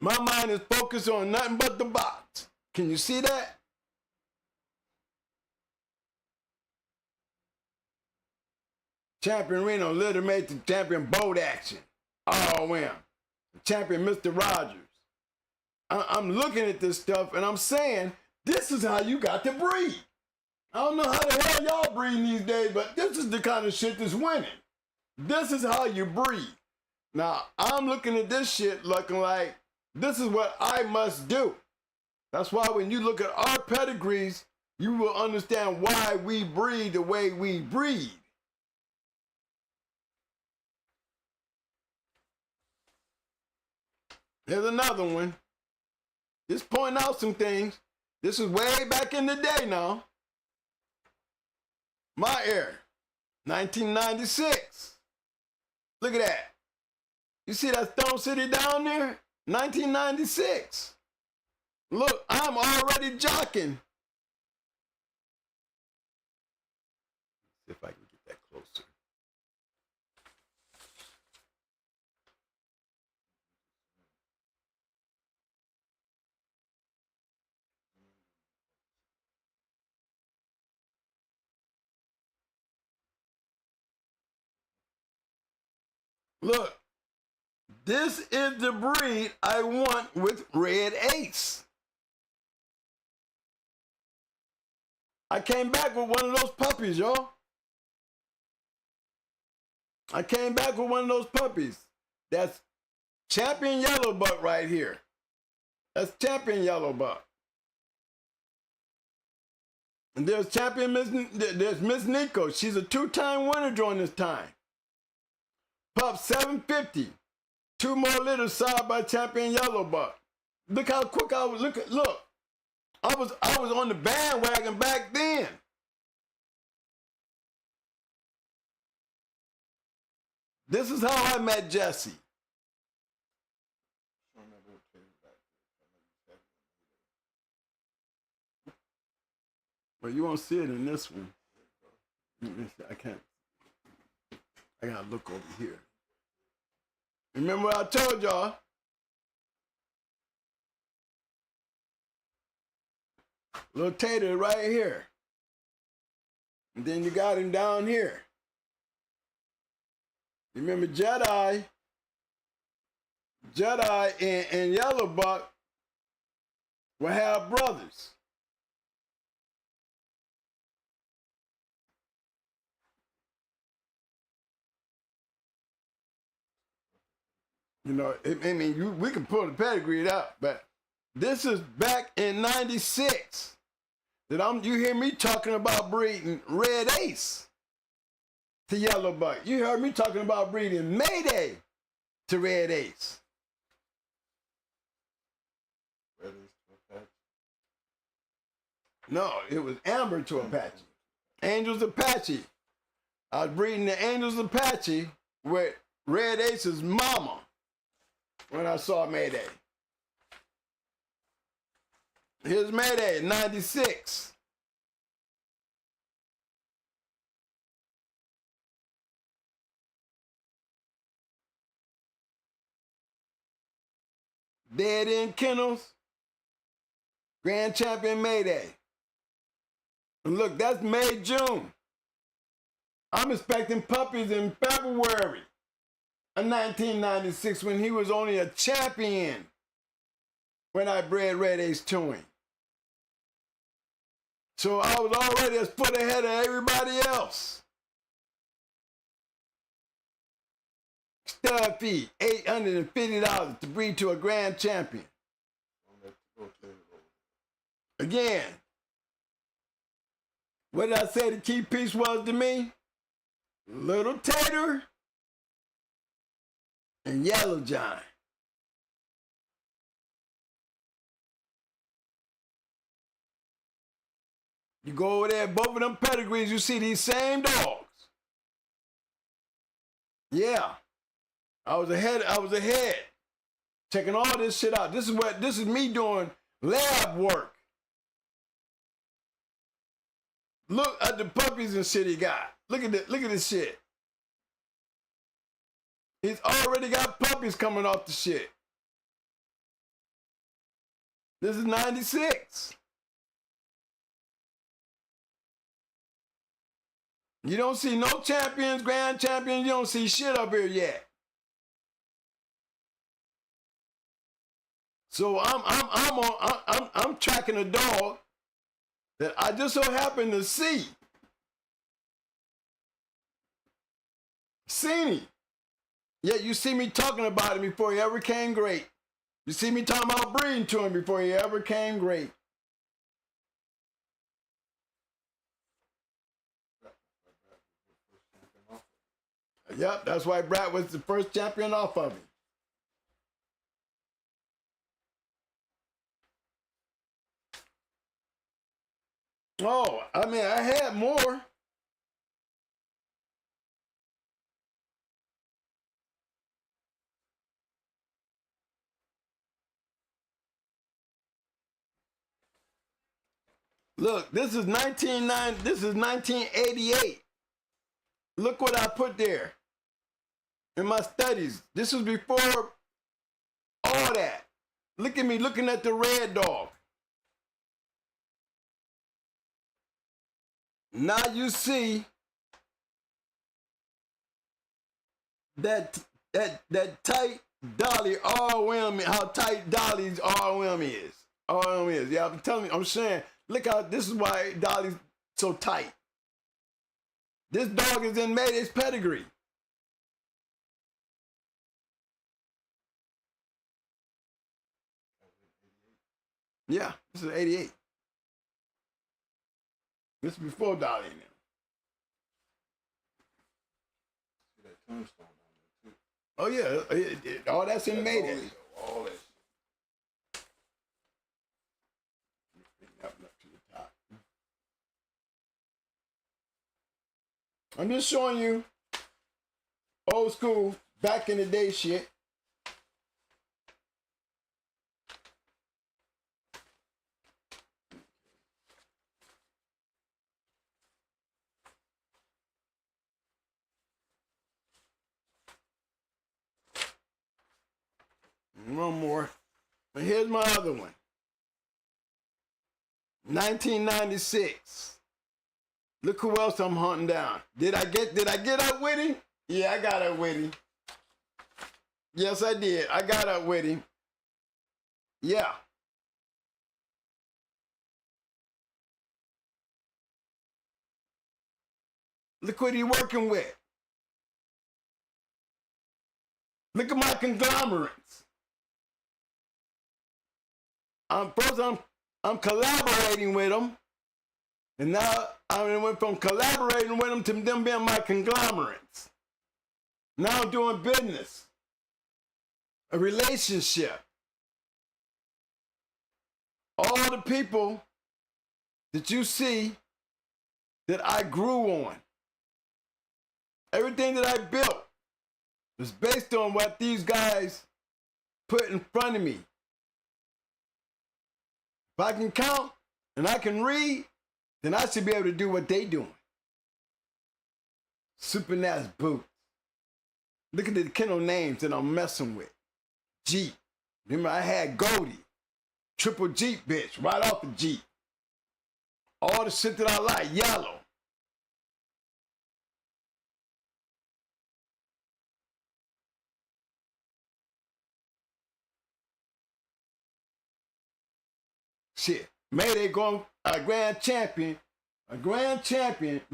My mind is focused on nothing but the box. Can you see that? Champion Reno literally made the champion boat action. ROM. Champion Mr. Rogers. I'm looking at this stuff and I'm saying, this is how you got to breed. I don't know how the hell y'all breed these days, but this is the kind of shit that's winning. This is how you breed. Now, I'm looking at this shit looking like, this is what I must do. That's why when you look at our pedigrees, you will understand why we breed the way we breed. Here's another one. Just pointing out some things. This is way back in the day now. My era, 1996. Look at that. You see that Stone City down there? 1996. Look, I'm already jocking. See if I can get that closer. Look, this is the breed I want with Red Ace. I came back with one of those puppies, y'all. I came back with one of those puppies. That's Champion Yellow Buck right here. That's Champion Yellow Buck. And there's there's Miss Nico. She's a two-time winner during this time. Pup 750. 2 more litters side by Champion Yellow Buck. Look how quick I was. Look. I was on the bandwagon back then. This is how I met Jesse. Well, you won't see it in this one. I can't. I gotta look over here. Remember what I told y'all? Little Tater right here. And then you got him down here. Remember Jedi and Yellow Buck were half brothers. You know, we can pull the pedigree up, but this is back in '96 that you hear me talking about breeding Red Ace to Yellow Buck. You heard me talking about breeding Mayday to Red Ace. Red Ace to Apache? No, it was Amber to Apache. Angels Apache. I was breeding the Angels Apache with Red Ace's mama when I saw Mayday. Here's Mayday, 96. Dead End Kennels, Grand Champion Mayday. And look, that's May, June. I'm expecting puppies in February of 1996 when he was only a champion when I bred Red Ace to him. So I was already a foot ahead of everybody else. stud fee, $850 to breed to a grand champion. Again, what did I say the key piece was to me? Little Tater and Yellow Giant. You go over there, both of them pedigrees, you see these same dogs. Yeah. I was ahead. Checking all this shit out. This is me doing lab work. Look at the puppies and shit he got. Look at this shit. He's already got puppies coming off the shit. This is 96. You don't see no champions, grand champions. You don't see shit up here yet. So I'm tracking a dog that I just so happen to see. Seen him. Yet you see me talking about him before he ever came great. You see me talking about breeding to him before he ever came great. Yep, that's why Brad was the first champion off of him. Oh, I mean, I had more. Look, this is 1988. Look what I put there in my studies. This was before all that. Look at me looking at the red dog. Now you see that tight dolly ROM, how tight Dolly's ROM is. ROM is. Yeah, I'm telling you, I'm saying, look how this is why Dolly's so tight. This dog is in Mayday's pedigree. Yeah, this is 88. This is before Dolly and them. See that tombstone on there too. Oh yeah, all that's in Mayday. All that. Up to the top. I'm just showing you old school, back in the day shit. One more. But here's my other one. 1996. Look who else I'm hunting down. Did I get up with him? Yeah, I got up with him. Yes, I did. I got up with him. Yeah. Look what he working with. Look at my conglomerates. I'm collaborating with them. And now I went from collaborating with them to them being my conglomerates. Now I'm doing business, a relationship. All the people that you see that I grew on, everything that I built was based on what these guys put in front of me. If I can count and I can read, then I should be able to do what they doing. Super nice boots. Look at the kennel names that I'm messing with. Jeep. Remember I had Goldie. Triple Jeep bitch, right off the Jeep. All the shit that I like, yellow. Shit, Mayday going a grand champion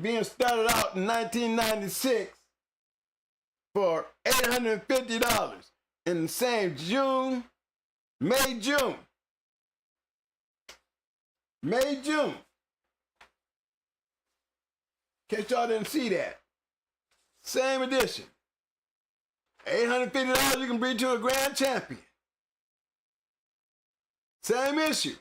being started out in 1996 for $850 in the same June. May, June. In case y'all didn't see that. Same edition. $850 you can breed to a grand champion. Same issue.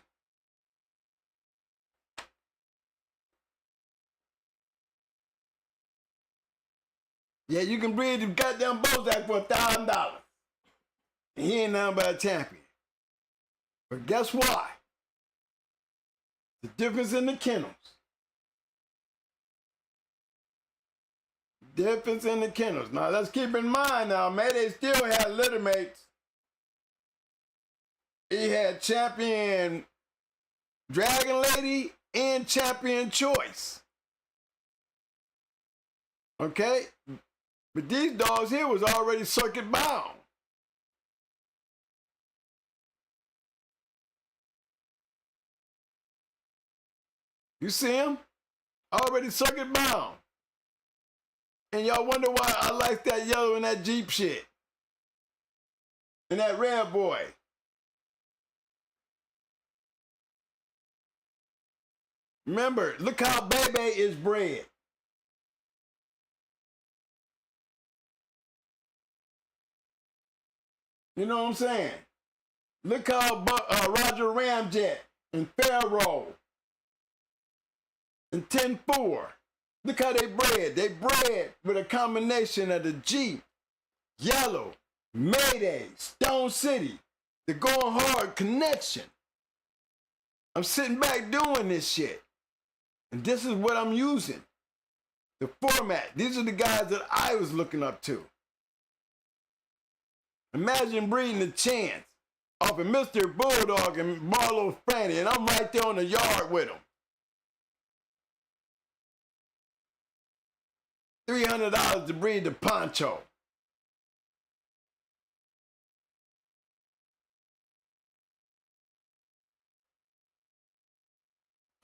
Yeah, you can breed the goddamn Bozak for $1,000. And he ain't nothing but a champion. But guess why? The difference in the kennels. Difference in the kennels. Now let's keep in mind now, Mayday still had litter mates. He had champion Dragon Lady and champion Choice. Okay? But these dogs here was already circuit bound. You see him? Already circuit bound. And y'all wonder why I like that yellow and that Jeep shit. And that red boy. Remember, look how Bebe is bred. You know what I'm saying? Look how Roger Ramjet and Pharaoh and 10-4. Look how they bred. They bred with a combination of the Jeep, Yellow, Mayday, Stone City, the Going Hard Connection. I'm sitting back doing this shit. And this is what I'm using. The format. These are the guys that I was looking up to. Imagine breeding a chance off of Mr. Bulldog and Marlo Franny, and I'm right there on the yard with him. $300 to breed the Poncho.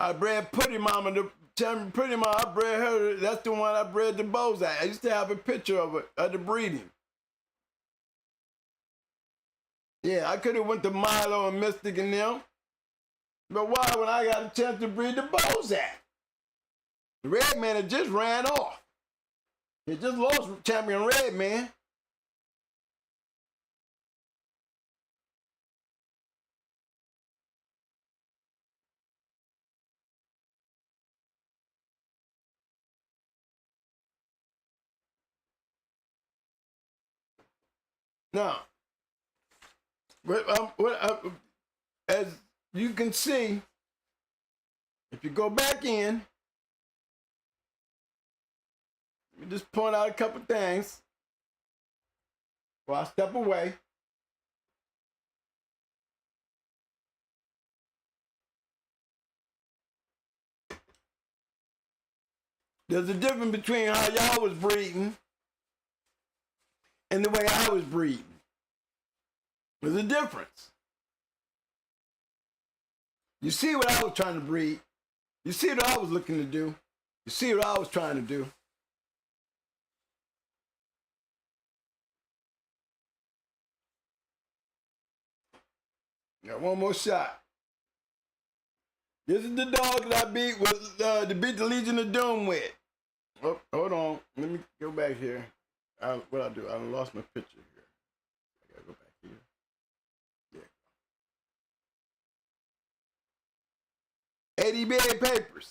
I bred Pretty Mama, Pretty Mama, I bred her, that's the one I bred the Bozak. I used to have a picture of it, of the breeding. Yeah, I could have went to Milo and Mystic and them. But why when I got a chance to breed the Bozak? The Red Man had just ran off. He just lost champion Red Man. Now, as you can see, if you go back in, let me just point out a couple things before I step away. There's a difference between how y'all was breeding and the way I was breeding. There's a difference. You see what I was trying to breed. You see what I was looking to do. You see what I was trying to do. Got one more shot. This is the dog that I beat with to beat the Legion of Doom with. Oh, hold on. Let me go back here. What I do? I lost my picture here. I gotta go back here. Yeah. APBT papers.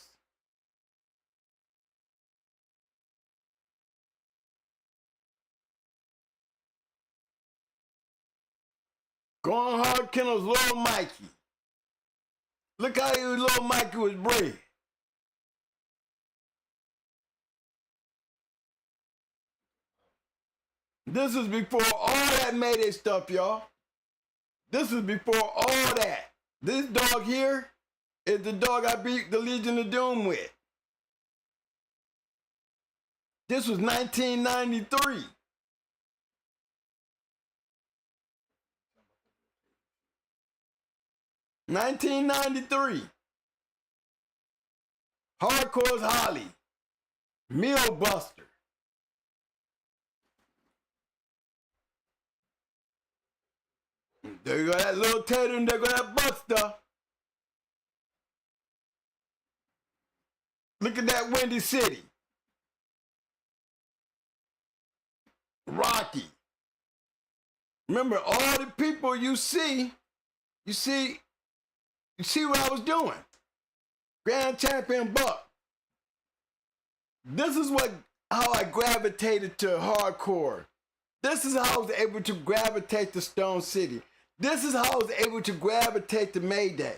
Going Hard Kennels, Little Mikey. Look how Little Mikey was bred. This is before all that Mayday stuff, y'all. This is before all that. This dog here is the dog I beat the Legion of Doom with. This was 1993. $1993. Hardcore's Holly. Meal Buster. There you go that little tater and there go that Buster. Look at that Windy City. Rocky. Remember, all the people you see what I was doing. Grand Champion Buck. This is how I gravitated to hardcore. This is how I was able to gravitate to Stone City. This is how I was able to gravitate to Mayday.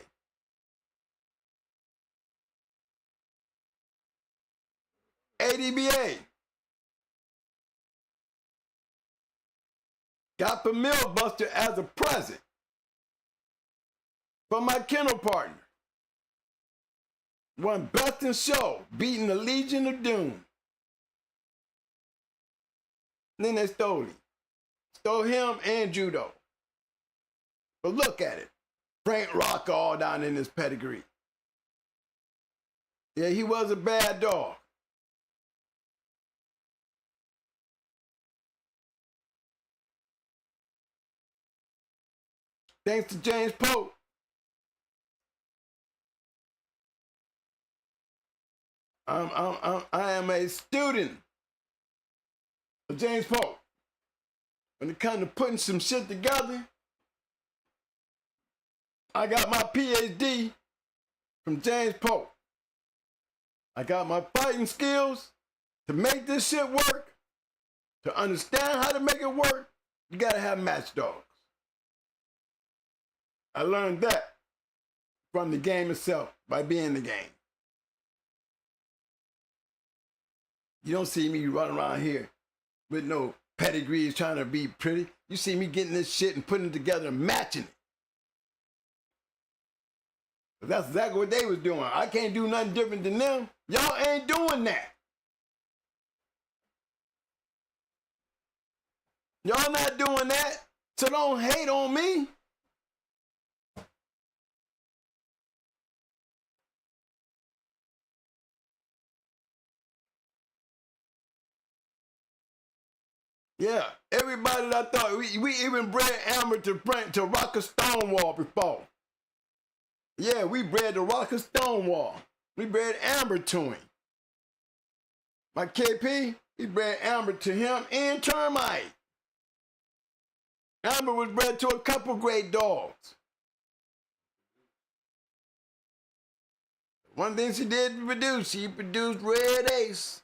ADBA. Got the Millbuster as a present from my kennel partner. Won Best in Show, beating the Legion of Doom. Then they stole him. Stole him and Judo. But look at it. Frank Rock all down in his pedigree. Yeah, he was a bad dog. Thanks to James Pope. I am a student of James Pope. When it comes to putting some shit together, I got my PhD from James Pope. I got my fighting skills to make this shit work. To understand how to make it work, you gotta have matchdogs. I learned that from the game itself, by being in the game. You don't see me running around here with no pedigrees trying to be pretty. You see me getting this shit and putting it together and matching it. But that's exactly what they was doing. I can't do nothing different than them. Y'all ain't doing that. Y'all not doing that, so don't hate on me. Yeah, everybody that I thought, we even bred Amber to rock a Stonewall before. Yeah, we bred to rock a Stonewall. We bred Amber to him. My KP, he bred Amber to him and Termite. Amber was bred to a couple great dogs. One thing she did produce, she produced Red Ace.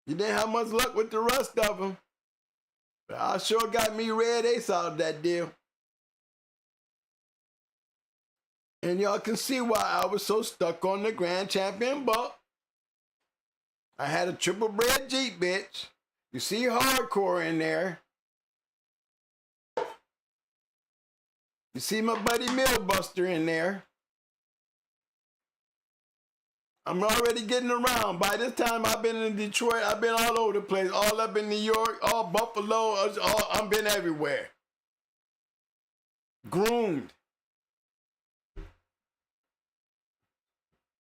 You didn't have much luck with the rest of them. But I sure got me Red Ace out of that deal. And y'all can see why I was so stuck on the Grand Champion Buck. I had a triple bred Jeep, bitch. You see hardcore in there. You see my buddy Millbuster in there. I'm already getting around. By this time, I've been in Detroit. I've been all over the place. All up in New York, all Buffalo. I've been everywhere. Groomed.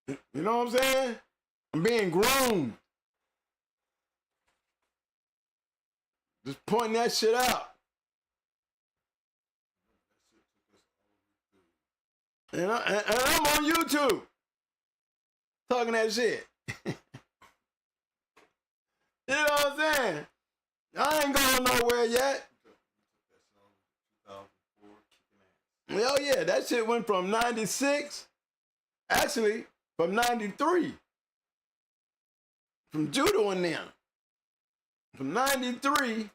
You know what I'm saying? I'm being groomed. Just pointing that shit out. And I'm on YouTube. Talking that shit. You know what I'm saying? I ain't going nowhere yet. Hell yeah, that shit went from 96, actually from 93. From Judo and them. From 93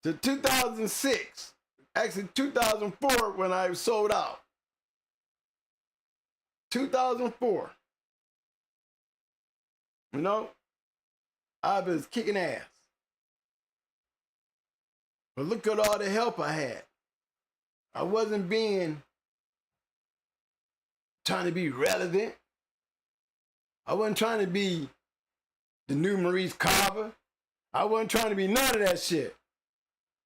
to 2006. Actually 2004 when I sold out. 2004. You know, I was kicking ass. But look at all the help I had. I wasn't trying to be relevant. I wasn't trying to be the new Maurice Carver. I wasn't trying to be none of that shit.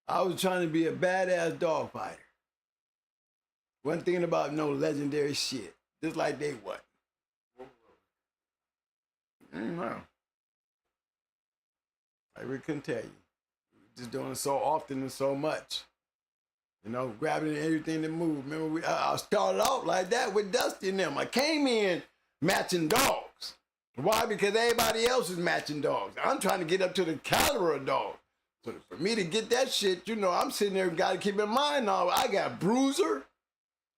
I was trying to be a badass dog fighter. Wasn't thinking about no legendary shit. Just like they what? I don't know. I really couldn't tell you. just doing it so often and so much. You know, grabbing everything that moved. Remember, I started out like that with Dusty and them. I came in matching dogs. Why? Because everybody else is matching dogs. I'm trying to get up to the caliber of dogs. So for me to get that shit, you know, I'm sitting there and got to keep in mind now, I got Bruiser,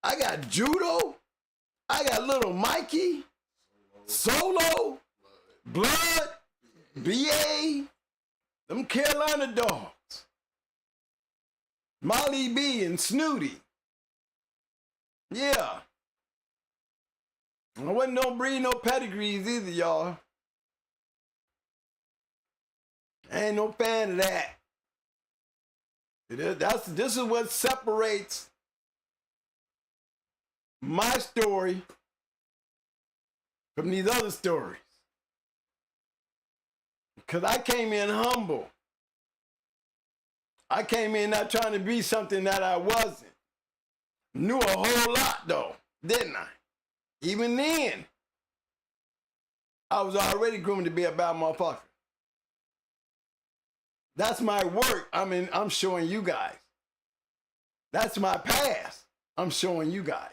I got Judo, I got Little Mikey, Solo, Blood, BA, them Carolina dogs, Molly B and Snooty. Yeah. I wasn't no breed, no pedigrees either, y'all. I ain't no fan of that. This is what separates my story from these other stories. Because I came in humble. I came in not trying to be something that I wasn't. Knew a whole lot though, didn't I? Even then, I was already groomed to be a bad motherfucker. That's my work. I mean, I'm showing you guys. That's my past. I'm showing you guys.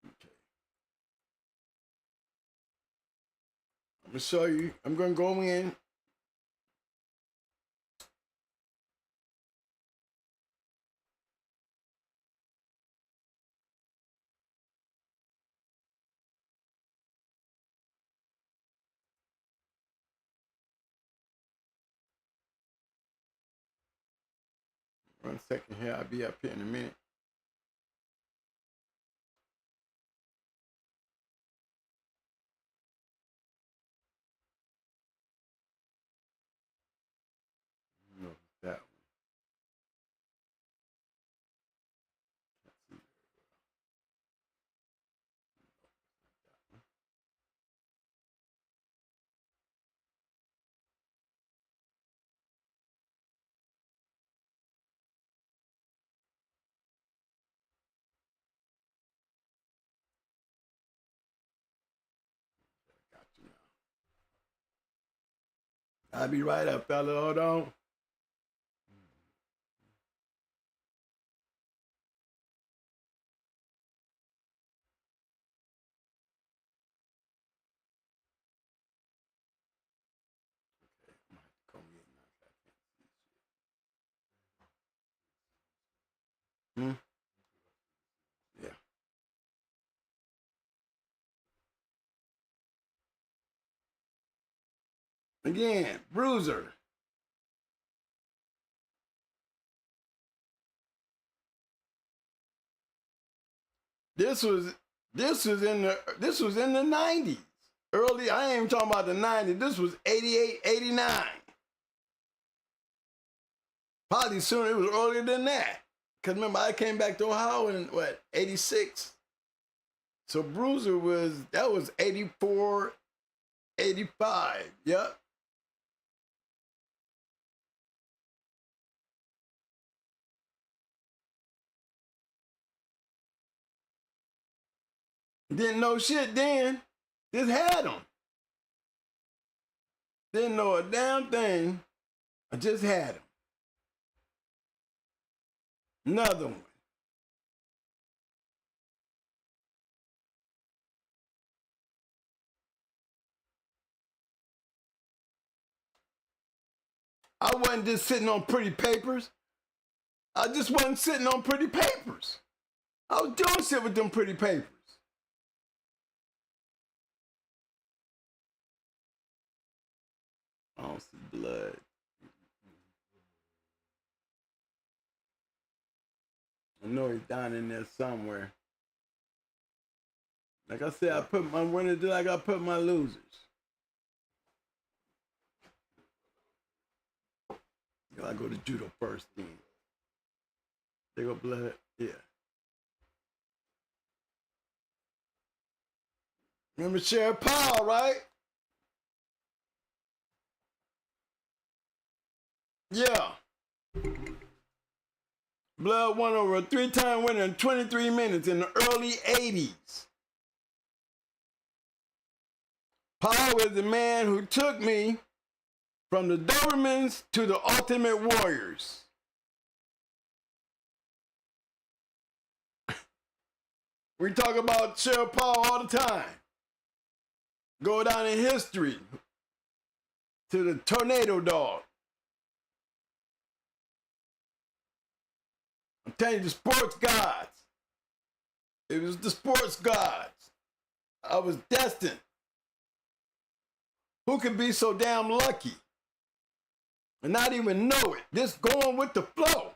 Okay. I'm gonna show you. I'm gonna go in. One second here, I'll be up here in a minute. No, that one. Got you now. I'll be right up, fella. Hold on. Hmm? Yeah. Again, Bruiser. This was in the 90s. Early, I ain't even talking about the 90s. This was 88, 89. Probably sooner, it was earlier than that. Because remember, I came back to Ohio in, 86? So Bruiser that was 84, 85. Yep. Didn't know shit then. Just had them. Didn't know a damn thing. I just had them. Another one. I wasn't just sitting on pretty papers. I just wasn't sitting on pretty papers. I was doing shit with them pretty papers. I don't see blood. I know he's down in there somewhere. Like I said, when it did, I put my losers. I go to judo first then. They go blood, yeah. Remember Sheriff Powell, right? Yeah. Blood won over a 3-time winner in 23 minutes in the early 80s. Paul is the man who took me from the Dobermans to the ultimate warriors. We talk about Sheriff Paul all the time. Go down in history to the tornado dog. I'm telling you, the sports gods. It was the sports gods. I was destined. Who could be so damn lucky and not even know it? Just going with the flow.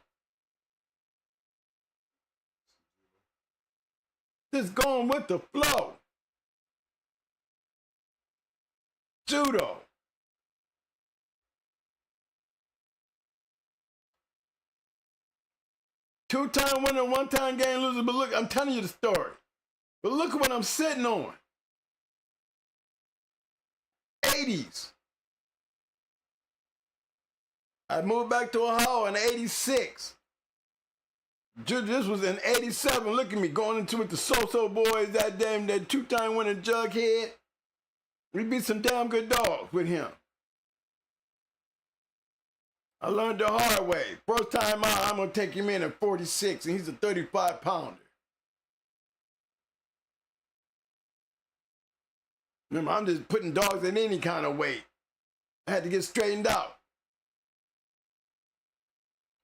Just going with the flow. Judo. Two-time winner, one-time game loser, but look, I'm telling you the story. But look at what I'm sitting on. 80s. I moved back to Ohio in 86. This was in 87. Look at me going into with the So-So Boys, that two-time winner Jughead. We beat some damn good dogs with him. I learned the hard way. First time out, I'm going to take him in at 46, and he's a 35-pounder. Remember, I'm just putting dogs at any kind of weight. I had to get straightened out.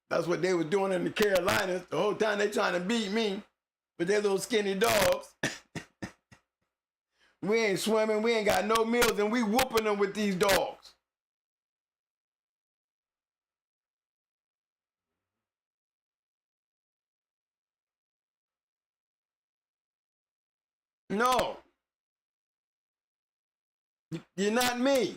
That's what they were doing in the Carolinas. The whole time they trying to beat me with their little skinny dogs. We ain't swimming, we ain't got no meals, and we whooping them with these dogs. No. You're not me.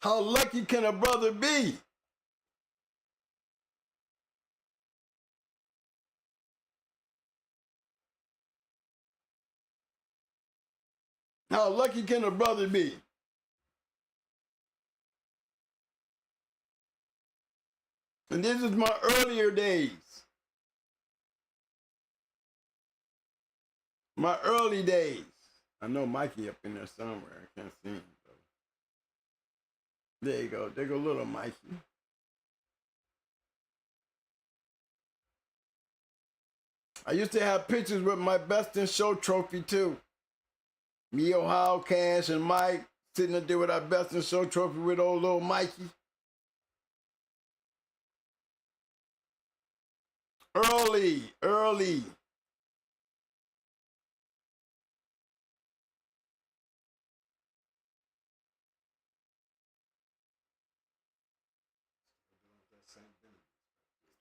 How lucky can a brother be? How lucky can a brother be? And this is my earlier days. My early days. I know Mikey up in there somewhere. I can't see him. There you go. There go little Mikey. I used to have pictures with my Best in Show trophy too. Me, Ohio, Cash, and Mike sitting up there with our Best in Show trophy with old little Mikey. Early.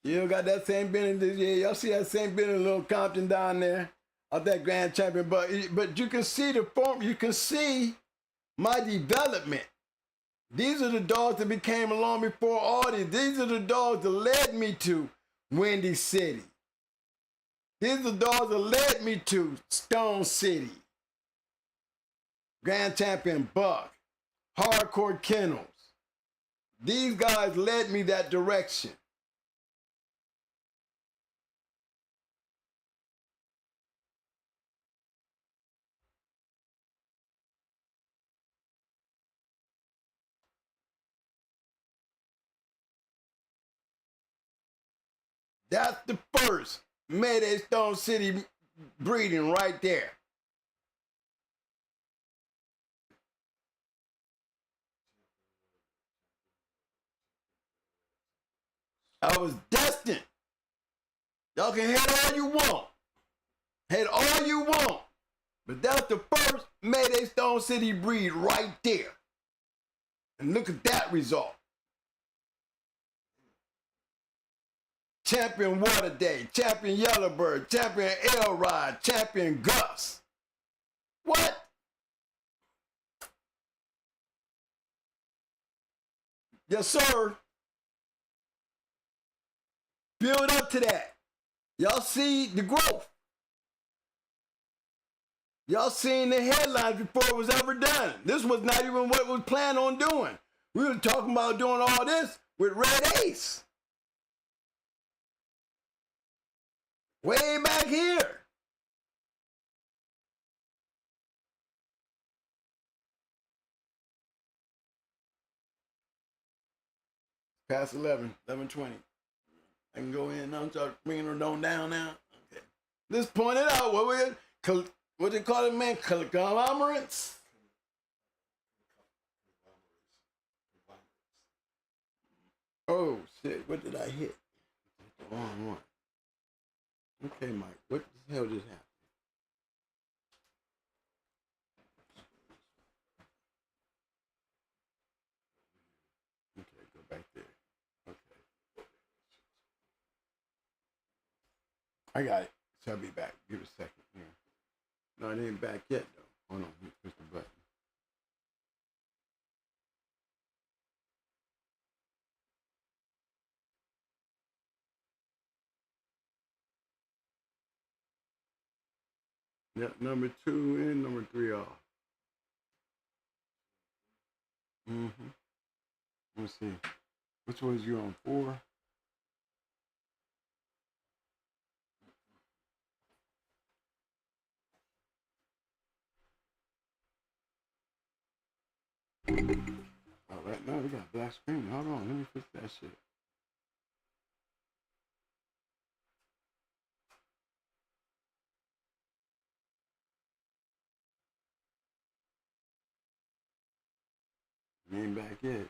You got that same Benny this year. Y'all see that same Benny Little Compton down there of that grand champion. But you can see the form. You can see my development. These are the dogs that became along before all these. These are the dogs that led me to Windy City. These are the dogs that led me to Stone City. Grand champion Buck. Hardcore Kennels. These guys led me that direction. That's the first Mayday Stone City breeding right there. I was destined. Y'all can hate all you want. Hate all you want. But that's the first Mayday Stone City breed right there. And look at that result. Champion Waterday, Champion Yellowbird, Champion Elrod, Champion Gus. What? Yes, sir. Build up to that. Y'all see the growth. Y'all seen the headlines before it was ever done. This was not even what we planned on doing. We were talking about doing all this with red ace. Way back here. Past 11, 11:20. I can go in and start bringing her down now. Okay. This pointed out what they call it, man? Conglomerates? Oh, shit. What did I hit? The wrong one. Okay, Mike. What the hell just happened? Okay, go back there. Okay. I got it. So I'll be back. Give it a second here. No, it ain't back yet, though. Hold on. Let me push the button. Yep, number 2 and number 3 off. Let's see. Which one's you on? 4? All right, now we got black screen. Hold on, let me fix that shit. Ain't back yet.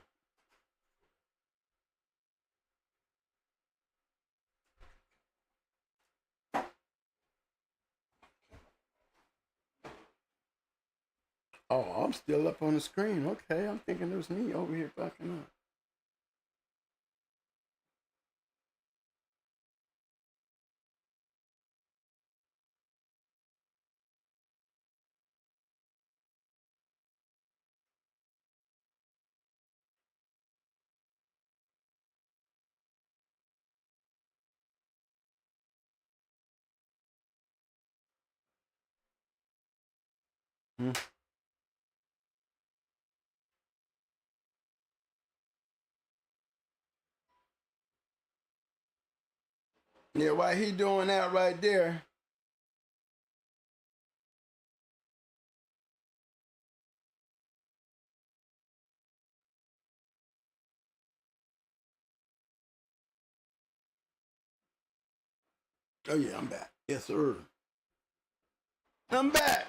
Oh, I'm still up on the screen. Okay, I'm thinking it was me over here fucking up. Yeah, while he doing that right there, oh yeah, I'm back. Yes, sir. I'm back.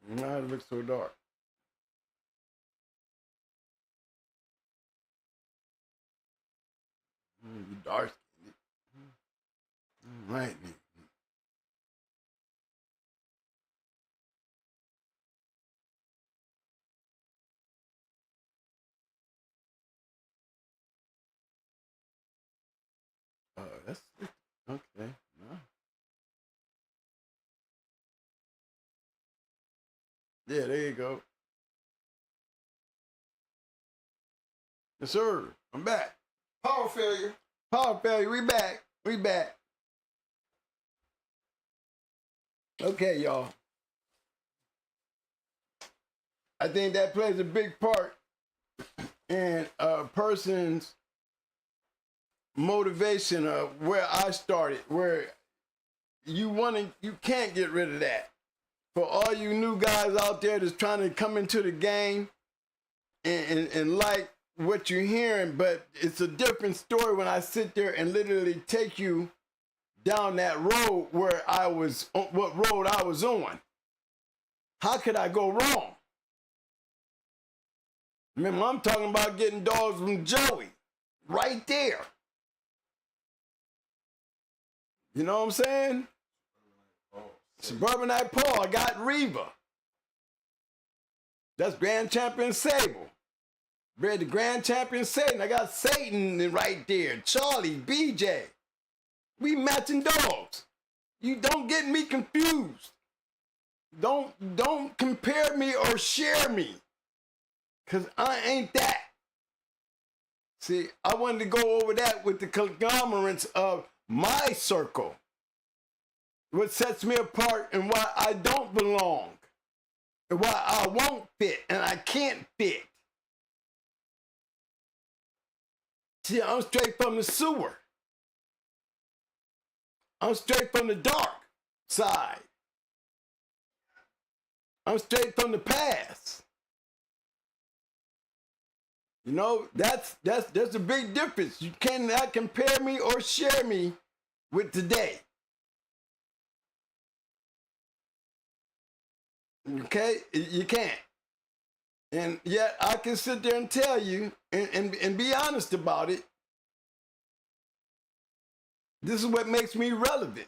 Why it looks so dark? You dark skinned. All right, man. That's okay. No. Yeah, there you go. Yes, sir. I'm back. Power failure. Power failure. We back. We back. Okay, y'all. I think that plays a big part in a person's motivation of where I started, where you can't get rid of that. For all you new guys out there that's trying to come into the game and like what you're hearing, but it's a different story when I sit there and literally take you down that road what road I was on. How could I go wrong? Remember, I'm talking about getting dogs from Joey, right there. You know what I'm saying? Suburbanite Paul, I got Reva. That's Grand Champion Sable. Bred the Grand Champion Satan. I got Satan right there. Charlie, BJ. We matching dogs. You don't get me confused. Don't compare me or share me. Cause I ain't that. See, I wanted to go over that with the conglomerates of my circle. What sets me apart and why I don't belong. why I won't fit and I can't fit. See, I'm straight from the sewer. I'm straight from the dark side. I'm straight from the past. You know, that's a big difference. You cannot compare me or share me with today. Okay? You can't. And yet I can sit there and tell you and be honest about it. This is what makes me relevant.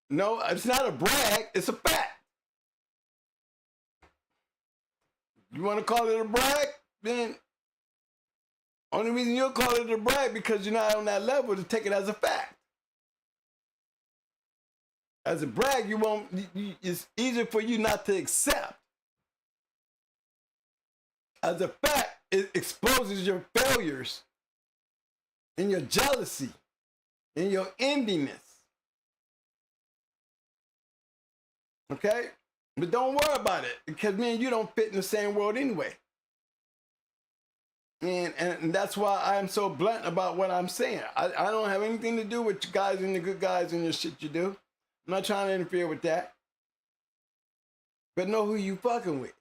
No, it's not a brag, it's a fact. You want to call it a brag? Then only reason you'll call it a brag because you're not on that level to take it as a fact. As a brag, you won't. It's easier for you not to accept. As a fact, it exposes your failures and your jealousy and your enviness. Okay? But don't worry about it because me and you don't fit in the same world anyway. And that's why I'm so blunt about what I'm saying. I don't have anything to do with you guys and the good guys and your shit you do. I'm not trying to interfere with that. But know who you fucking with.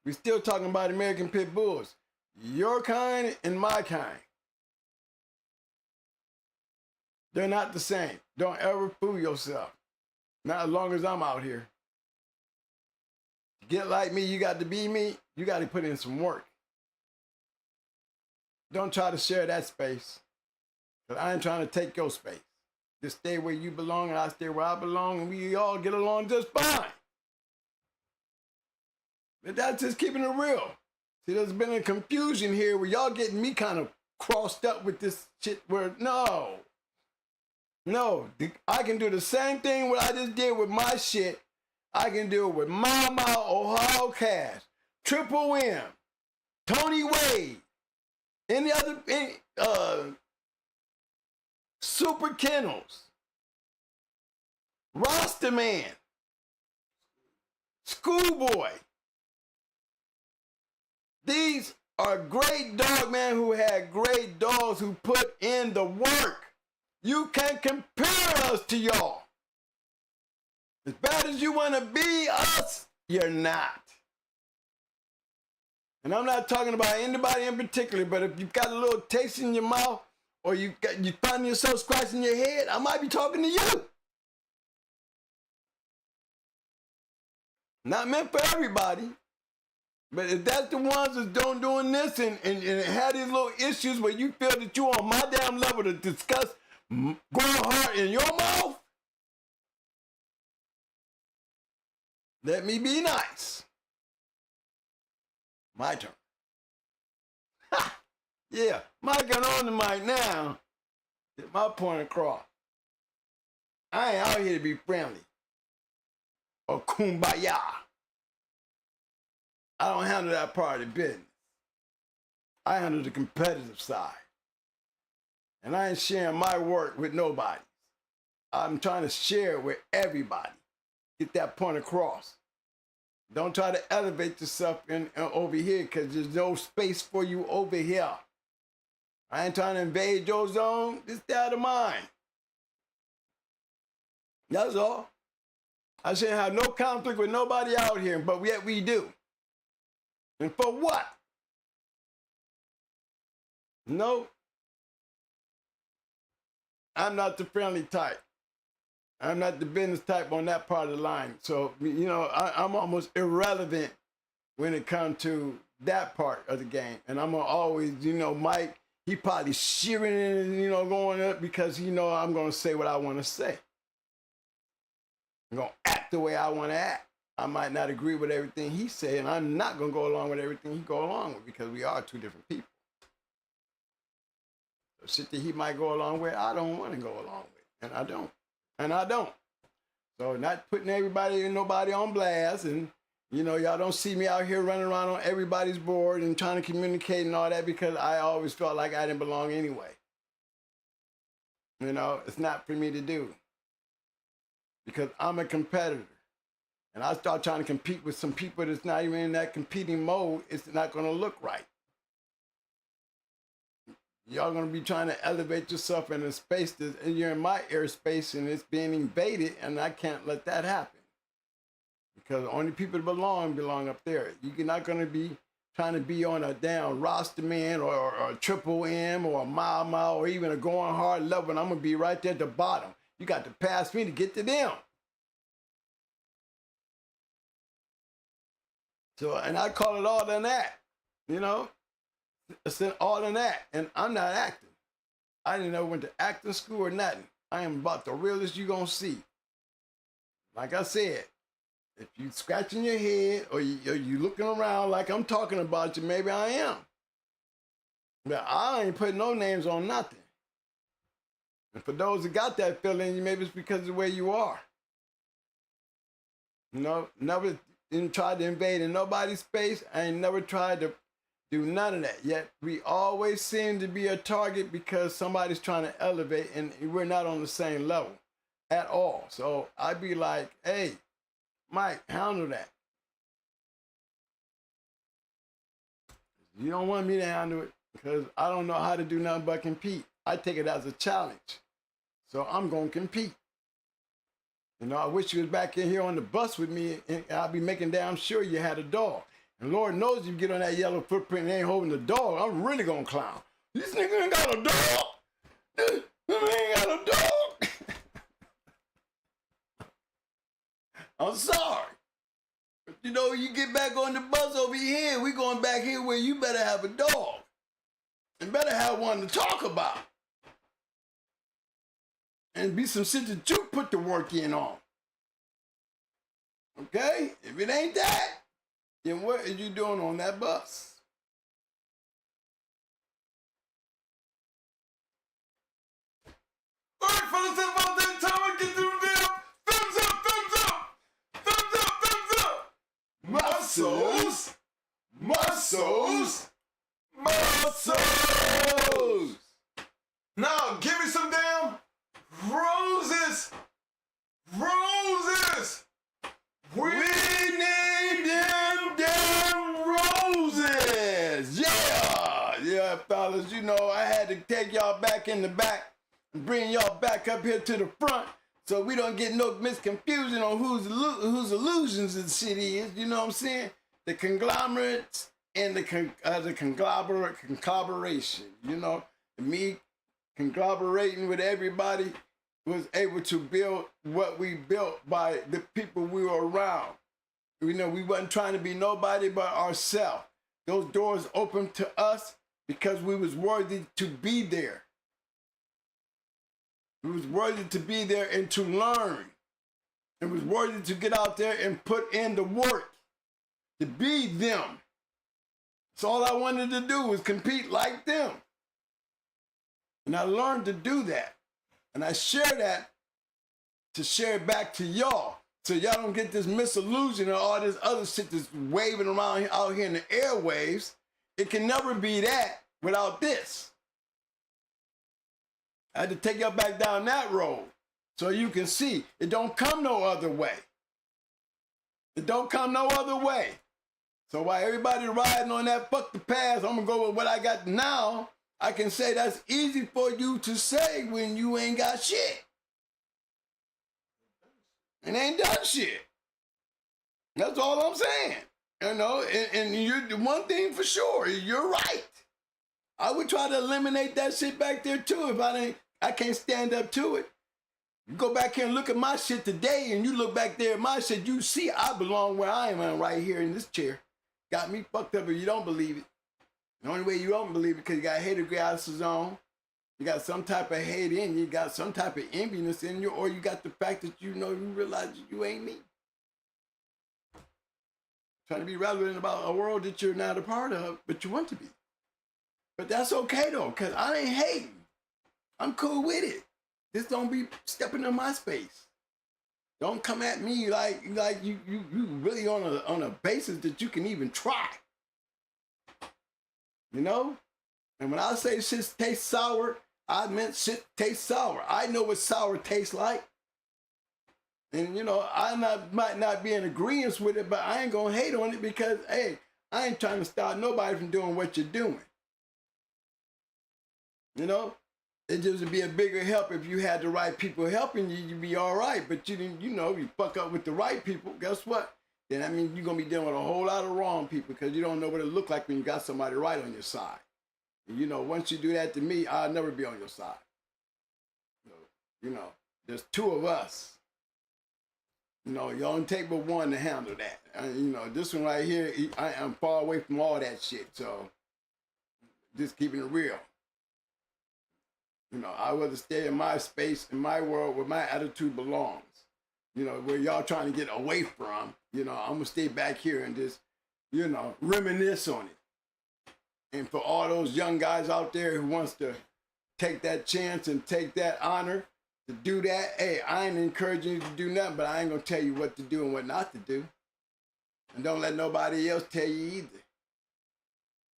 We're still talking about American Pit Bulls. Your kind and my kind. They're not the same. Don't ever fool yourself. Not as long as I'm out here. To get like me, you got to be me. You got to put in some work. Don't try to share that space. Because I ain't trying to take your space. Just stay where you belong and I stay where I belong and we all get along just fine. But that's just keeping it real. See, there's been a confusion here where y'all getting me kind of crossed up with this shit where, no, I can do the same thing what I just did with my shit. I can do it with Mama, Ohio Cash, Triple M, Tony Wade, any Super Kennels, Roster Man, Schoolboy. These are great dog men who had great dogs who put in the work. You can't compare us to y'all. As bad as you want to be us, you're not. And I'm not talking about anybody in particular, but if you've got a little taste in your mouth or you find yourself scratching your head, I might be talking to you. Not meant for everybody. But if that's the ones that don't doing this and have these little issues where you feel that you're on my damn level to discuss going hard in your mouth, let me be nice. My turn. Ha! Yeah, Mike got on the mic now. Get my point across. I ain't out here to be friendly or kumbaya. I don't handle that part of the business. I handle the competitive side. And I ain't sharing my work with nobody. I'm trying to share it with everybody. Get that point across. Don't try to elevate yourself over here because there's no space for you over here. I ain't trying to invade your zone. Just stay out of mine. That's all. I shouldn't have no conflict with nobody out here, but yet we do. And for what? No. I'm not the friendly type. I'm not the business type on that part of the line. So, you know, I'm almost irrelevant when it comes to that part of the game. And I'm gonna always, you know, Mike, he probably shearing and, you know, going up because he know I'm going to say what I want to say. I'm going to act the way I want to act. I might not agree with everything he said, and I'm not going to go along with everything he go along with because we are two different people. So shit that he might go along with, I don't want to go along with, and I don't. And I don't. So not putting everybody and nobody on blast, and you know, y'all don't see me out here running around on everybody's board and trying to communicate and all that because I always felt like I didn't belong anyway. You know, it's not for me to do. because I'm a competitor. And I start trying to compete with some people that's not even in that competing mode, it's not going to look right. Y'all going to be trying to elevate yourself in a space that you're in my airspace and it's being invaded, and I can't let that happen. Because only people that belong up there. You're not going to be trying to be on a damn roster man or a triple M or a mile or even a going hard level, and I'm going to be right there at the bottom. You got to pass me to get to them. So, and I call it all than that, you know? It's all than that, and I'm not acting. I didn't know went to acting school or nothing. I am about the realest you gonna see. Like I said, if you scratching your head or you looking around like I'm talking about you, maybe I am. But I ain't putting no names on nothing. And for those that got that feeling, maybe it's because of the way you are. You know, never didn't try to invade in nobody's space. I ain't never tried to do none of that. Yet we always seem to be a target because somebody's trying to elevate and we're not on the same level at all. So I'd be like, hey, Mike, handle that. You don't want me to handle it because I don't know how to do nothing but compete. I take it as a challenge. So I'm going to compete. You know, I wish you was back in here on the bus with me, and I'll be making damn sure you had a dog. And Lord knows if you get on that yellow footprint and ain't holding the dog, I'm really gonna clown. This nigga ain't got a dog. This nigga ain't got a dog. I'm sorry. But you know, you get back on the bus over here, we going back here where you better have a dog. And better have one to talk about. And be some shit that you put the work in on. Okay? If it ain't that, then what are you doing on that bus? All right, fellas, it's about that time I get through there. Thumbs up, thumbs up, thumbs up, thumbs up. Muscles, muscles, muscles. Now, give me some damn roses, roses. We need them damn roses. Yeah, fellas, you know, I had to take y'all back in the back and bring y'all back up here to the front so we don't get no misconfusion on whose illusions the city is, you know what I'm saying? The conglomerates and the conglomeration, you know? Me conglomerating with everybody was able to build what we built by the people we were around. You know, we wasn't trying to be nobody but ourselves. Those doors opened to us because we was worthy to be there. We was worthy to be there and to learn. It was worthy to get out there and put in the work, to be them. So all I wanted to do was compete like them. And I learned to do that. And I share that to share it back to y'all. So y'all don't get this misillusion and all this other shit that's waving around out here in the airwaves. It can never be that without this. I had to take y'all back down that road so you can see it don't come no other way. It don't come no other way. So while everybody riding on that fuck the past, I'm gonna go with what I got now. I can say that's easy for you to say when you ain't got shit. And ain't done shit. That's all I'm saying. You know, and you're the one thing for sure, you're right. I would try to eliminate that shit back there too if I can't stand up to it. You go back here and look at my shit today and you look back there at my shit, you see I belong where I am right here in this chair. Got me fucked up if you don't believe it. The only way you don't believe it because you got hater glasses on, you got some type of hate in you, got some type of enviness in you, or you got the fact that you know you realize you ain't me. Trying to be relevant about a world that you're not a part of, but you want to be. But that's okay though, because I ain't hating. I'm cool with it. Just don't be stepping in my space. Don't come at me like you really on a basis that you can even try. You know? And when I say shit tastes sour, I meant shit tastes sour. I know what sour tastes like. And you know, might not be in agreement with it, but I ain't gonna hate on it because hey, I ain't trying to stop nobody from doing what you're doing. You know, it just would be a bigger help if you had the right people helping you. You'd be all right. But you didn't, you know, you fuck up with the right people. Guess what? Then I mean, you're gonna be dealing with a whole lot of wrong people because you don't know what it look like when you got somebody right on your side. And, you know, once you do that to me, I'll never be on your side. So, you know, there's two of us. You know, you don't take but one to handle that. You know, this one right here, I am far away from all that shit. So, just keeping it real. You know, I rather stay in my space, in my world, where my attitude belongs. You know, where y'all trying to get away from. You know, I'm going to stay back here and just, you know, reminisce on it. And for all those young guys out there who wants to take that chance and take that honor to do that, hey, I ain't encouraging you to do nothing, but I ain't going to tell you what to do and what not to do. And don't let nobody else tell you either.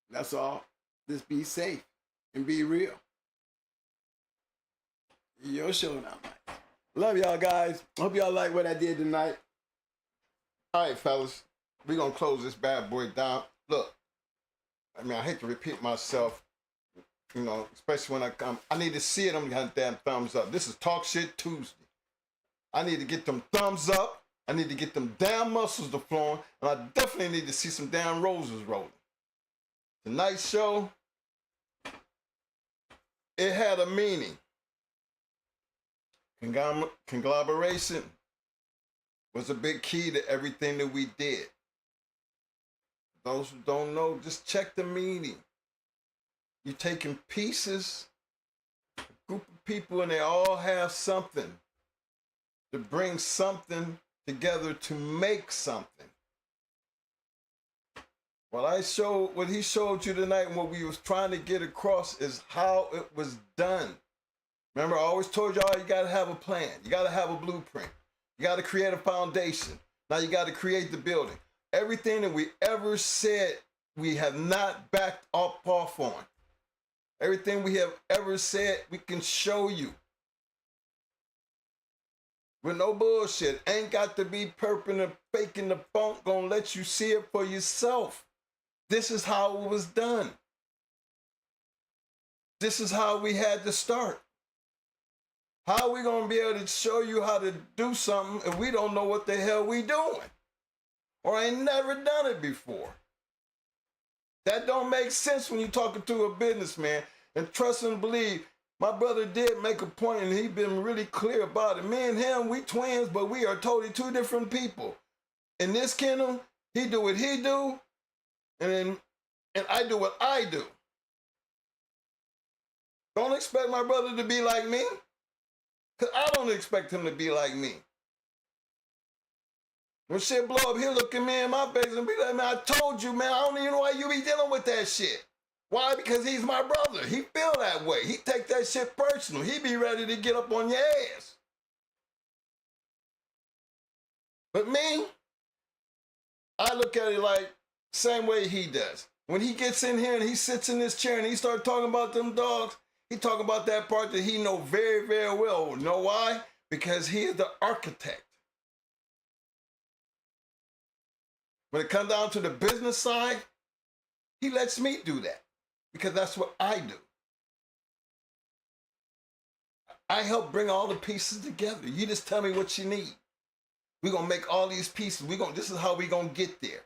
That's all. Just be safe and be real. Your show now, Mike. Love y'all guys. Hope y'all like what I did tonight. All right, fellas. We're going to close this bad boy down. Look, I mean, I hate to repeat myself, you know, especially when I come. I need to see it on the damn thumbs up. This is Talk Shit Tuesday. I need to get them thumbs up. I need to get them damn muscles to flowing. And I definitely need to see some damn roses rolling. Tonight's show, it had a meaning. Conglomeration was a big key to everything that we did. Those who don't know, just check the meaning. You're taking pieces, a group of people, and they all have something to bring something together to make something. What he showed you tonight and what we was trying to get across is how it was done. Remember, I always told y'all you got to have a plan. You got to have a blueprint. You got to create a foundation. Now you got to create the building. Everything that we ever said, we have not backed up off on. Everything we have ever said, we can show you. With no bullshit. Ain't got to be perping and faking the funk. Gonna let you see it for yourself. This is how it was done. This is how we had to start. How are we going to be able to show you how to do something if we don't know what the hell we doing? Or ain't never done it before? That don't make sense when you're talking to a businessman. And trust and believe, my brother did make a point and he been really clear about it. Me and him, we twins, but we are totally two different people. In this kennel, he do what he do, and I do what I do. Don't expect my brother to be like me. Because I don't expect him to be like me. When shit blow up, he'll look at me in my face and be like, man, I told you, man, I don't even know why you be dealing with that shit. Why? Because he's my brother. He feel that way. He take that shit personal. He be ready to get up on your ass. But me, I look at it like same way he does. When he gets in here and he sits in this chair and he starts talking about them dogs, he talk about that part that he know very, very well. Know why? Because he is the architect. When it comes down to the business side, he lets me do that because that's what I do. I help bring all the pieces together. You just tell me what you need. We're going to make all these pieces. This is how we're going to get there.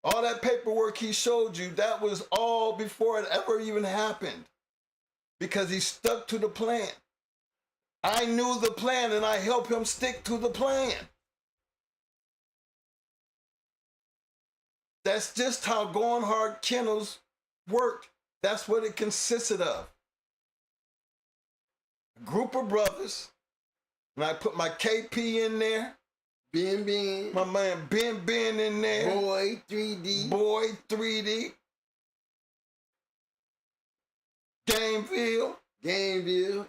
All that paperwork he showed you, that was all before it ever even happened. Because he stuck to the plan. I knew the plan and I helped him stick to the plan. That's just how Going Hard Kennels worked. That's what it consisted of. A group of brothers. And I put my KP in there. Ben. My man Ben in there. Boy 3D. Boy 3D. Gameville,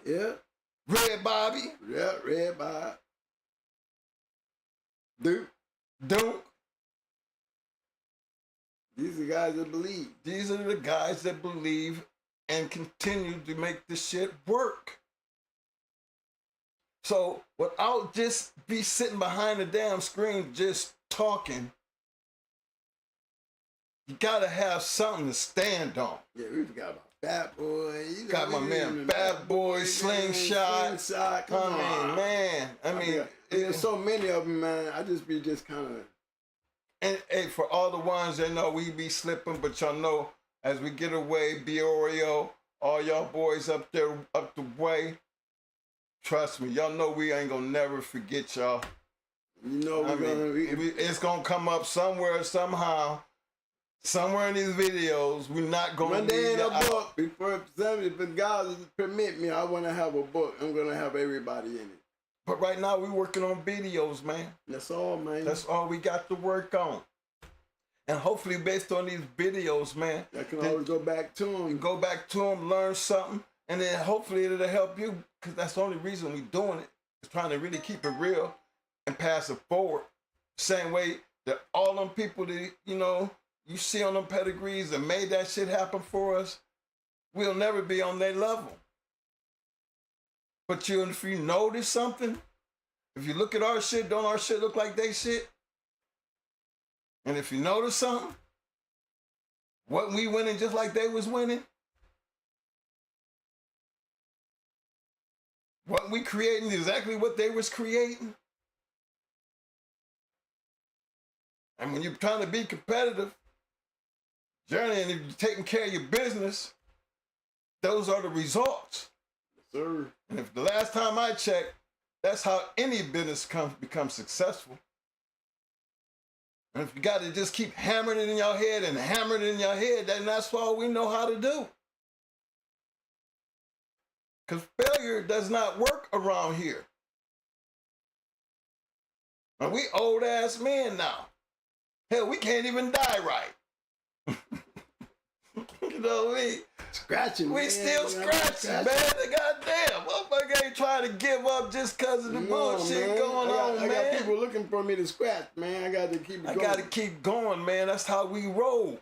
yeah. Red Bobby. Yeah, Red Bobby. Duke. These are the guys that believe. These are the guys that believe and continue to make this shit work. So without just be sitting behind the damn screen just talking, you gotta have something to stand on. Yeah, we forgot about Bad Boy. You Got my man Bad Boy, Slingshot. Come on. Man. I mean, there's so many of them, man. I just be just kind of. And hey, for all the ones that know we be slipping, but y'all know as we get away, be Oreo, all y'all boys up there, up the way. Trust me, y'all know we ain't gonna never forget y'all. You know, it's gonna come up somewhere, somehow, somewhere in these videos. We're not gonna. One day in a book, if God permit me, I want to have a book. I'm gonna have everybody in it. But right now we working on videos, man. That's all, man. That's all we got to work on. And hopefully, based on these videos, man, I can always go back to them. Go back to them, learn something, and then hopefully it'll help you. Because that's the only reason we're doing it. Is trying to really keep it real and pass it forward. Same way that all them people that, you know, you see on them pedigrees that made that shit happen for us, we'll never be on their level. But if you notice something, if you look at our shit, don't our shit look like they shit? And if you notice something, wasn't we winning just like they was winning? Wasn't we creating exactly what they was creating? And when you're trying to be competitive, Journey, and if you're taking care of your business, those are the results. Yes, sir. And if the last time I checked, that's how any business becomes successful. And if you got to just keep hammering it in your head and hammering it in your head, then that's all we know how to do. Because failure does not work around here. And we old ass men now. Hell, we can't even die right. You know what I mean? Scratching. We still scratching, man. Goddamn, motherfucker ain't trying to give up just because of the bullshit going on, man. I got people looking for me to scratch, man. I got to keep going. I got to keep going, man. That's how we roll.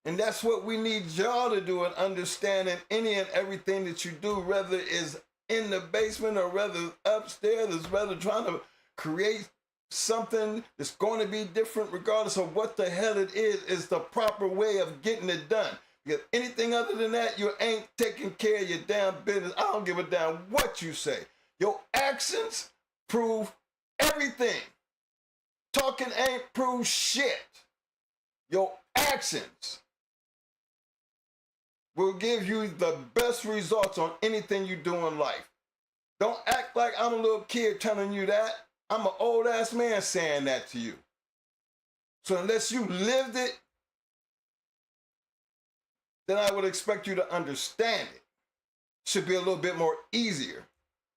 And that's what we need y'all to do, and understanding any and everything that you do, whether it's in the basement or whether upstairs, whether trying to create something that's going to be different, regardless of what the hell it is the proper way of getting it done. Because anything other than that, you ain't taking care of your damn business. I don't give a damn what you say. Your actions prove everything. Talking ain't prove shit. Your actions will give you the best results on anything you do in life. Don't act like I'm a little kid telling you that. I'm an old ass man saying that to you. So unless you lived it, then I would expect you to understand it. Should be a little bit more easier.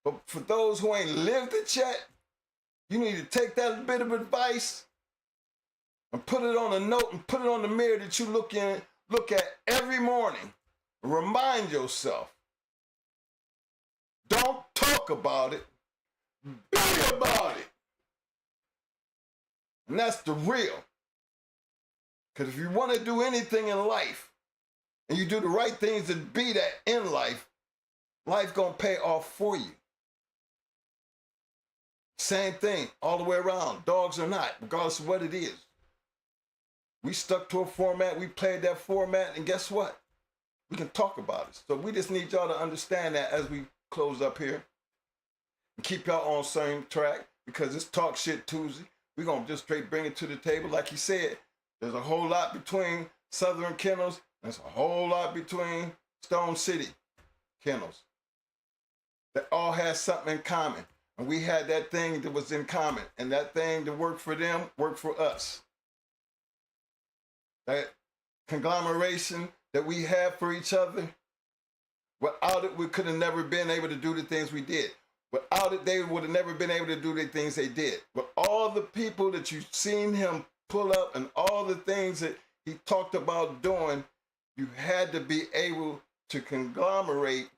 But for those who ain't lived it yet, you need to take that bit of advice and put it on a note and put it on the mirror that you look at every morning. Remind yourself. Don't talk about it. Be about it. And that's the real. Because if you want to do anything in life, and you do the right things to be that in life, life gonna pay off for you. Same thing all the way around, dogs or not, regardless of what it is. We stuck to a format, we played that format, and guess what? We can talk about it. So we just need y'all to understand that as we close up here. And keep y'all on same track, because it's Talk Shit Tuesday. We're gonna just straight bring it to the table. Like he said, there's a whole lot between Southern Kennels, there's a whole lot between Stone City Kennels. That all has something in common. And we had that thing that was in common. And that thing that worked for them, worked for us. That conglomeration that we have for each other, without it, we could have never been able to do the things we did. Without it, they would have never been able to do the things they did. But all the people that you've seen him pull up and all the things that he talked about doing, you had to be able to conglomerate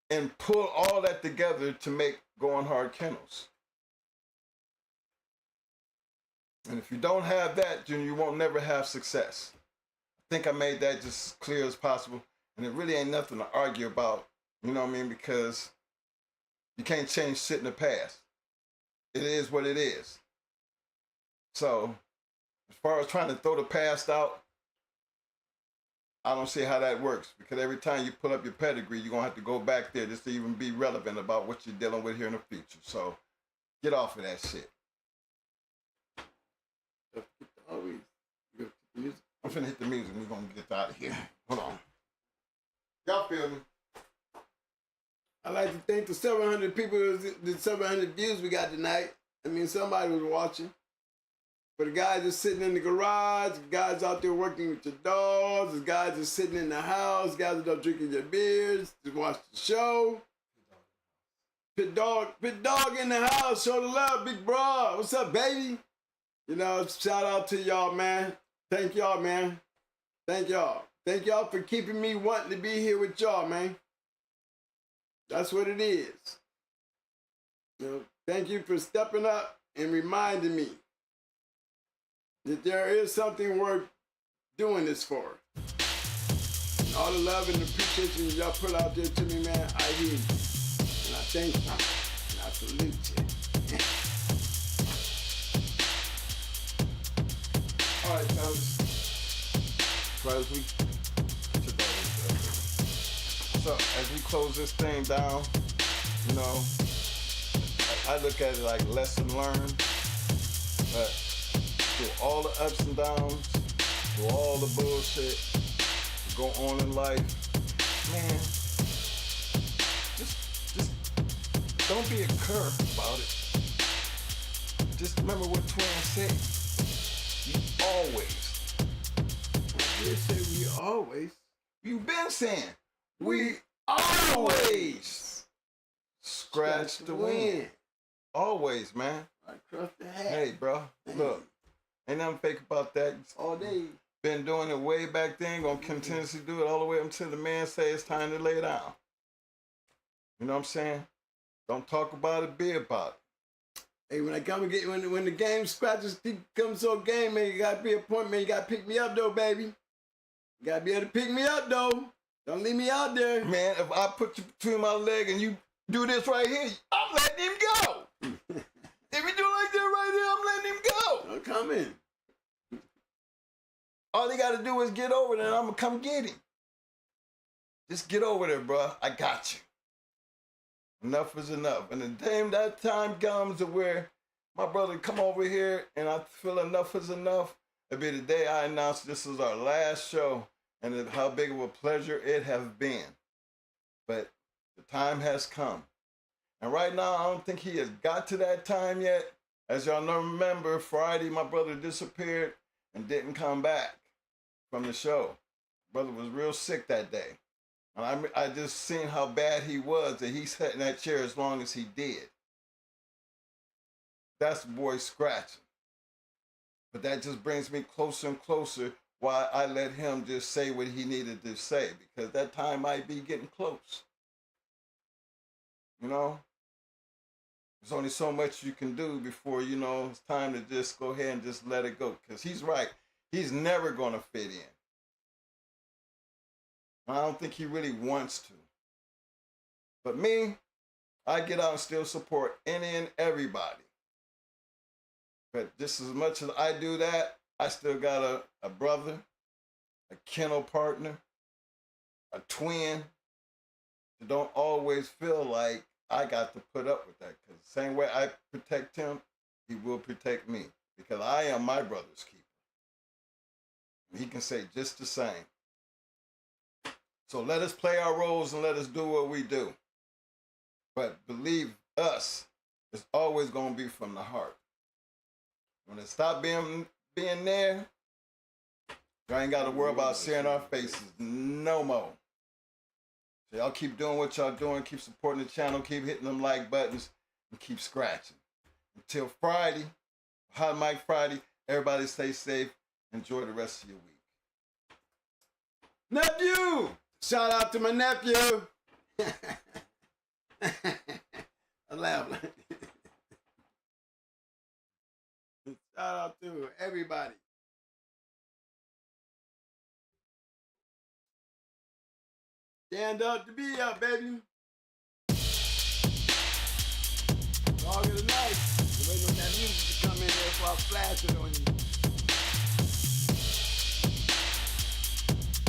and pull all that together to make Going Hard Kennels. And if you don't have that, then you won't never have success. I think I made that just as clear as possible. And it really ain't nothing to argue about, you know what I mean? Because You can't change shit in the past. It is what it is. So, as far as trying to throw the past out, I don't see how that works, because every time you pull up your pedigree, you're going to have to go back there just to even be relevant about what you're dealing with here in the future. So, get off of that shit. I'm finna hit the music and we're going to get out of here. Hold on. Y'all feel me? I'd like to thank the 700 people, the 700 views we got tonight. I mean, somebody was watching. For the guys that's sitting in the garage, the guys out there working with your dogs, the guys that's sitting in the house, guys that are drinking your beers, to watch the show. Pit dog in the house, show the love, big bro. What's up, baby? You know, shout out to y'all, man. Thank y'all, man. Thank y'all. Thank y'all for keeping me wanting to be here with y'all, man. That's what it is. You know, thank you for stepping up and reminding me that there is something worth doing this for. And all the love and appreciation y'all put out there to me, man, I hear you. And I thank you. And I salute you. All right, fellas. So as we close this thing down, you know, I look at it like lesson learned. But through all the ups and downs, through all the bullshit that go on in life, man, just don't be a cur about it. Just remember what Twin said. You always. I did say we always. You've been saying we always scratch the wind. Always, man. Across the hat. Hey, bro, look, ain't nothing fake about that. All day. Been doing it way back then, gonna continuously do it all the way up until the man say it's time to lay down. You know what I'm saying? Don't talk about it, be about it. Hey, when I come and get when the game scratches comes to a game, man, you gotta be a point, man. You gotta pick me up though, baby. You gotta be able to pick me up though. Don't leave me out there. Man, if I put you between my leg and you do this right here, I'm letting him go. If you do like that right here, I'm letting him go. I'm coming. All he gotta do is get over there and I'm gonna come get him. Just get over there, bro. I got you. Enough is enough. And the time that time comes to where my brother come over here and I feel enough is enough, it'll be the day I announce this is our last show and how big of a pleasure it has been. But the time has come. And right now, I don't think he has got to that time yet. As y'all know, remember, Friday, my brother disappeared and didn't come back from the show. Brother was real sick that day. And I just seen how bad he was, that he sat in that chair as long as he did. That's the boy scratching. But that just brings me closer and closer why I let him just say what he needed to say, because that time might be getting close. You know? There's only so much you can do before, you know, it's time to just go ahead and just let it go. Because he's right. He's never going to fit in. I don't think he really wants to. But me, I get out and still support any and everybody. But just as much as I do that, I still got a brother, a kennel partner, a twin that don't always feel like I got to put up with that. Because the same way I protect him, he will protect me. Because I am my brother's keeper. And he can say just the same. So let us play our roles and let us do what we do. But believe us, it's always going to be from the heart. When it stop being there, you ain't got to worry about seeing our faces no more. So y'all keep doing what y'all doing, keep supporting the channel, keep hitting them like buttons, and keep scratching. Until Friday, Hot Mic Friday, everybody stay safe. Enjoy the rest of your week. Nephew! Shout out to my nephew. I laugh. Shout out to everybody. Stand up to be up, baby. Dog of the night. I'm waiting on that music to come in there before I flash it on you.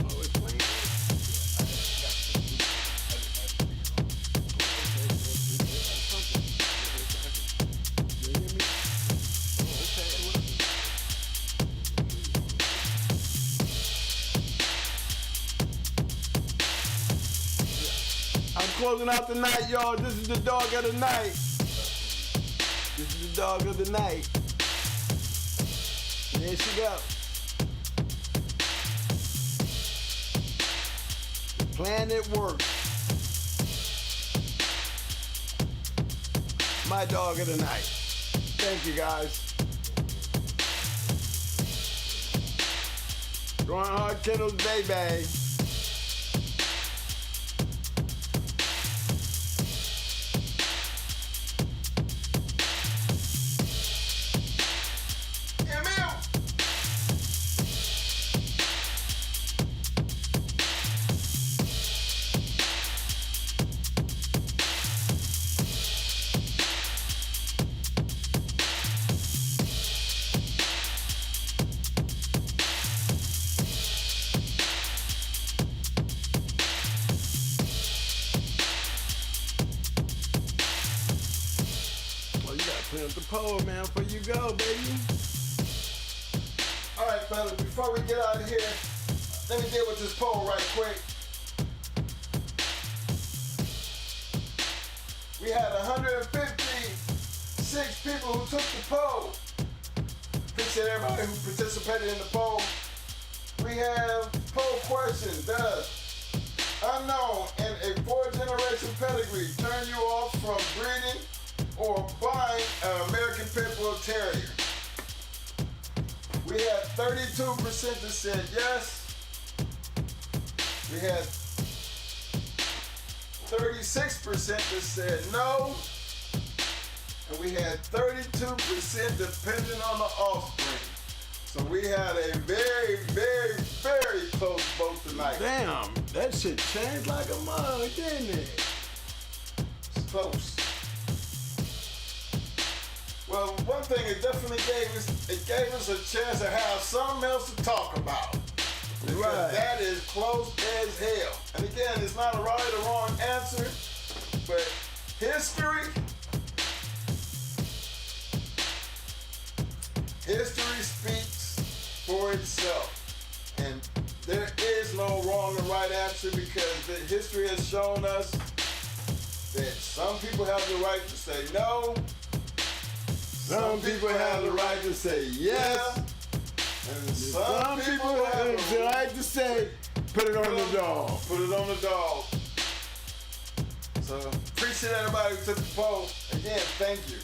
Oh, it's playing? You hear me? Oh, okay. I'm closing out the night, y'all. This is the dog of the night. This is the dog of the night. There she goes. The plan at work. My dog of the night. Thank you, guys. Growing hard Kennels, baby. Clean up the pole, man, before you go, baby. All right, fellas, before we get out of here, let me deal with this poll right quick. We had 156 people who took the poll. Appreciate everybody who participated in the poll. We have poll question. Does unknown and a 4th-generation pedigree turn you off from breeding or buying an American Pit Bull Terrier? We had 32% that said yes. We had 36% that said no. And we had 32% depending on the offspring. So we had a very, very, very close vote tonight. Damn, that shit changed like a mug, didn't it? It's close. Well, one thing it definitely gave us a chance to have something else to talk about. Because right. That is close as hell. And again, it's not a right or wrong answer, but history speaks for itself. And there is no wrong or right answer because the history has shown us that some people have the right to say no. Some people have the right to say yes. And some people have the right to say, put it on the dog. Put it on the dog. So appreciate everybody who took the poll. Again, thank you.